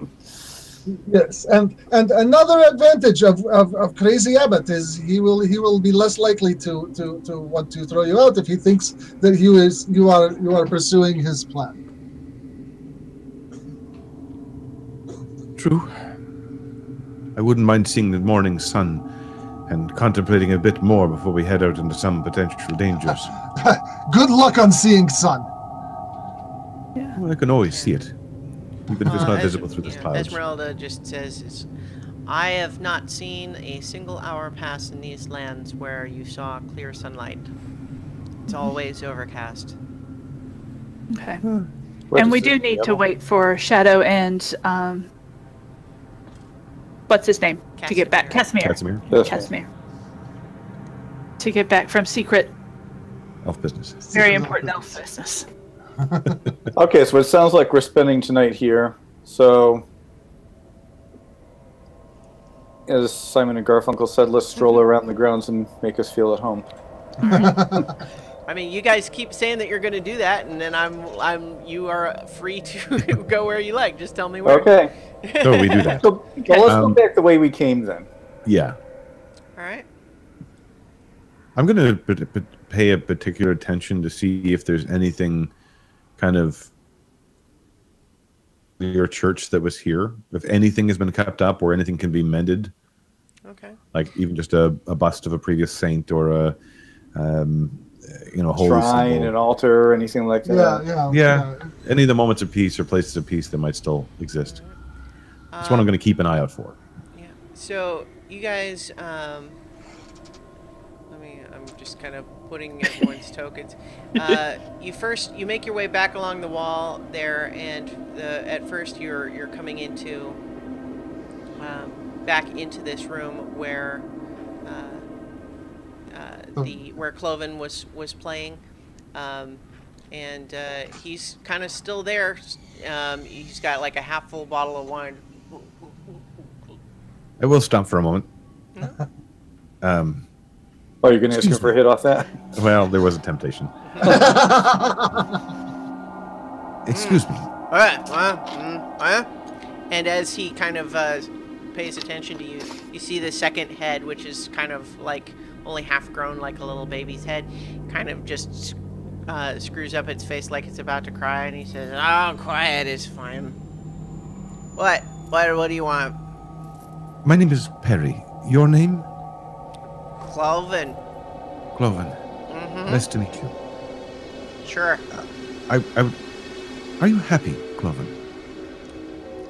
Yes, and another advantage of Crazy Abbot is he will be less likely to want to throw you out if he thinks that you are pursuing his plan. True. I wouldn't mind seeing the morning sun and contemplating a bit more before we head out into some potential dangers. Good luck on seeing sun. Well, I can always see it, even if it's not Es- visible through the yeah, clouds. Esmeralda just says, I have not seen a single hour pass in these lands where you saw clear sunlight. It's always overcast. Okay. What And is we it? do need to Yep. wait for Shadow and what's his name to get back? Casimir. Casimir, Yes. Casimir. To get back from secret, elf business. very important elf business. Okay, so it sounds like we're spending tonight here. So, as Simon and Garfunkel said, let's stroll around the grounds and make us feel at home. I mean, you guys keep saying that you're going to do that, and then you are free to go where you like. Just tell me where. Okay. So we do that. So, well, let's go back the way we came then. Yeah. All right. I'm going to pay a particular attention to see if there's anything kind of your church that was here. If anything has been kept up or anything can be mended. Okay. Like even just a bust of a previous saint or a, holy Shrine, symbol. an altar, anything like that. Yeah. Any of the moments of peace or places of peace that might still exist. That's what I'm going to keep an eye out for. Yeah. So you guys, I'm just kind of putting everyone's tokens. You make your way back along the wall there, and at first you're coming into back into this room where where Cloven was playing, and he's kind of still there. He's got like a half full bottle of wine. I will stop for a moment. Oh, you're going to ask him for a hit off that? Well, there was a temptation. Excuse me. All right. And as he kind of pays attention to you, you see the second head, which is kind of like only half grown, like a little baby's head, kind of just screws up its face like it's about to cry, and he says, "Oh, quiet is fine." What? What do you want? My name is Perry. Your name? Cloven. Cloven. Mm-hmm. Nice to meet you. Sure. Are you happy, Cloven?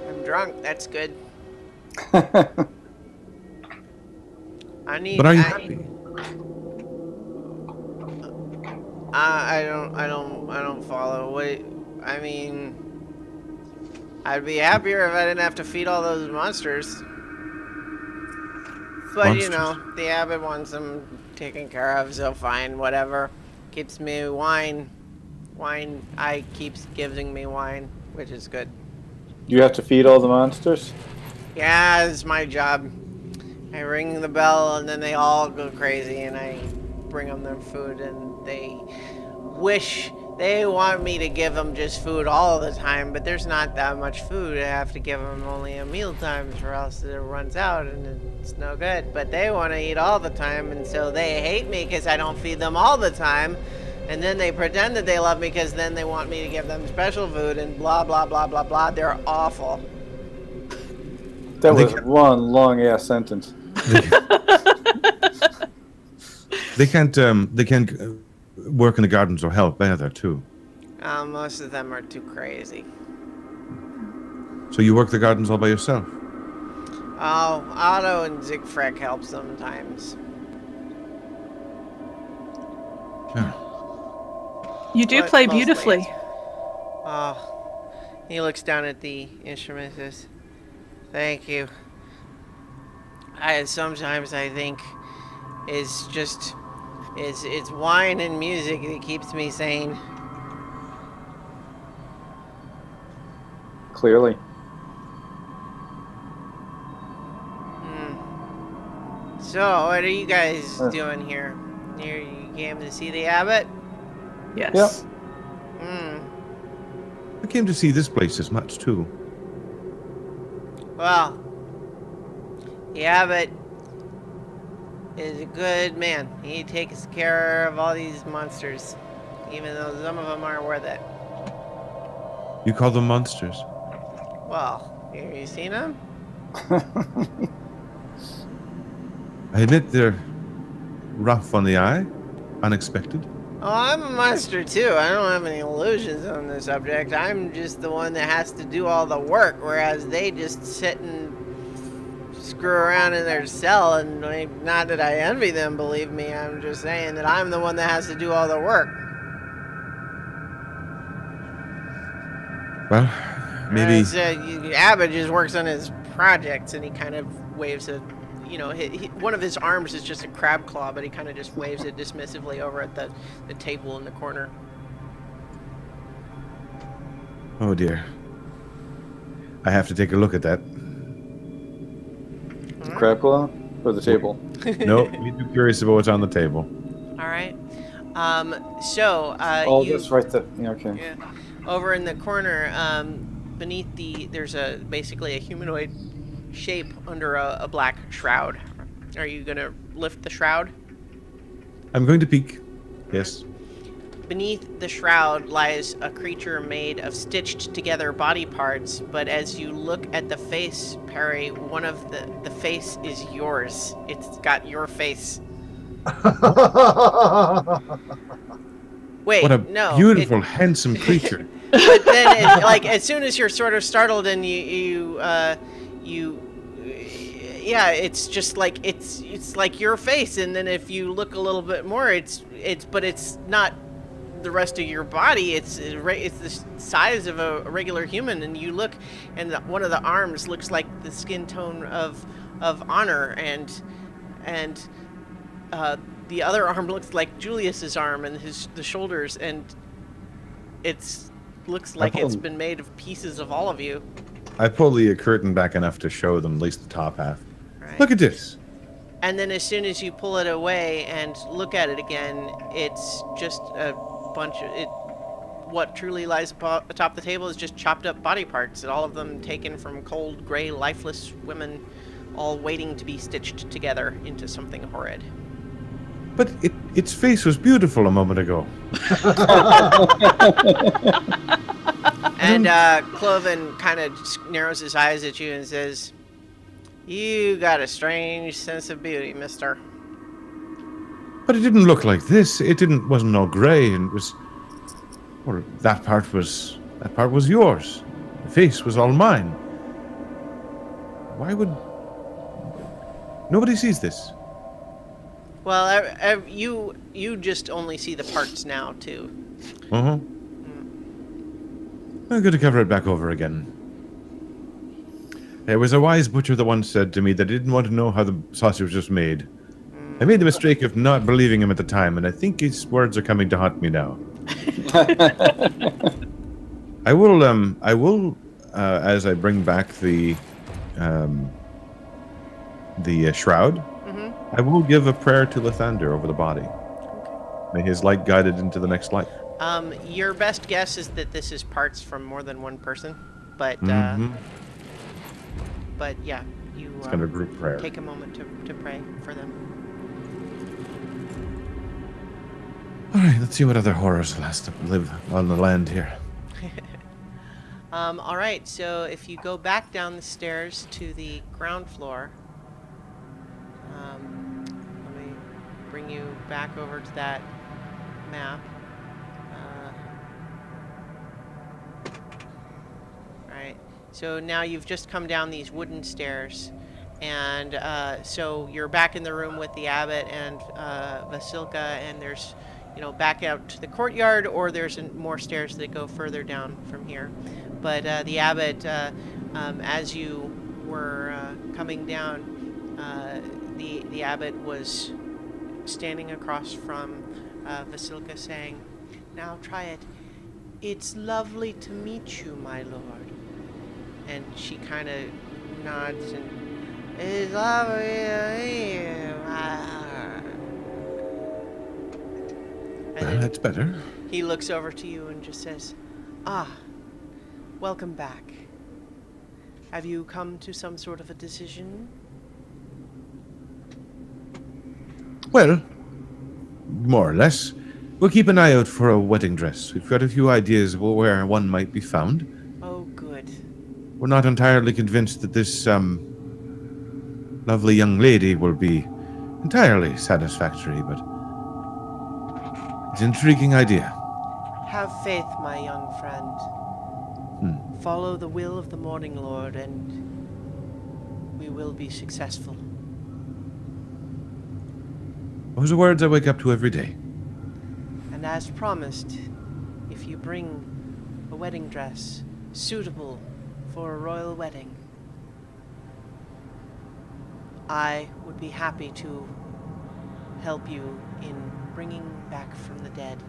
I'm drunk. That's good. I need. But are you happy? I don't follow. What? I mean, I'd be happier if I didn't have to feed all those monsters. But you know, the abbot wants them taken care of, so fine, whatever. Keeps me wine. Keeps giving me wine, which is good. You have to feed all the monsters? Yeah, it's my job. I ring the bell and then they all go crazy and I bring them their food and they want me to give them just food all the time, but there's not that much food. I have to give them only at meal times or else it runs out and it's no good. But they want to eat all the time and so they hate me because I don't feed them all the time. And then they pretend that they love me because then they want me to give them special food and blah, blah, blah, blah, blah. They're awful. That was one long-ass sentence. They can't work in the gardens or help either, too. Most of them are too crazy. So you work the gardens all by yourself? Oh, Otto and Zigfrek help sometimes. Yeah. You do But play mostly beautifully. Oh, he looks down at the instrument and says, "Thank you." Sometimes I think it's wine and music that keeps me sane. Clearly. So, what are you guys doing here? You came to see the abbot? Yes. Yep. I came to see this place as much, too. Well, the abbot is a good man. He takes care of all these monsters, even though some of them aren't worth it. You call them monsters? Well, have you seen them? I admit they're rough on the eye, unexpected. Oh, I'm a monster too. I don't have any illusions on the subject. I'm just the one that has to do all the work, whereas they just sit and screw around in their cell. And not that I envy them, believe me. I'm just saying that I'm the one that has to do all the work. Well, maybe... Abbott just works on his projects, and he kind of waves a... You know, one of his arms is just a crab claw, but he kind of just waves it dismissively over at the table in the corner. Oh, dear. I have to take a look at that. The crab claw or the table? No, I'm too curious about what's on the table. All right. That's right. Okay. Yeah, over in the corner, beneath there's basically a humanoid shape under a black shroud. Are you gonna lift the shroud? I'm going to peek. Yes. Beneath the shroud lies a creature made of stitched together body parts, but as you look at the face, Perry, one of the face is yours. It's got your face. Wait, What a no. beautiful, handsome creature. But then, as soon as you're sort of startled and yeah, it's just like it's like your face, and then if you look a little bit more, it's not the rest of your body. It's the size of a regular human, and you look, and one of the arms looks like the skin tone of Honor, and the other arm looks like Julius's arm, and the shoulders, and looks like it's been made of pieces of all of you. I pull the curtain back enough to show them at least the top half. Right. Look at this. And then as soon as you pull it away and look at it again, it's just a bunch of what truly lies atop the table is just chopped up body parts, and all of them taken from cold, gray, lifeless women, all waiting to be stitched together into something horrid. But its face was beautiful a moment ago. And Cloven kind of narrows his eyes at you and says, "You got a strange sense of beauty, mister." But it didn't look like this. Wasn't all grey, and it was. Well, that part was yours. The face was all mine. Why would nobody sees this? Well, you just only see the parts now too. Uh-huh. I'm going to cover it back over again. There was a wise butcher that once said to me that he didn't want to know how the sausage was made. I made the mistake of not believing him at the time, and I think his words are coming to haunt me now. I will, as I bring back the shroud, I will give a prayer to Lathander over the body. May his light guide it into the next life. Your best guess is that this is parts from more than one person, but but yeah, you it's kind of a group prayer. Take a moment to pray for them. All right, let's see what other horrors live on the land here. All right, so if you go back down the stairs to the ground floor, let me bring you back over to that map. Right, so now you've just come down these wooden stairs, and so you're back in the room with the abbot and Vasilka, and there's, you know, back out to the courtyard, or there's more stairs that go further down from here. But the abbot, as you were coming down, the abbot was standing across from Vasilka saying, "Now try it. It's lovely to meet you, my lord." And she kind of nods and, "It's lovely to meet you, my lord." And That's better. he looks over to you and just says, "Ah, welcome back. Have you come to some sort of a decision?" Well, more or less. We'll keep an eye out for a wedding dress. We've got a few ideas of where one might be found. Oh, good. We're not entirely convinced that this lovely young lady will be entirely satisfactory, but it's an intriguing idea. Have faith, my young friend. Follow the will of the Morning Lord, and we will be successful. Those are words I wake up to every day. And as promised, if you bring a wedding dress suitable for a royal wedding, I would be happy to help you in bringing back from the dead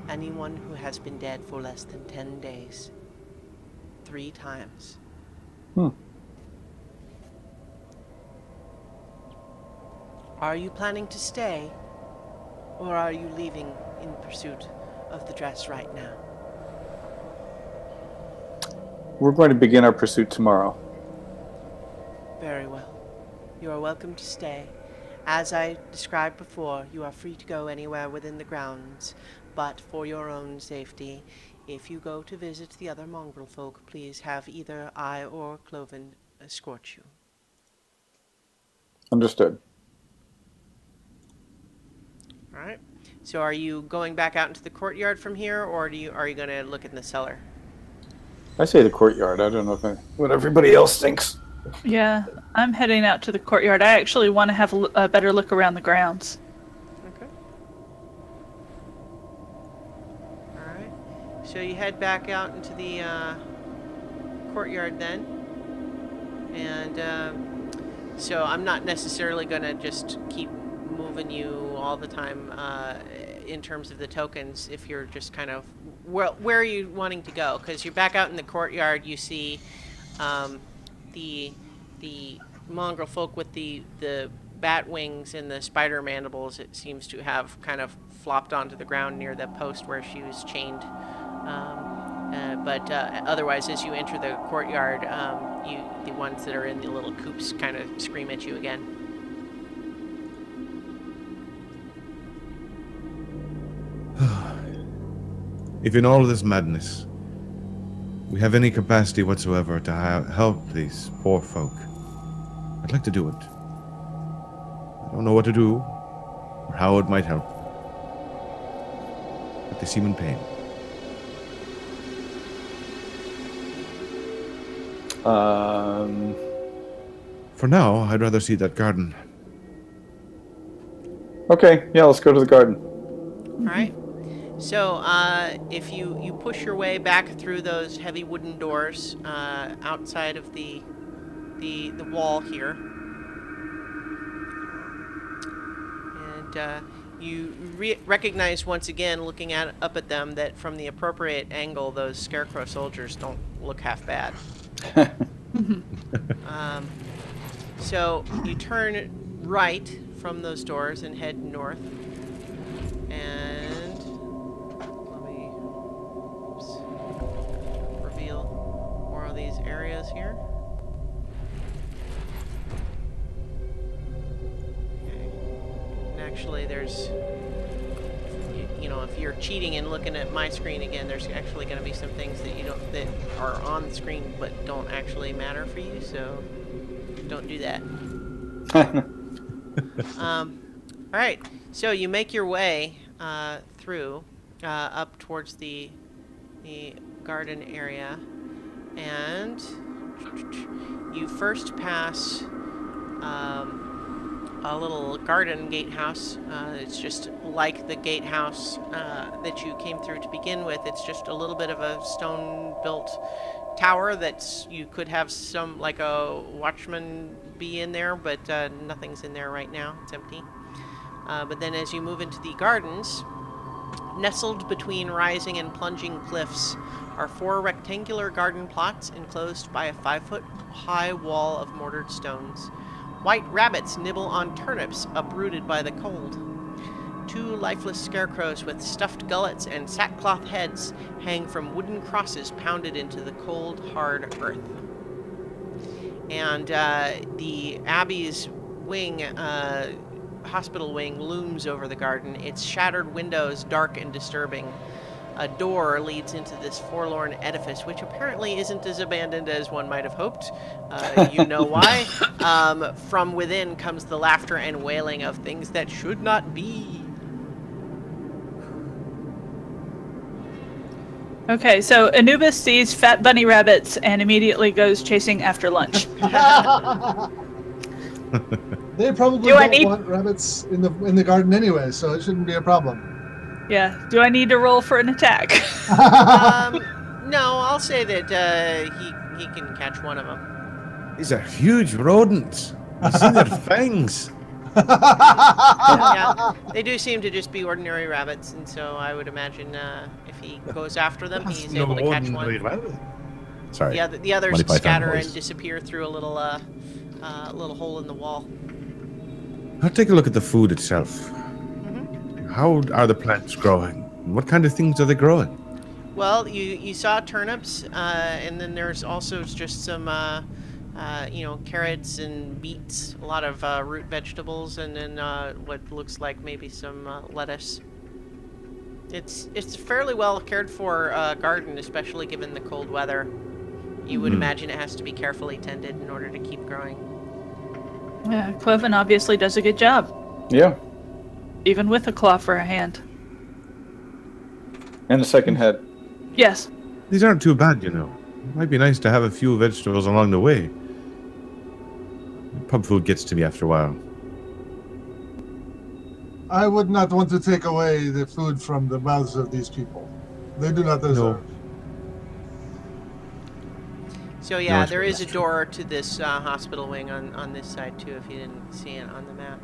anyone who has been dead for less than 10 days. 3 times. Are you planning to stay, or are you leaving in pursuit of the dress right now? We're going to begin our pursuit tomorrow. Very well. You are welcome to stay. As I described before, you are free to go anywhere within the grounds, but for your own safety, if you go to visit the other mongrel folk, please have either I or Cloven escort you. Understood. All right. So are you going back out into the courtyard from here, or are you going to look in the cellar? I say the courtyard. I don't know what everybody else thinks. Yeah, I'm heading out to the courtyard. I actually want to have a better look around the grounds. Okay. All right. So you head back out into the courtyard then, and so I'm not necessarily going to just keep moving you all the time in terms of the tokens. If you're just kind of where are you wanting to go? Because you're back out in the courtyard, you see the mongrel folk with the bat wings and the spider mandibles. It seems to have kind of flopped onto the ground near the post where she was chained. But otherwise, as you enter the courtyard, the ones that are in the little coops kind of scream at you again. if in all of this madness we have any capacity whatsoever to help these poor folk, I'd like to do it. I don't know what to do or how it might help, but they seem in pain. For now, I'd rather see that garden. Okay, yeah, let's go to the garden. All right. So, if you push your way back through those heavy wooden doors outside of the wall here, and you recognize once again, looking up at them, that from the appropriate angle, those scarecrow soldiers don't look half bad. So you turn right from those doors and head north, and let me reveal more of these areas here. Okay. And actually, there's, you know, if you're cheating and looking at my screen again, there's actually going to be some things that that are on the screen but don't actually matter for you, so don't do that. All right, so you make your way through up towards the garden area, and you first pass a little garden gatehouse. It's just like the gatehouse that you came through to begin with. It's just a little bit of a stone-built tower that's, you could have some, like a watchman be in there, but nothing's in there right now. It's empty. But then as you move into the gardens, nestled between rising and plunging cliffs are 4 rectangular garden plots enclosed by a 5-foot-high wall of mortared stones. White rabbits nibble on turnips uprooted by the cold. 2 lifeless scarecrows with stuffed gullets and sackcloth heads hang from wooden crosses pounded into the cold, hard earth. And the Abbey's wing, hospital wing, looms over the garden, its shattered windows dark and disturbing. A door leads into this forlorn edifice, which apparently isn't as abandoned as one might have hoped. You know why. From within comes the laughter and wailing of things that should not be. Okay, so Anubis sees fat bunny rabbits and immediately goes chasing after lunch. They probably don't want rabbits in the garden anyway, so it shouldn't be a problem. Yeah. Do I need to roll for an attack? No, I'll say that he can catch one of them. These are huge rodents. I see their fangs. Yeah, they do seem to just be ordinary rabbits, and so I would imagine if he goes after them, he's able to catch one. Rabbit. Sorry. Yeah, the others scatter and disappear through a little hole in the wall. I'll take a look at the food itself. How are the plants growing? What kind of things are they growing? Well, you saw turnips, and then there's also just some, carrots and beets, a lot of root vegetables, and then what looks like maybe some lettuce. It's fairly well cared for garden, especially given the cold weather. You would imagine it has to be carefully tended in order to keep growing. Yeah, Cloven obviously does a good job. Yeah. Even with a claw for a hand. And a second head. Yes. These aren't too bad, you know. It might be nice to have a few vegetables along the way. Pub food gets to me after a while. I would not want to take away the food from the mouths of these people. They do not deserve. No. So yeah, there is a door to this hospital wing on this side too, if you didn't see it on the map.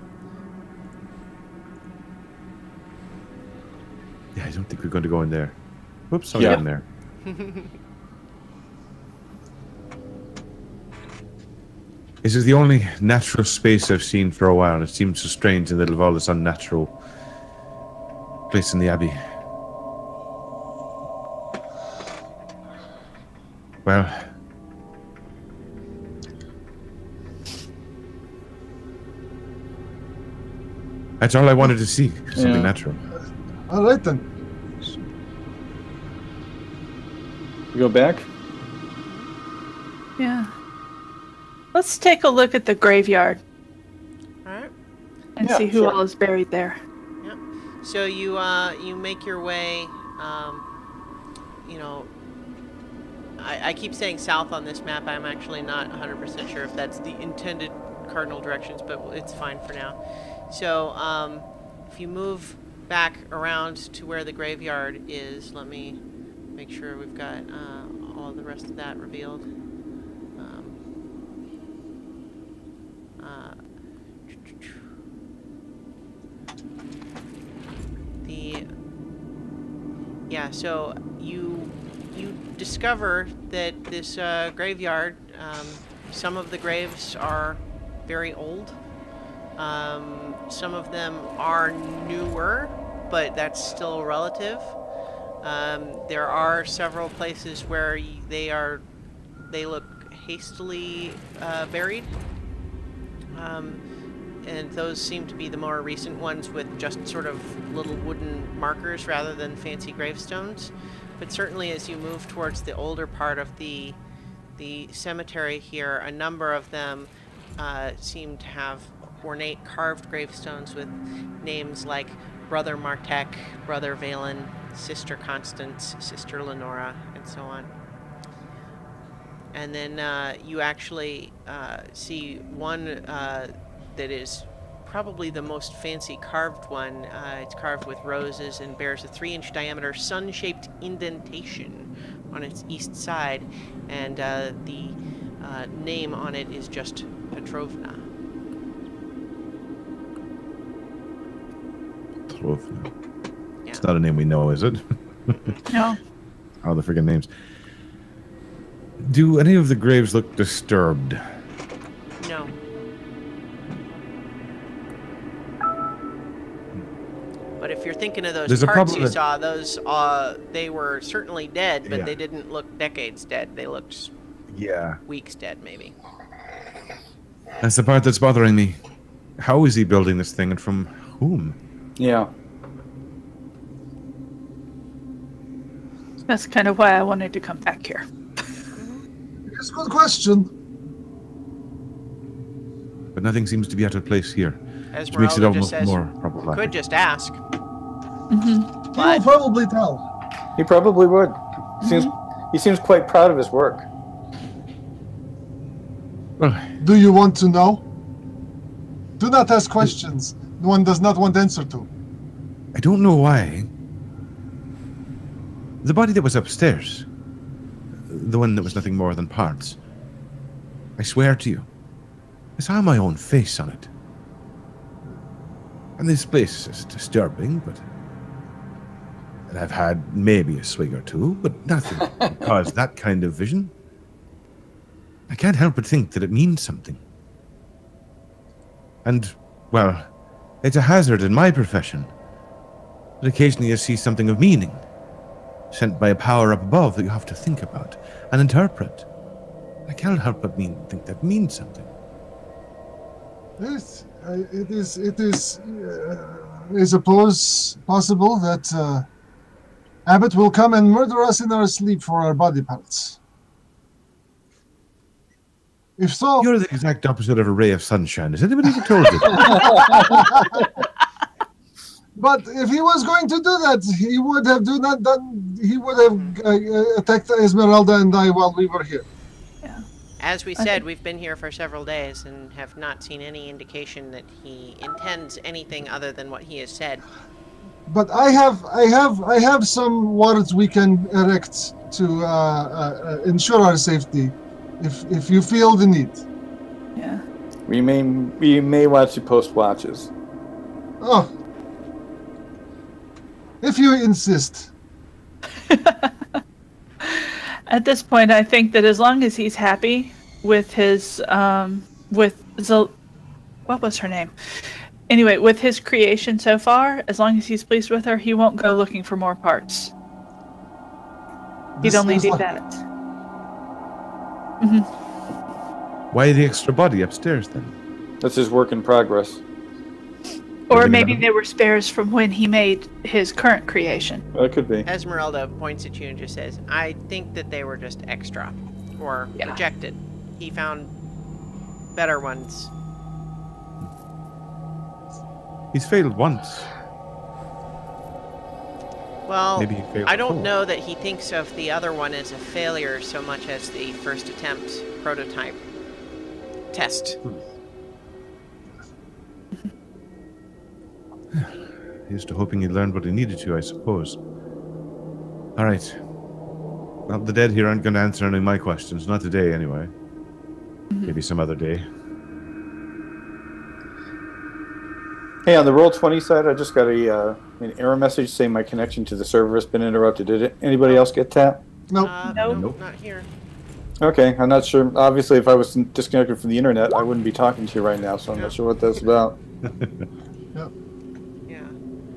Yeah, I don't think we're going to go in there. Whoops, I'm in there. This is the only natural space I've seen for a while. It seems so strange in the middle of all this unnatural place in the Abbey. Well, that's all I wanted to see. Something natural. All right then. You go back? Yeah. Let's take a look at the graveyard All right. and Yeah, see who sure. all is buried there. Yep. So you make your way. You know, I keep saying south on this map. I'm actually not 100% sure if that's the intended cardinal directions, but it's fine for now. So if you move back around to where the graveyard is, let me make sure we've got all the rest of that revealed. Yeah, so you discover that this graveyard, some of the graves are very old. Some of them are newer, but that's still relative. There are several places where they look hastily buried. And those seem to be the more recent ones with just sort of little wooden markers rather than fancy gravestones. But certainly as you move towards the older part of the cemetery here, a number of them seem to have ornate carved gravestones with names like Brother Martek, Brother Valen, Sister Constance, Sister Lenora, and so on. And then you actually see one that is probably the most fancy carved one. It's carved with roses and bears a 3-inch diameter sun-shaped indentation on its east side, and the name on it is just Petrovna. Petrovna. Yeah. It's not a name we know, is it? No. All the friggin' names. Do any of the graves look disturbed? No. But if you're thinking of those There's a parts problem you that- saw, those they were certainly dead, but Yeah. they didn't look decades dead. They looked Yeah. weeks dead, maybe. That's the part that's bothering me. How is he building this thing and from whom? Yeah. That's kind of why I wanted to come back here. It's a good question. But nothing seems to be out of place here. As Which makes it Meralda almost just says, more you problematic. could just ask. He will But probably tell. He probably would. He seems quite proud of his work. Well, Do you want to know? Do not ask questions one does not want answer to. I don't know why. The body that was upstairs, the one that was nothing more than parts, I swear to you, I saw my own face on it. And this place is disturbing, but... And I've had maybe a swig or two, but nothing that caused that kind of vision. I can't help but think that it means something. And, well, it's a hazard in my profession. But occasionally you see something of meaning, sent by a power up above that you have to think about and interpret. I cannot help but think that means something. Yes, it is, I suppose, possible that Abbott will come and murder us in our sleep for our body parts. If so, You're the exact opposite of a ray of sunshine. Has anybody ever told you? but if he was going to do that, he would have He would have attacked Esmeralda and I while we were here. as we said, we've been here for several days and have not seen any indication that he intends anything other than what he has said. But I have some wards we can erect to ensure our safety, if you feel the need. Yeah. We may want to post watches. Oh, if you insist. At this point, I think that as long as he's happy with his, what was her name? Anyway, with his creation so far, as long as he's pleased with her, he won't go looking for more parts. He'd This only is do like- that. Why the extra body upstairs then? That's his work in progress. Or Anything maybe about- they were spares from when he made his current creation. That could be. Esmeralda points at you and just says, I think that they were just extra. Or Yeah. rejected. He found better ones. He's failed once. Well, Maybe he failed I don't before. know that he thinks of the other one as a failure so much as the first attempt prototype test. Here's to hoping he learned what he needed to, I suppose. All right. Well, the dead here aren't going to answer any of my questions. Not today, anyway. Maybe some other day. Hey, on the Roll20 side, I just got an error message saying my connection to the server has been interrupted. Did anybody else get that? Nope. Nope. Not here. Okay, I'm not sure. Obviously, if I was disconnected from the internet, I wouldn't be talking to you right now, so I'm not sure what that's about. Yep. Yeah.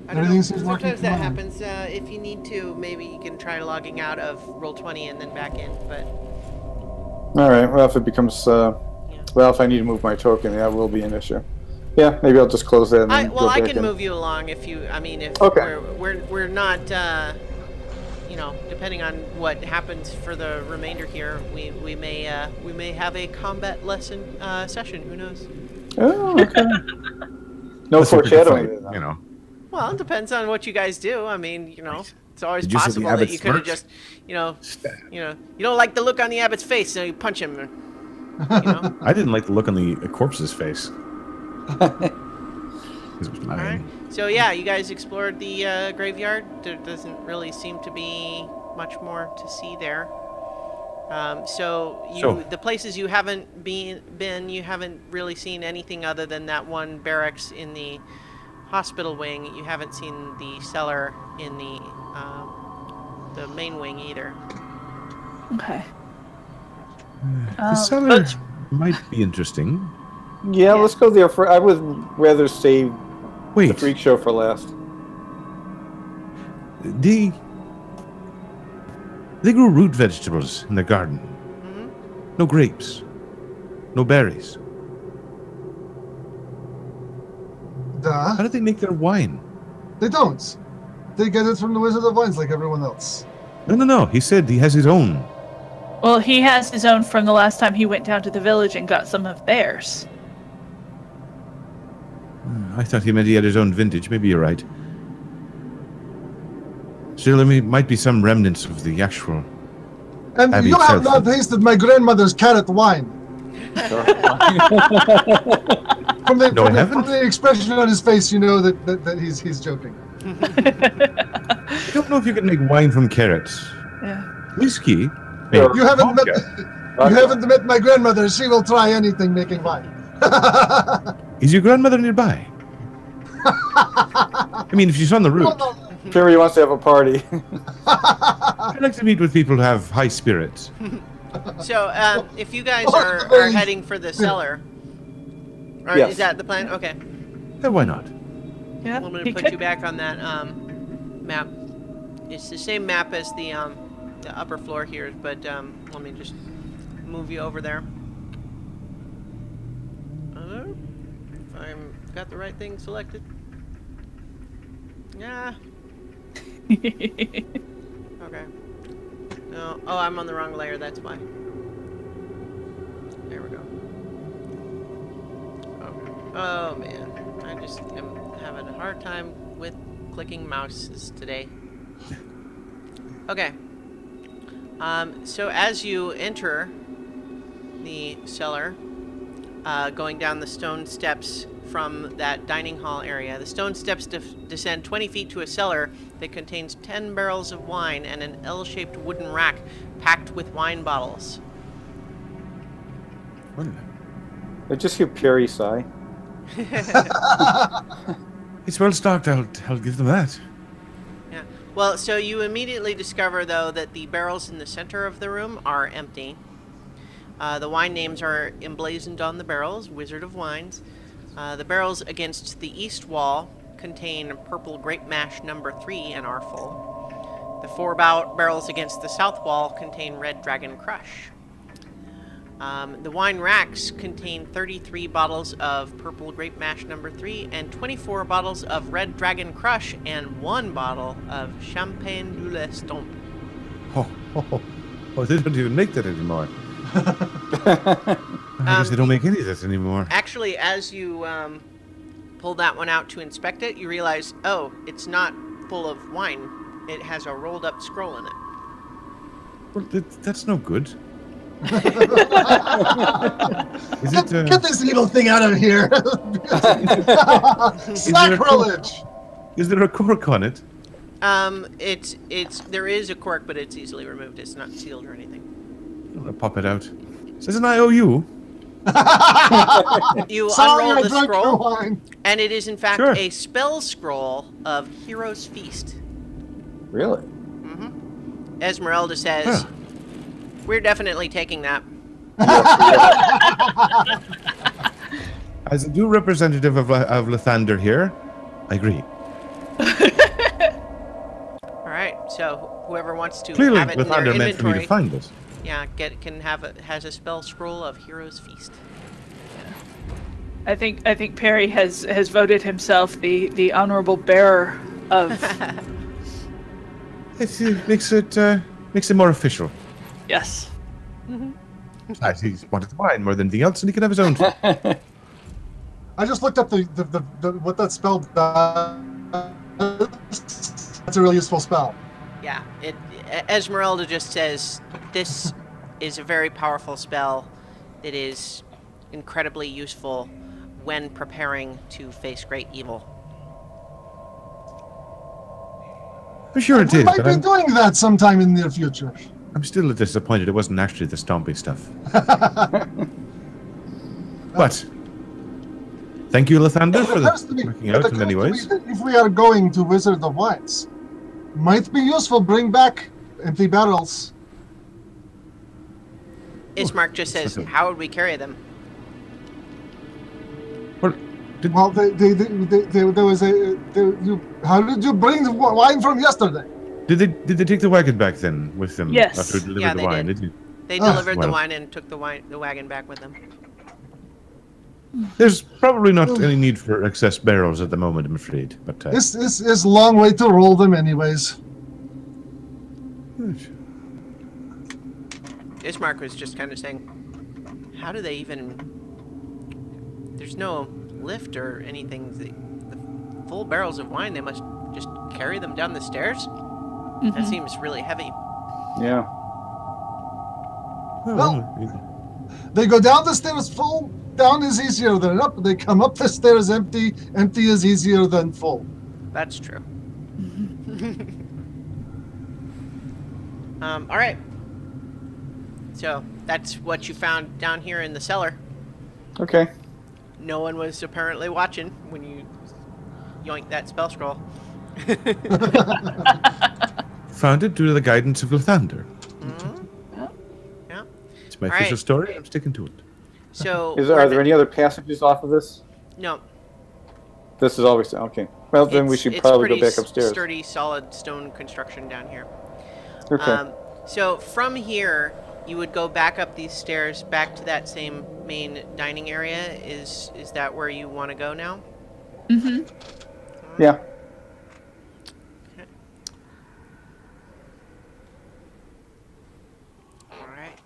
I don't Everything know. seems working Sometimes that fine. happens. If you need to, maybe you can try logging out of Roll20 and then back in. But All right, well, if it becomes... well, if I need to move my token, that will be an issue. Yeah, maybe I'll just close that and then go I back can in. move you along if you. I mean, if Okay. we're not. You know, depending on what happens for the remainder here, we may have a combat lesson session. Who knows? Oh, okay. No Let's see if we can foreshadowing. fight, then. you know. Well, it depends on what you guys do. I mean, you know, it's always Did you see the possible that abbot's you could have smirk? just, you know, you don't like the look on the abbot's face, so you punch him. You know. I didn't like the look on the corpse's face. 'Cause it was All right. lying. So yeah, you guys explored the graveyard. There doesn't really seem to be much more to see there. So the places you haven't been, you haven't really seen anything other than that one barracks in the hospital wing. You haven't seen the cellar in the main wing either. Okay. The cellar might be interesting. Yeah, let's go there for... I would rather save Wait, the freak show for last. they grow root vegetables in their garden. No grapes. No berries. How Duh. do they make their wine? They don't. They get it from the Wizard of Wines like everyone else. No. He said he has his own. Well, he has his own from the last time he went down to the village and got some of theirs. I thought he meant he had his own vintage. Maybe you're right. Still, there might be some remnants of the actual... And Abbey you have itself. not tasted my grandmother's carrot wine. From No, I from haven't. the expression on his face, you know that he's joking. I don't know if you can make wine from carrots. Yeah. Whiskey? Sure. You haven't met vodka. you haven't met my grandmother. She will try anything making wine. Is your grandmother nearby? I mean, if she's on the route, Fury wants to have a party. I'd like to meet with people who have high spirits. So if you guys are heading for the cellar, or Yes. is that the plan? Okay. Why not? Yeah. I'm going he to put could- you back on that map. It's the same map as the upper floor here, but let me just move you over there. If I've got the right thing selected. Yeah. Okay. No. Oh, I'm on the wrong layer. That's why. There we go. Okay. Oh man, I just am having a hard time with clicking mouses today. Okay. So as you enter the cellar, going down the stone steps from that dining hall area, the stone steps descend 20 feet to a cellar that contains 10 barrels of wine and an L-shaped wooden rack packed with wine bottles. I just hear Perry sigh. It's well stocked. I'll give them that. Yeah. Well, so you immediately discover, though, that the barrels in the center of the room are empty. The wine names are emblazoned on the barrels, Wizard of Wines. The barrels against the east wall contain purple grape mash number 3 and are full. The 4 barrels against the south wall contain red dragon crush. The wine racks contain 33 bottles of Purple Grape Mash No. 3 and 24 bottles of Red Dragon Crush and 1 bottle of Champagne de l'Estompe. Oh, they don't even make that anymore. I guess they don't make any of this anymore. Actually, as you pull that one out to inspect it, you realize, oh, it's not full of wine. It has a rolled up scroll in it. Well, that's no good. Get this evil thing out of here! Sacrilege! Is there a cork on it? There is a cork, but it's easily removed. It's not sealed or anything. I'm gonna pop it out. Says an IOU. You Sorry, unroll I the drank your scroll, wine. and it is in fact Sure. a spell scroll of Hero's Feast. Really? Esmeralda says, Huh. "We're definitely taking that." As a due representative of Lathander here, I agree. All right, so whoever wants to Clearly, have it in their Lathander meant for me to inventory, find this. yeah, has a spell scroll of Hero's Feast. I think Perry has voted himself the honorable bearer of. It makes it more official. Yes. Besides, he's wanted the wine more than anything else, and he can have his own. I just looked up the what that spell does. That's a really useful spell. Yeah, Esmeralda just says this is a very powerful spell that is incredibly useful when preparing to face great evil. I'm sure it We is, might but be doing that sometime in the near future. I'm still disappointed it wasn't actually the stompy stuff. But thank you, Lathander, for working out in many ways. If we are going to Wizard of Wines, might be useful. Bring back empty barrels. Ismark just says, "How would we carry them?" Well, Well, there was a. How did you bring the wine from yesterday? did they take the wagon back then with them? Yes. After they delivered Yeah, the they wine, did. did you? They delivered the well. wine and took the wagon back with them. There's probably not any need for excess barrels at the moment, I'm afraid. But This is a long way to roll them, anyways. Ismark was just kind of saying, "How do they even? There's no lift or anything. The full barrels of wine. They must just carry them down the stairs. That seems really heavy." Yeah. Well, they go down the stairs full. Down is easier than up. They come up the stairs empty. Empty is easier than full. That's true. All right. So that's what you found down here in the cellar. Okay. No one was apparently watching when you yoinked that spell scroll. found it due to the guidance of Lathander. Yeah. It's my All official right. story. I'm sticking to it. So Are there any other passages off of this? No. This is always okay. Well, then we should It's probably go pretty back upstairs. Sturdy, solid stone construction down here. Okay. So from here, you would go back up these stairs, back to that same main dining area. Is that where you want to go now? Yeah. Okay. All right.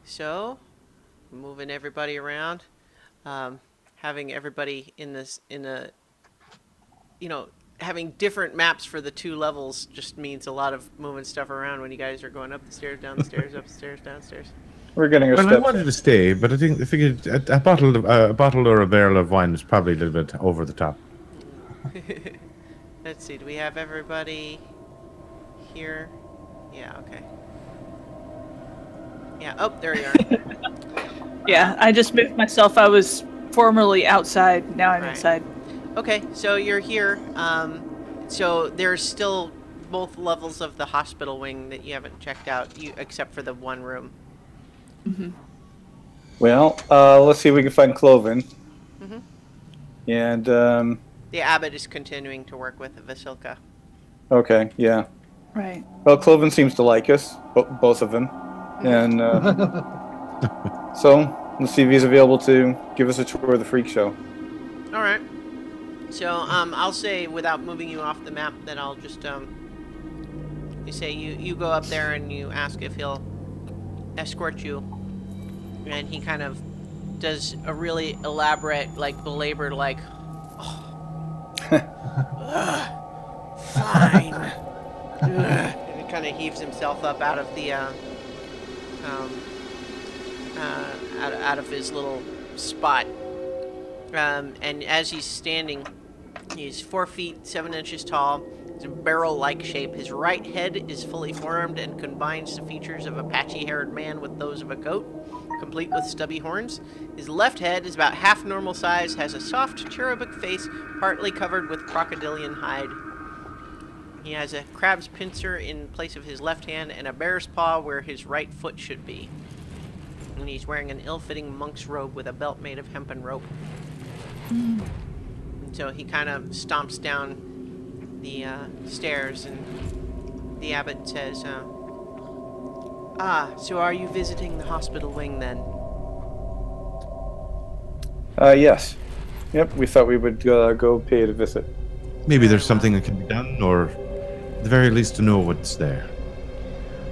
So, moving everybody around, having everybody having different maps for the two levels just means a lot of moving stuff around when you guys are going up the stairs, down the stairs, up the stairs, downstairs. We're getting our Well, I steps. wanted to stay, but I figured a bottle or a barrel of wine was probably a little bit over the top. Let's see, do we have everybody here? Yeah, okay. Yeah, oh, there you are. Yeah, I just moved myself. I was formerly outside. Now I'm Right. inside. Okay, so you're here. So there's still both levels of the hospital wing that you haven't checked out, except for the one room. Well, let's see if we can find Cloven. And The abbot is continuing to work with Vasilka. okay, yeah. Right. Well, Cloven seems to like us, both of them, and So let's see if he's available to give us a tour of the freak show. All right. So I'll say without moving you off the map that I'll just you say you go up there and you ask if he'll escort you, and he kind of does a really elaborate, like belabored, like, fine. And he kind of heaves himself up out of the out of his little spot. And as he's standing, he's 4 feet 7 inches tall. It's a barrel-like shape. His right head is fully formed and combines the features of a patchy-haired man with those of a goat, complete with stubby horns. His left head is about half normal size, has a soft, cherubic face, partly covered with crocodilian hide. He has a crab's pincer in place of his left hand and a bear's paw where his right foot should be. And he's wearing an ill-fitting monk's robe with a belt made of hempen rope. And so he kind of stomps down the stairs, and the abbot says, so are you visiting the hospital wing then? Yes. Yep, we thought we would go pay it a visit. Maybe there's something that can be done, or at the very least to know what's there.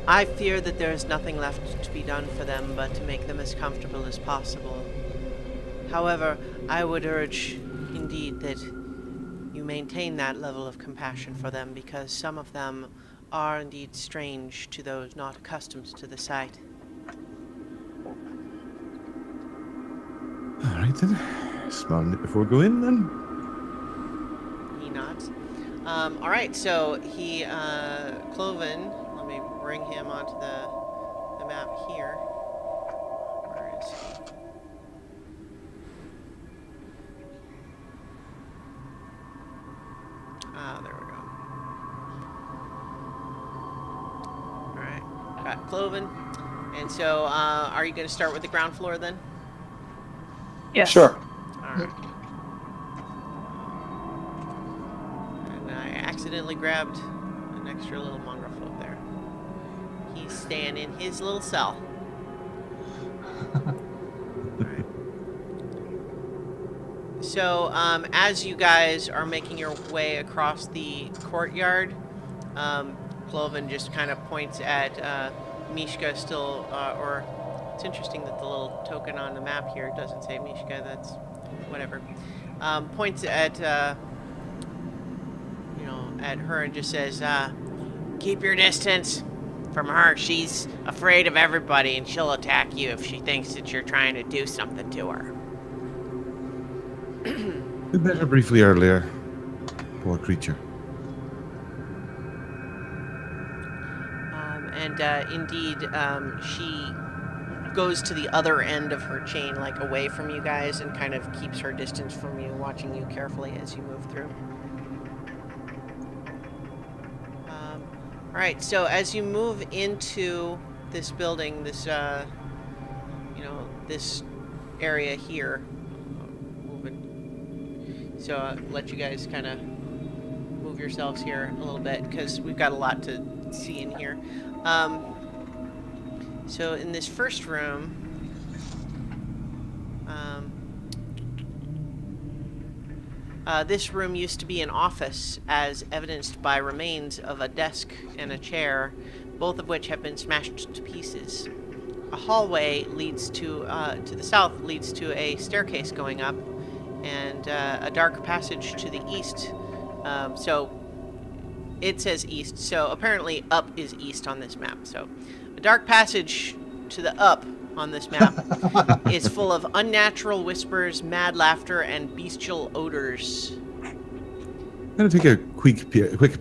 I fear that there is nothing left to be done for them but to make them as comfortable as possible. However, I would urge, indeed, that you maintain that level of compassion for them, because some of them are indeed strange to those not accustomed to the sight. All right, then. Smell it before we go in, then. He nods. All right, so he, Cloven, let me bring him onto the map here. Where is he? There we go. Alright, got Cloven. And so, are you going to start with the ground floor then? Yes. Sure. Alright. And I accidentally grabbed an extra little mongrel folk there. He's staying in his little cell. Alright. So, as you guys are making your way across the courtyard, Cloven just kind of points at Mishka still, or it's interesting that the little token on the map here doesn't say Mishka, that's whatever. Points at, at her and just says, keep your distance from her. She's afraid of everybody and she'll attack you if she thinks that you're trying to do something to her. We met her briefly earlier. Poor creature. Indeed, she goes to the other end of her chain, like away from you guys, and kind of keeps her distance from you, watching you carefully as you move through. Alright, so as you move into this building, this, this area here, so I'll let you guys kind of move yourselves here a little bit, because we've got a lot to see in here. So in this first room, this room used to be an office, as evidenced by remains of a desk and a chair, both of which have been smashed to pieces. A hallway leads to the south, leads to a staircase going up, and a dark passage to the east. So it says east, so apparently up is east on this map. So a dark passage to the up on this map is full of unnatural whispers, mad laughter, and bestial odors. I'm going to take a quick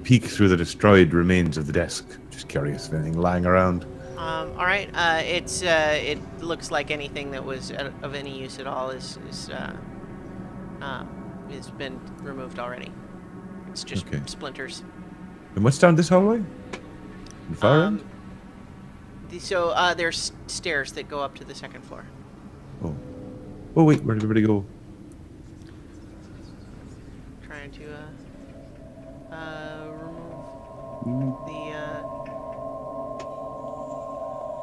peek through the destroyed remains of the desk. Just curious if anything lying around. All right. It looks like anything that was of any use at all has been removed already. It's just splinters. And what's down this hallway? The far end? So there's stairs that go up to the second floor. Oh. Oh wait, where did everybody go? Trying to remove the.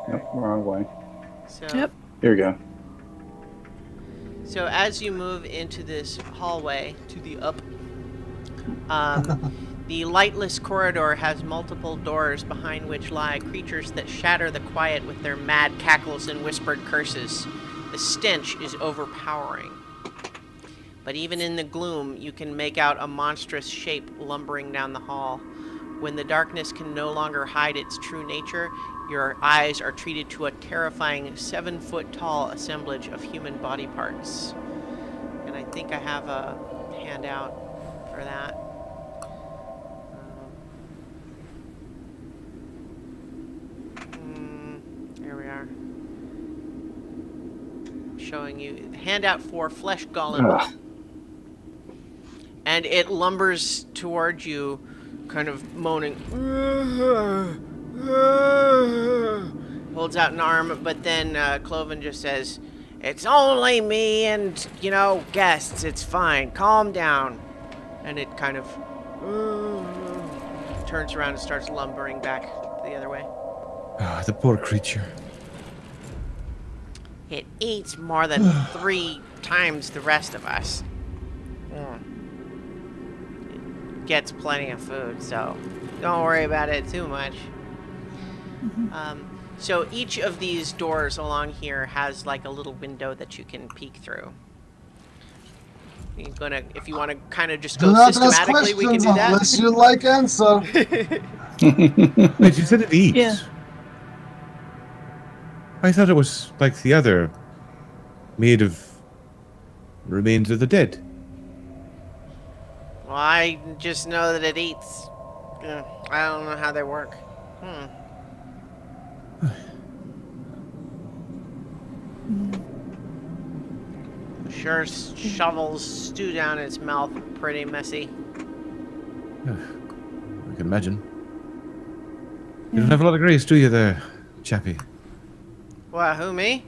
Nope, wrong way. So. Yep. Here we go. So as you move into this hallway to the up, the lightless corridor has multiple doors behind which lie creatures that shatter the quiet with their mad cackles and whispered curses. The stench is overpowering. But even in the gloom, you can make out a monstrous shape lumbering down the hall. When the darkness can no longer hide its true nature, your eyes are treated to a terrifying 7-foot-tall assemblage of human body parts. And I think I have a handout for that. Here we are. Showing you the handout for Flesh Golem. Ugh. And it lumbers towards you, kind of moaning. Holds out an arm, but then Cloven just says, "It's only me and, guests. It's fine. Calm down." And it kind of turns around and starts lumbering back the other way. Ah, the poor creature. It eats more than 3 times the rest of us. It gets plenty of food, so don't worry about it too much. So each of these doors along here has like a little window that you can peek through. If you want to kind of just go systematically, we can do that. Unless you like answer. Wait, you said it eats? Yeah. I thought it was like the other, made of remains of the dead. Well, I just know that it eats. I don't know how they work. Sure shovels stew down its mouth pretty messy. I can imagine. You don't have a lot of grace, do you there, chappie? What, who, me?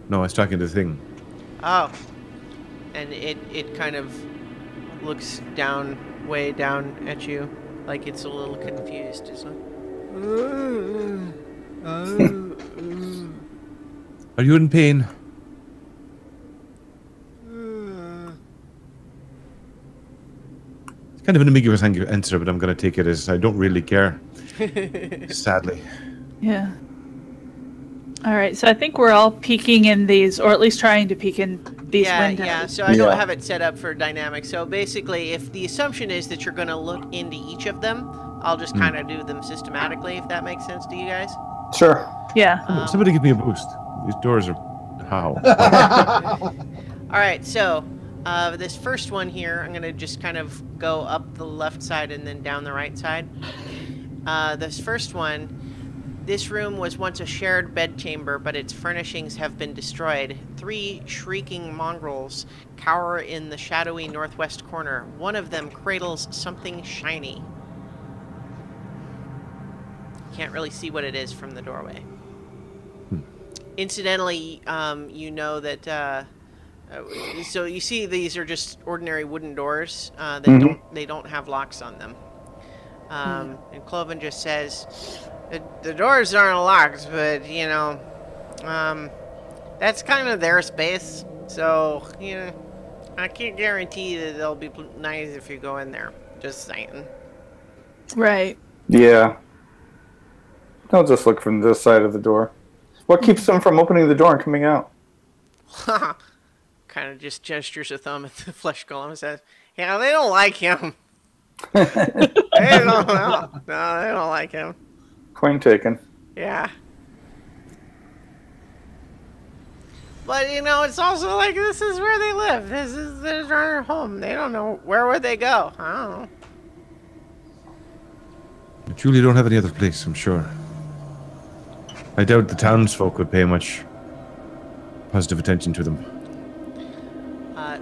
No, I was talking to the thing. Oh. And it kind of looks down, way down at you, like it's a little confused. It's like, Are you in pain? It's kind of an ambiguous answer, but I'm going to take it as I don't really care. Sadly. Yeah. All right, so I think we're all peeking in these, or at least trying to peek in these windows. Yeah, so I don't have it set up for dynamic. So basically, if the assumption is that you're going to look into each of them, I'll just kind of do them systematically, if that makes sense to you guys. Sure. Yeah. Somebody give me a boost. These doors are... How? All right, so this first one here, I'm going to just kind of go up the left side and then down the right side. This first one, this room was once a shared bedchamber, but its furnishings have been destroyed. 3 shrieking mongrels cower in the shadowy northwest corner. One of them cradles something shiny. Can't really see what it is from the doorway. Incidentally, you know that... so you see these are just ordinary wooden doors. They don't have locks on them. And Cloven just says, the doors aren't locked, but, that's kind of their space. So, I can't guarantee that they'll be nice if you go in there. Just saying. Right. Yeah. I'll just look from this side of the door. What keeps them from opening the door and coming out? Kind of just gestures a thumb at the flesh golem and says, yeah, they don't like him. No, they don't like him. Point taken. Yeah. But, it's also like this is where they live. This is their home. They don't know. Where would they go? I don't know. But Julie don't have any other place, I'm sure. I doubt the townsfolk would pay much positive attention to them.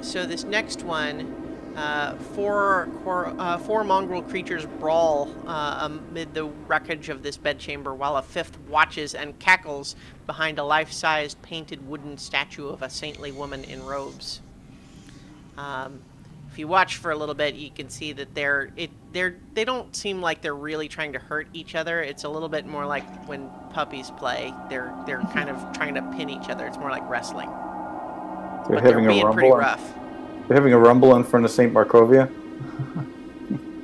So this next one, 4 mongrel creatures brawl amid the wreckage of this bedchamber, while a 5th watches and cackles behind a life-sized painted wooden statue of a saintly woman in robes. If you watch for a little bit, you can see that they don't seem like they're really trying to hurt each other. It's a little bit more like when puppies play. They're kind of trying to pin each other. It's more like wrestling. but they're being pretty rough. They're having a rumble in front of St. Markovia.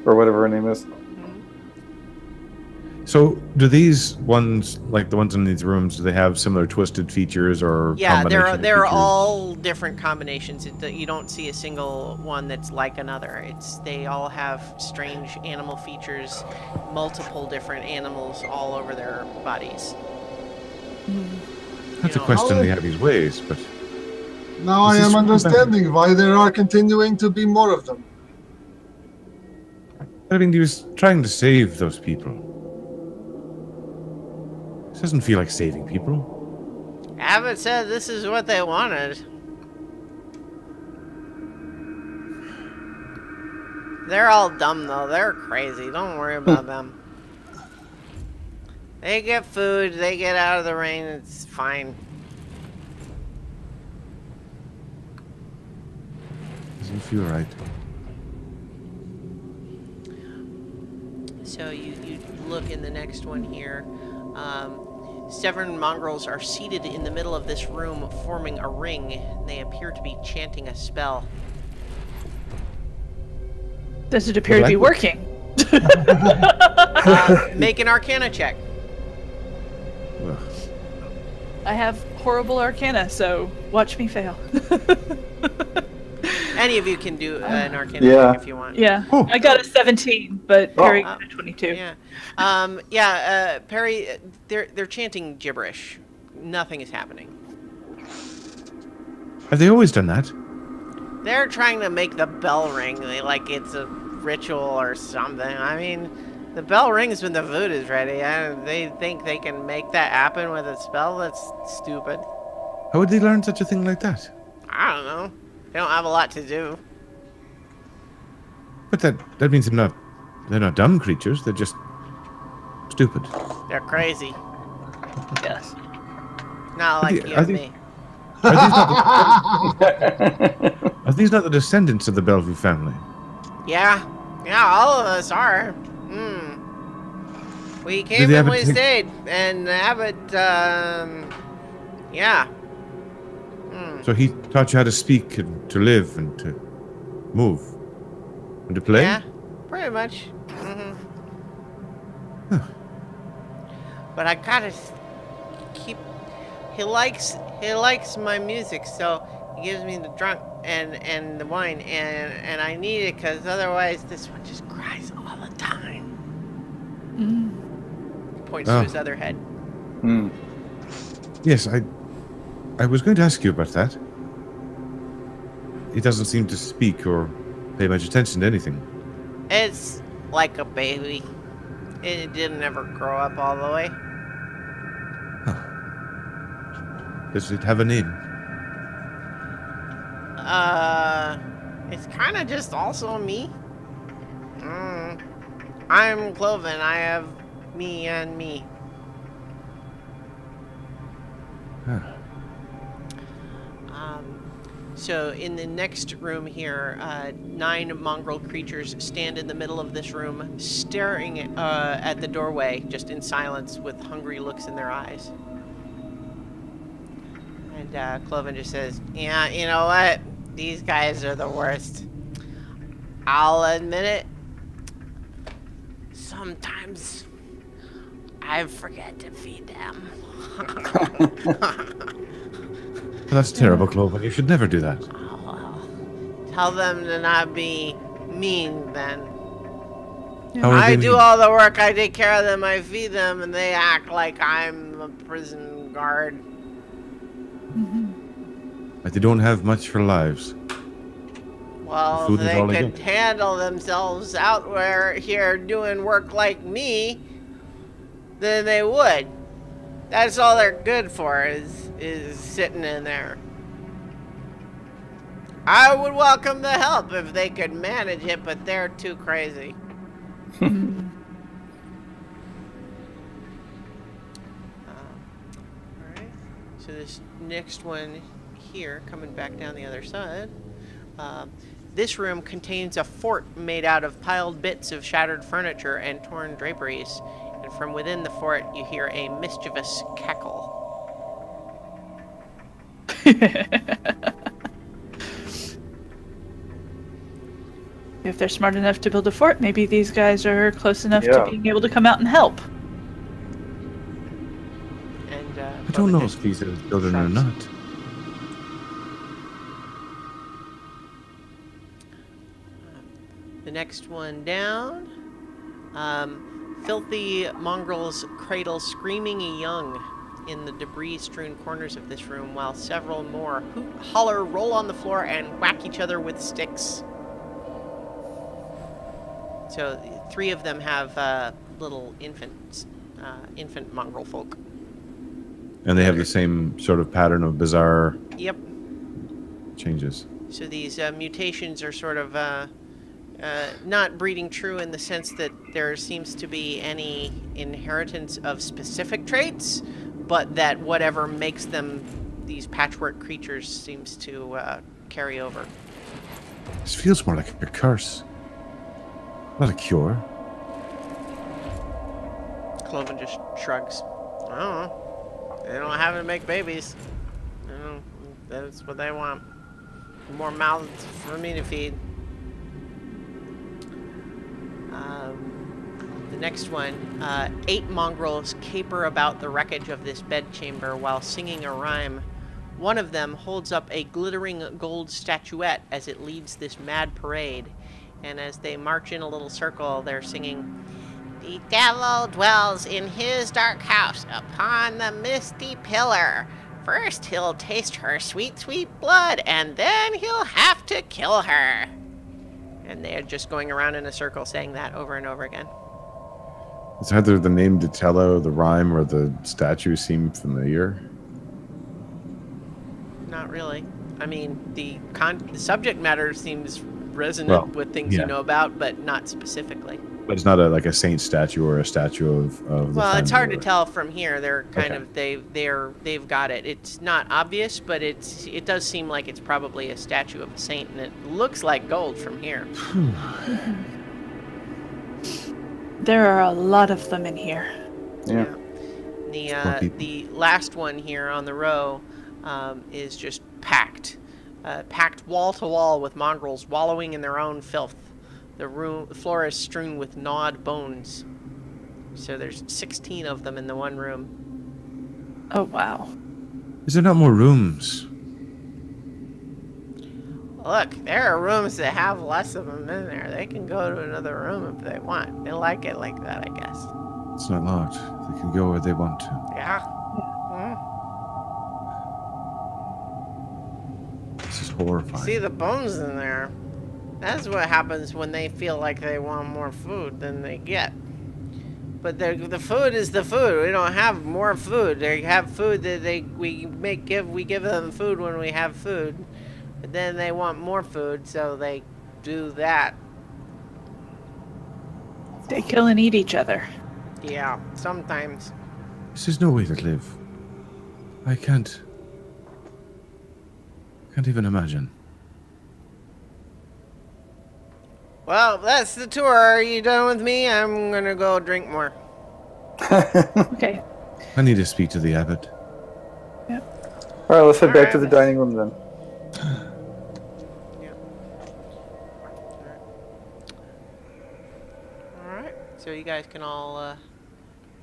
Or whatever her name is. So, do these ones, like the ones in these rooms, do they have similar twisted features or Yeah, combination they're of features? all different combinations. You don't see a single one that's like another. They all have strange animal features, multiple different animals all over their bodies. Not to question the Abbey's ways, but Now I am understanding why there are continuing to be more of them. I mean, he was trying to save those people. This doesn't feel like saving people. Abbott said this is what they wanted. They're all dumb, though. They're crazy. Don't worry about them. They get food. They get out of the rain. It's fine. Doesn't feel right. So you look in the next one here. 7 mongrels are seated in the middle of this room, forming a ring. They appear to be chanting a spell. Does it appear to be working? Make an Arcana check. Ugh. I have horrible Arcana, so watch me fail. Any of you can do an Arcana check if you want. Yeah, I got a 17, but Perry got a 22. Yeah, Perry, they're chanting gibberish. Nothing is happening. Have they always done that? They're trying to make the bell ring like it's a ritual or something. I mean, the bell rings when the food is ready. They think they can make that happen with a spell? That's stupid. How would they learn such a thing like that? I don't know. They don't have a lot to do. But that means they're not dumb creatures. They're just stupid. They're crazy. Yes. Not like you and me. Are these not the descendants of the Bellevue family? Yeah, all of us are. We came and we stayed, and Abbott, yeah. So he taught you how to speak and to live and to move and to play? Yeah, pretty much. Huh. But I gotta keep. He likes my music, so he gives me the drunk and the wine, and I need it because otherwise this one just cries all the time. Points to his other head. Yes, I was going to ask you about that. He doesn't seem to speak or pay much attention to anything. It's like a baby. It didn't ever grow up all the way. Does it have a name? It's kind of just also me. I'm Cloven. I have me and me. So in the next room here, 9 mongrel creatures stand in the middle of this room, staring at the doorway, just in silence, with hungry looks in their eyes. And Cloven just says, "Yeah, you know what? These guys are the worst. I'll admit it. Sometimes I forget to feed them." That's terrible, Cloven. You should never do that. Oh, well. Tell them to not be mean, then. I do all the work. I take care of them. I feed them, and they act like I'm a prison guard. But they don't have much for lives. Well, if they could handle themselves out here doing work like me, then they would. That's all they're good for, is sitting in there. I would welcome the help if they could manage it, but they're too crazy. Alright, so this next one here, coming back down the other side, this room contains a fort made out of piled bits of shattered furniture and torn draperies. And from within the fort, you hear a mischievous cackle. If they're smart enough to build a fort, maybe these guys are close enough Yeah. to being able to come out and help. And I don't know if these are children or shrugs. not. The next one down. Filthy mongrels cradle screaming a young in the debris-strewn corners of this room, while several more hoot, holler, roll on the floor, and whack each other with sticks. So 3 of them have little infant mongrel folk. And they have the same sort of pattern of bizarre Yep. changes. So these mutations are sort of not breeding true in the sense that there seems to be any inheritance of specific traits, but that whatever makes them these patchwork creatures seems to carry over. This feels more like a curse. Not a cure. Cloven just shrugs. I don't know. They don't have to make babies. You know, that's what they want. More mouths for me to feed. The next one, 8 mongrels caper about the wreckage of this bedchamber while singing a rhyme. One of them holds up a glittering gold statuette as it leads this mad parade. And as they march in a little circle, they're singing, "The devil dwells in his dark house upon the misty pillar. First he'll taste her sweet, sweet blood, and then he'll have to kill her." And they're just going around in a circle saying that over and over again. It's either the name Ditello, the rhyme, or the statue seem familiar. Not really. I mean, the subject matter seems resonant Well, with things yeah. you know about, but not specifically. But it's not like a saint statue or a statue of the Well, it's hard to family. tell from here. They're kind Okay. of they've got it. It's not obvious, but it does seem like it's probably a statue of a saint, and it looks like gold from here. There are a lot of them in here. Yeah. More people. The last one here on the row is just packed, packed wall to wall with mongrels wallowing in their own filth. The floor is strewn with gnawed bones. So there's 16 of them in the one room. Oh, wow. Is there not more rooms? Look, there are rooms that have less of them in there. They can go to another room if they want. They like it like that, I guess. It's not locked. They can go where they want to. Yeah. This is horrifying. See the bones in there? That's what happens when they feel like they want more food than they get. But the food is the food. We don't have more food. They have food that we give them food when we have food. But then they want more food, so they do that. They kill and eat each other. Yeah, sometimes. This is no way to live. I can't even imagine. Well, that's the tour. Are you done with me? I'm gonna go drink more. Okay. I need to speak to the abbot. Yep. All right, let's head back to Alright. the dining room then. Alright, so you guys can all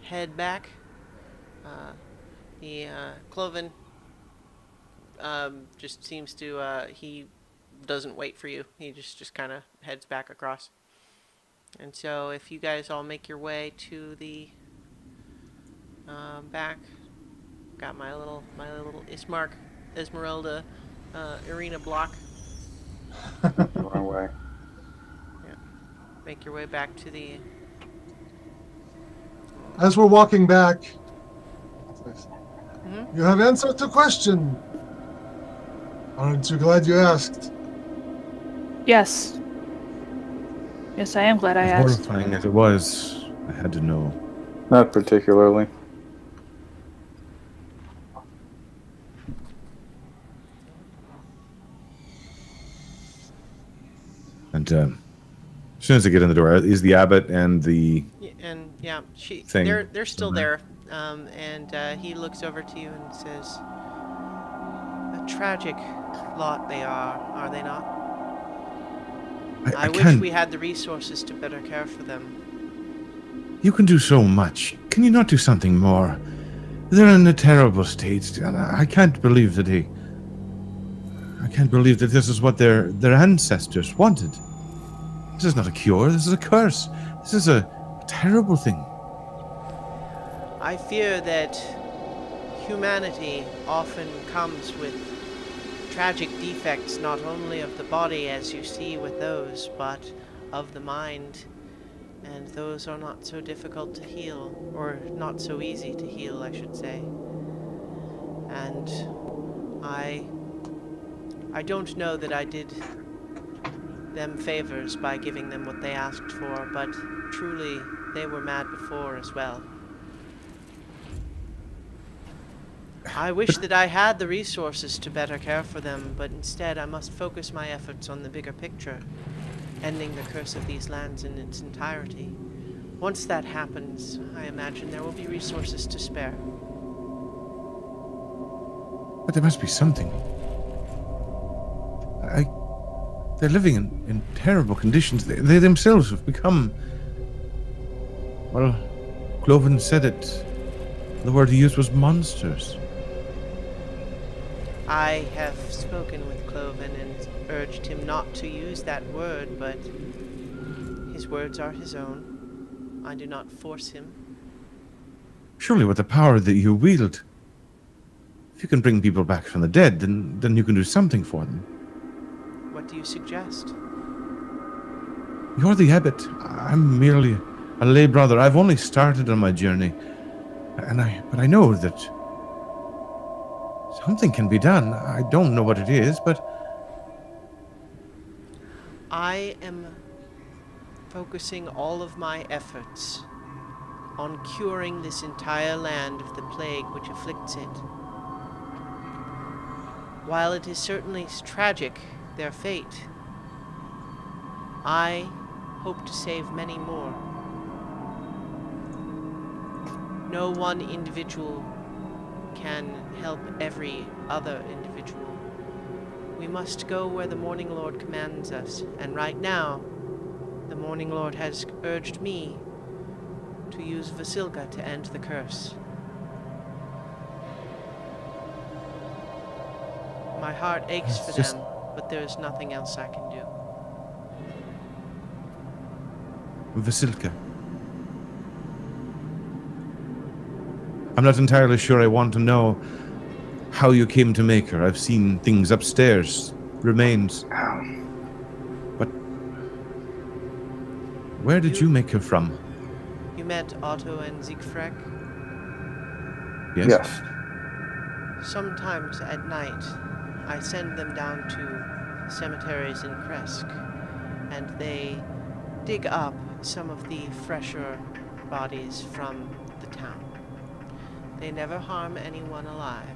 head back. Cloven just seems to, he doesn't wait for you. He just kind of heads back across. And so if you guys all make your way to the back, got my little Esmeralda arena block. Wrong way. Make your way back to the As we're walking back, Mhm. you have answered the question. Aren't you glad you asked? Yes. Yes, I am glad I As asked. horrifying as it was, I had to know. Not particularly. And as soon as I get in the door, is the abbot and the and yeah, Thing they're still still there. And he looks over to you and says, "A tragic lot they are they not?" I wish can't. we had the resources to better care for them. You can do so much. Can you not do something more? They're in a terrible state, and I can't believe that I can't believe that this is what their ancestors wanted. This is not a cure. This is a curse. This is a terrible thing. I fear that humanity often comes with tragic defects, not only of the body, as you see with those, but of the mind. And those are not so difficult to heal, or not so easy to heal, I should say. And I don't know that I did them favors by giving them what they asked for, but truly they were mad before as well. I wish that I had the resources to better care for them, but instead I must focus my efforts on the bigger picture, ending the curse of these lands in its entirety. Once that happens, I imagine there will be resources to spare. But there must be something. They're living in terrible conditions. They themselves have become... Well, Cloven said it. The word he used was monsters. I have spoken with Cloven and urged him not to use that word, but his words are his own. I do not force him. Surely with the power that you wield, if you can bring people back from the dead, then you can do something for them. What do you suggest? You're the abbot. I'm merely a lay brother. I've only started on my journey. But I know that something can be done. I don't know what it is, but... I am focusing all of my efforts on curing this entire land of the plague which afflicts it. While it is certainly tragic, their fate, I hope to save many more. No one individual can help every other individual. We must go where the Morning Lord commands us, and right now, the Morning Lord has urged me to use Vasilka to end the curse. My heart aches for them, but there's nothing else I can do. Vasilka. I'm not entirely sure I want to know how you came to make her. I've seen things upstairs, remains. But where did you make her from? You met Otto and Siegfried? Yes. Sometimes at night, I send them down to cemeteries in Kresk, and they dig up some of the fresher bodies from the town. They never harm anyone alive,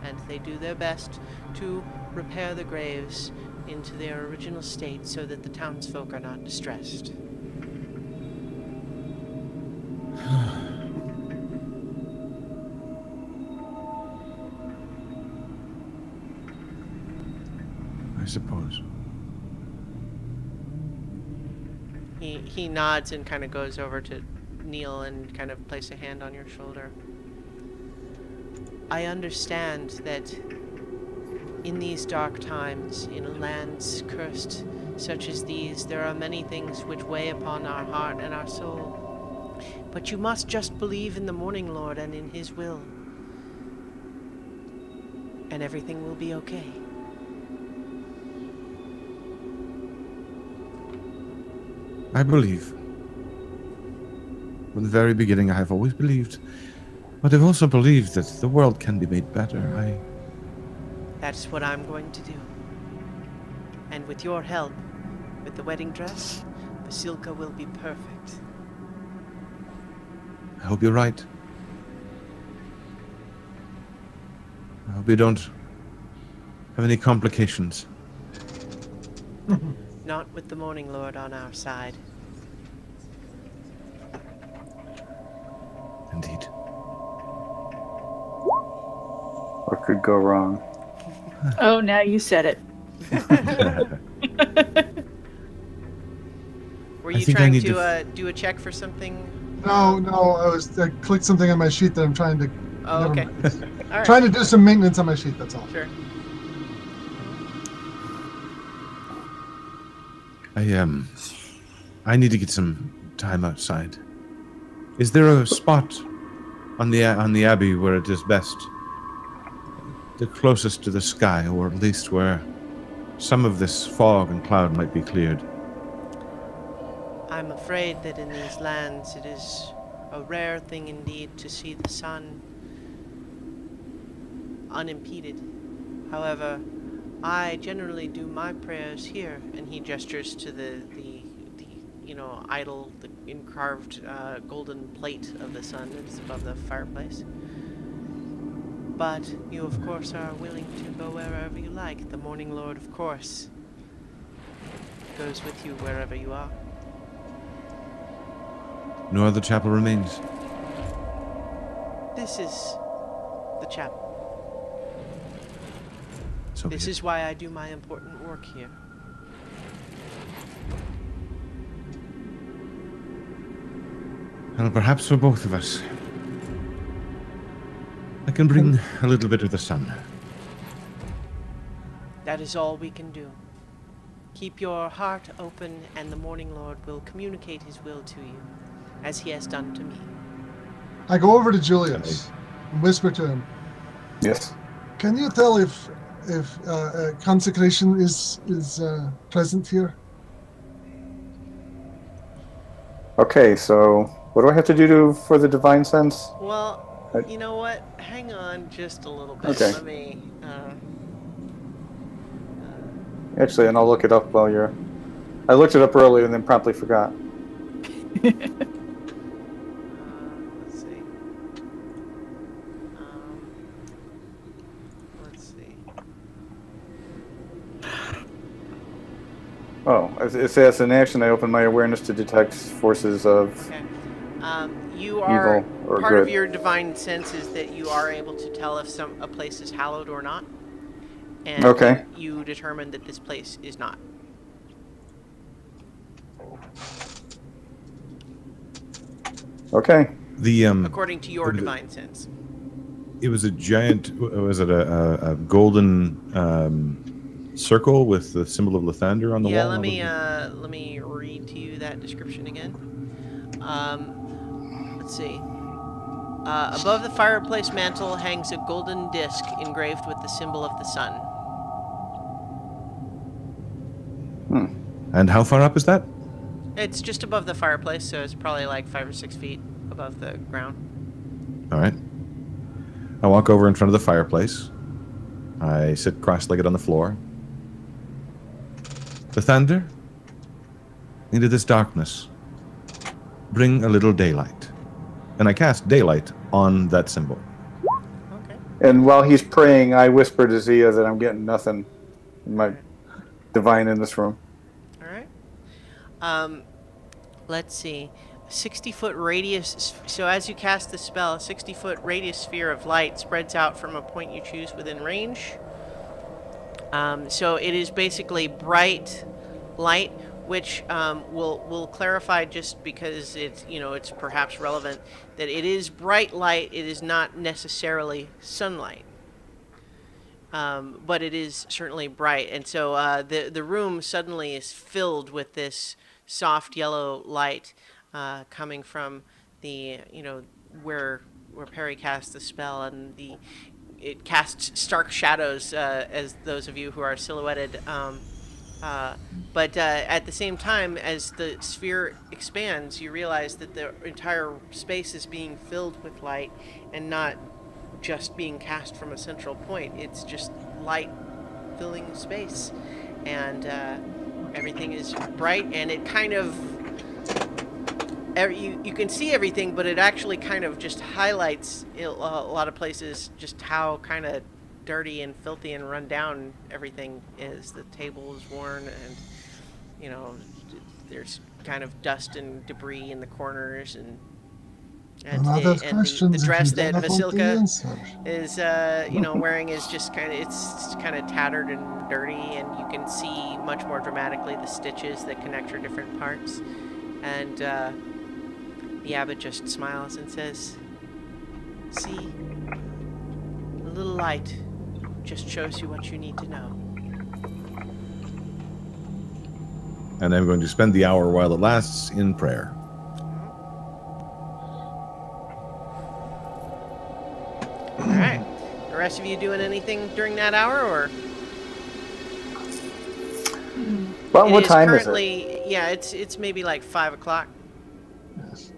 and they do their best to repair the graves into their original state so that the townsfolk are not distressed. I suppose. He nods and kind of goes over to kneel and kind of place a hand on your shoulder. I understand that in these dark times, in lands cursed such as these, there are many things which weigh upon our heart and our soul. But you must just believe in the Morning Lord and in his will, and everything will be okay. I believe. From the very beginning, I have always believed. But I've also believed that the world can be made better. That's what I'm going to do. And with your help, with the wedding dress, Vasilka will be perfect. I hope you're right. I hope you don't have any complications. Not with the Morning Lord on our side. Indeed. What could go wrong? Oh, now you said it. think I trying need to do a check for something? No, I clicked something on my sheet that I'm trying to. Oh, never okay. mind. All right. Trying to do some maintenance on my sheet. That's all. Sure. I need to get some time outside. Is there a spot on the abbey where it is best, the closest to the sky, or at least where some of this fog and cloud might be cleared? I'm afraid that in these lands it is a rare thing indeed to see the sun unimpeded. However, I generally do my prayers here, and he gestures to the idol, the carved golden plate of the sun that is above the fireplace. But you, of course, are willing to go wherever you like. The Morning Lord, of course, goes with you wherever you are. No other chapel remains. This is the chapel. So This is why I do my important work here. Well, perhaps for both of us, I can bring a little bit of the sun. That is all we can do. Keep your heart open, and the Morning Lord will communicate his will to you, as he has done to me. I go over to Julius and whisper to him. Yes. Can you tell if consecration is present here? Okay, so what do I have to do for the divine sense? Well, you know what? Hang on just a little bit. Okay. Let me... Actually, and I'll look it up while you're... I looked it up earlier and then promptly forgot. let's see. Let's see. Oh, it says in action I open my awareness to detect forces of Okay. You are... evil or Part of good. your divine sense is that you are able to tell if a place is hallowed or not. And Okay. you determine that this place is not. Okay. The According to your what is it? divine sense. It was a giant. Was it a golden circle with the symbol of Lathander on the Yeah, wall? let me read to you that description again. Let's see. Above the fireplace mantle hangs a golden disc engraved with the symbol of the sun. And how far up is that? It's just above the fireplace, so it's probably like 5 or 6 feet above the ground. All right. I walk over in front of the fireplace. I sit cross-legged on the floor. Lathander, into this darkness, bring a little daylight. And I cast daylight on that symbol. Okay. And while he's praying, I whisper to Zia that I'm getting nothing in my divine in this room. All right. Let's see. 60-foot radius. So as you cast the spell, a 60-foot radius sphere of light spreads out from a point you choose within range. So it is basically bright light, which will clarify just because it's perhaps relevant that it is bright light. It is not necessarily sunlight. But it is certainly bright, and so the room suddenly is filled with this soft yellow light coming from the where Perry cast the spell, and it casts stark shadows as those of you who are silhouetted. But at the same time, as the sphere expands, you realize that the entire space is being filled with light, and not just being cast from a central point. It's just light filling space, and everything is bright, and it kind of you can see everything, but it actually kind of just highlights a lot of places just how kind of dirty and filthy and run down everything is. The table is worn, and there's kind of dust and debris in the corners, and the dress that Vasilka is wearing is just kind of tattered and dirty, and you can see much more dramatically the stitches that connect her different parts. And the abbot just smiles and says, "See, a little light just shows you what you need to know." And I'm going to spend the hour while it lasts in prayer. All right. The rest of you doing anything during that hour, or? Well, what is time is it? currently, yeah, it's maybe like 5 o'clock. Yes.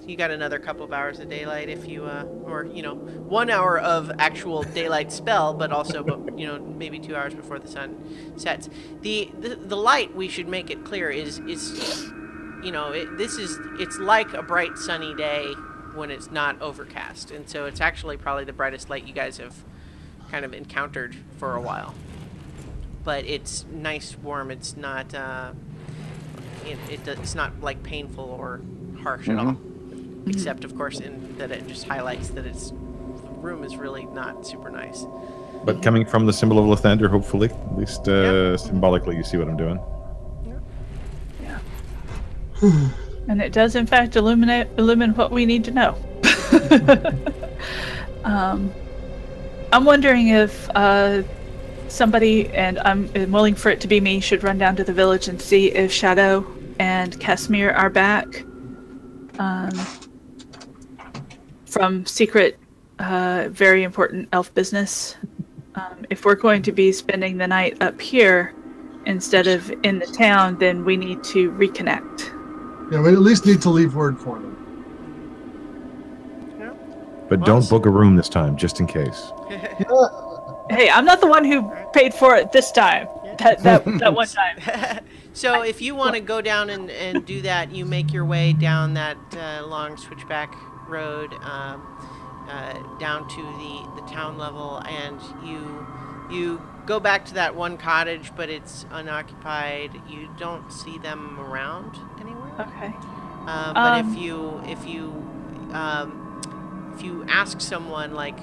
You got another couple of hours of daylight if you, or 1 hour of actual daylight spell, but also, maybe 2 hours before the sun sets. The light, we should make it clear, is it's like a bright sunny day when it's not overcast, and so it's actually probably the brightest light you guys have kind of encountered for a while. But it's nice, warm. It's not, it's not like painful or harsh at all. Except, of course, in that it just highlights that the room is really not super nice. But coming from the symbol of Lathander, hopefully, at least symbolically, you see what I'm doing. Yeah. And it does, in fact, illumine what we need to know. I'm wondering if somebody, and I'm willing for it to be me, should run down to the village and see if Shadow and Casimir are back. From secret, very important elf business. If we're going to be spending the night up here instead of in the town, then we need to reconnect. Yeah, we at least need to leave word for them. But don't book a room this time, just in case. Hey, I'm not the one who paid for it this time. That one time. So if you want to go down and do that, you make your way down that long switchback road down to the town level, and you go back to that one cottage, but it's unoccupied. You don't see them around anywhere. Okay. But if you ask someone, like,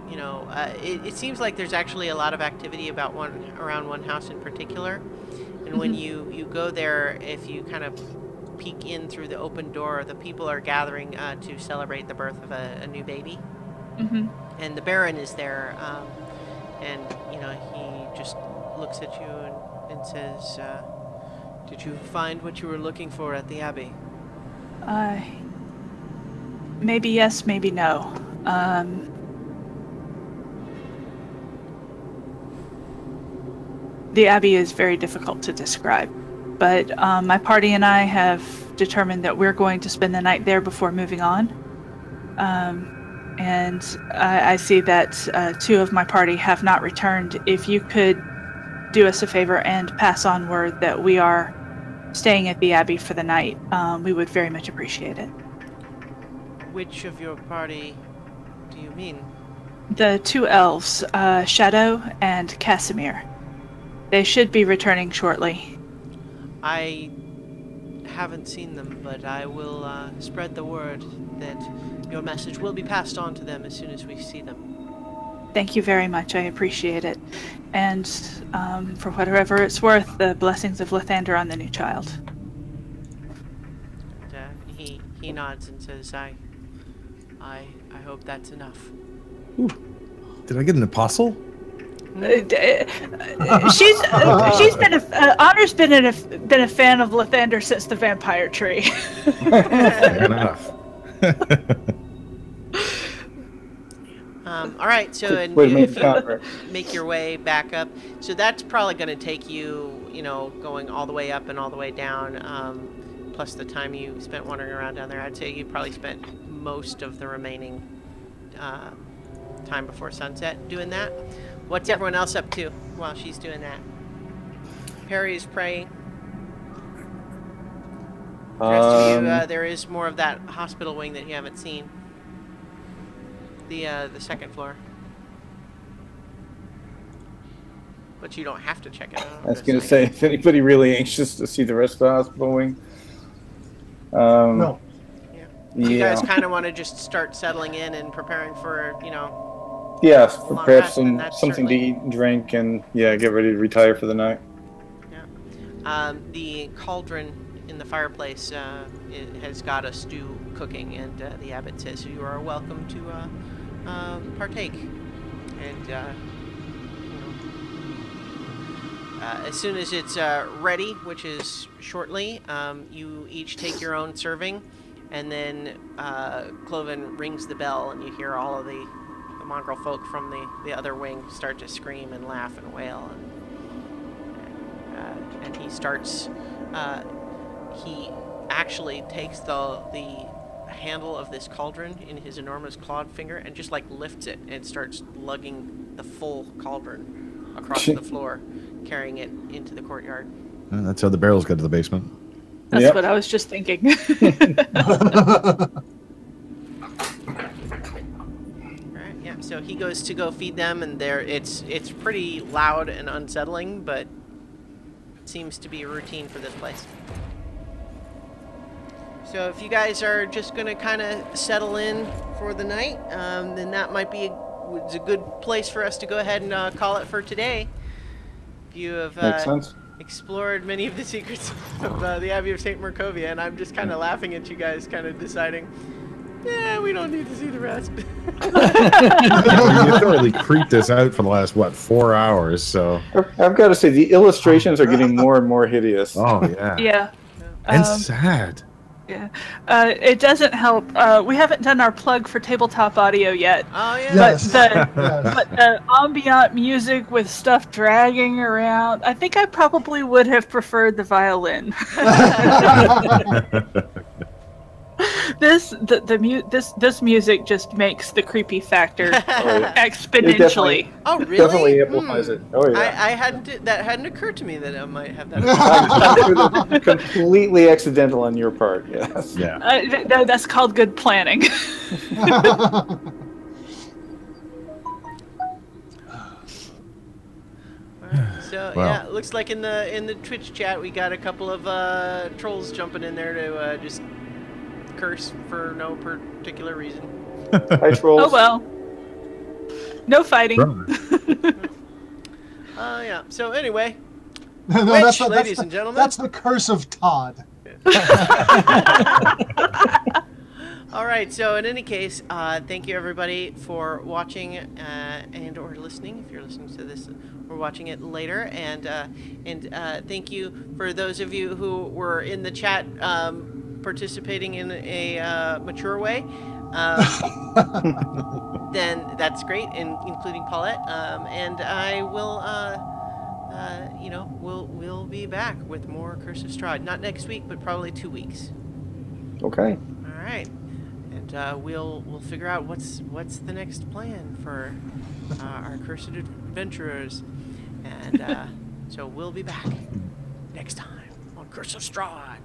it seems like there's actually a lot of activity around one house in particular. And when you go there, if you kind of peek in through the open door, the people are gathering to celebrate the birth of a new baby. And the Baron is there, and he just looks at you and says, "Did you find what you were looking for at the Abbey?" Maybe yes, maybe no. The Abbey is very difficult to describe, but my party and I have determined that we're going to spend the night there before moving on. And I see that 2 of my party have not returned. If you could do us a favor and pass on word that we are staying at the Abbey for the night, we would very much appreciate it. Which of your party do you mean? The 2 elves, Shadow and Casimir. They should be returning shortly. I haven't seen them, but I will spread the word that your message will be passed on to them as soon as we see them. Thank you very much. I appreciate it. And for whatever it's worth, the blessings of Lathander on the new child. And, he nods and says, I hope that's enough. Ooh. Did I get an apostle? She's been Honor's been a fan of Lathander since the vampire tree. Fair enough. All right, so if you make your way back up, so that's probably going to take you, going all the way up and all the way down, plus the time you spent wandering around down there. I'd say you probably spent most of the remaining time before sunset doing that. What's everyone else up to while she's doing that? Perry is praying. The rest of you, there is more of that hospital wing that you haven't seen. The second floor. But you don't have to check it out. I was going to say, if anybody really anxious to see the rest of the hospital wing. No. You guys kind of want to just start settling in and preparing for, Yes, perhaps something to eat and drink, and get ready to retire for the night. Yeah. The cauldron in the fireplace it has got a stew cooking, and the abbot says you are welcome to partake. And as soon as it's ready, which is shortly, you each take your own serving, and then Cloven rings the bell, and you hear all of the mongrel folk from the other wing start to scream and laugh and wail, and he starts. He actually takes the handle of this cauldron in his enormous clawed finger and just like lifts it and starts lugging the full cauldron across the floor, carrying it into the courtyard. That's how the barrels get to the basement. That's what I was just thinking. Right, yeah. So he goes to go feed them, and it's pretty loud and unsettling, but it seems to be a routine for this place. So if you guys are just going to kind of settle in for the night, then that might be a good place for us to go ahead and call it for today. You have explored many of the secrets of the Abbey of St. Markovia, and I'm just kind of laughing at you guys kind of deciding, yeah, we don't need to see the rest. You thoroughly creeped us out for the last, 4 hours, so... I've got to say, the illustrations are getting more and more hideous. Oh, yeah. Yeah. And sad. Yeah. It doesn't help. We haven't done our plug for tabletop audio yet. Oh, yeah. Yes. But the ambient music with stuff dragging around, I think I probably would have preferred the violin. This music just makes the creepy factor exponentially. Oh, really? Definitely amplifies it. Oh, yeah. That hadn't occurred to me that I might have that. Completely accidental on your part, yes. Yeah. That's called good planning. So yeah, it looks like in the Twitch chat we got a couple of trolls jumping in there to just curse for no particular reason. Hi, trolls. Oh well. No fighting. Yeah. So anyway, ladies and gentlemen, that's the curse of Todd. All right. So in any case, thank you everybody for watching and or listening. If you're listening to this or watching it later, and thank you for those of you who were in the chat participating in a mature way. Then that's great, including Paulette. And I will, we'll be back with more Curse of Strahd. Not next week, but probably 2 weeks. Okay. All right. And we'll figure out what's the next plan for our cursed adventurers. And so we'll be back next time on Curse of Strahd.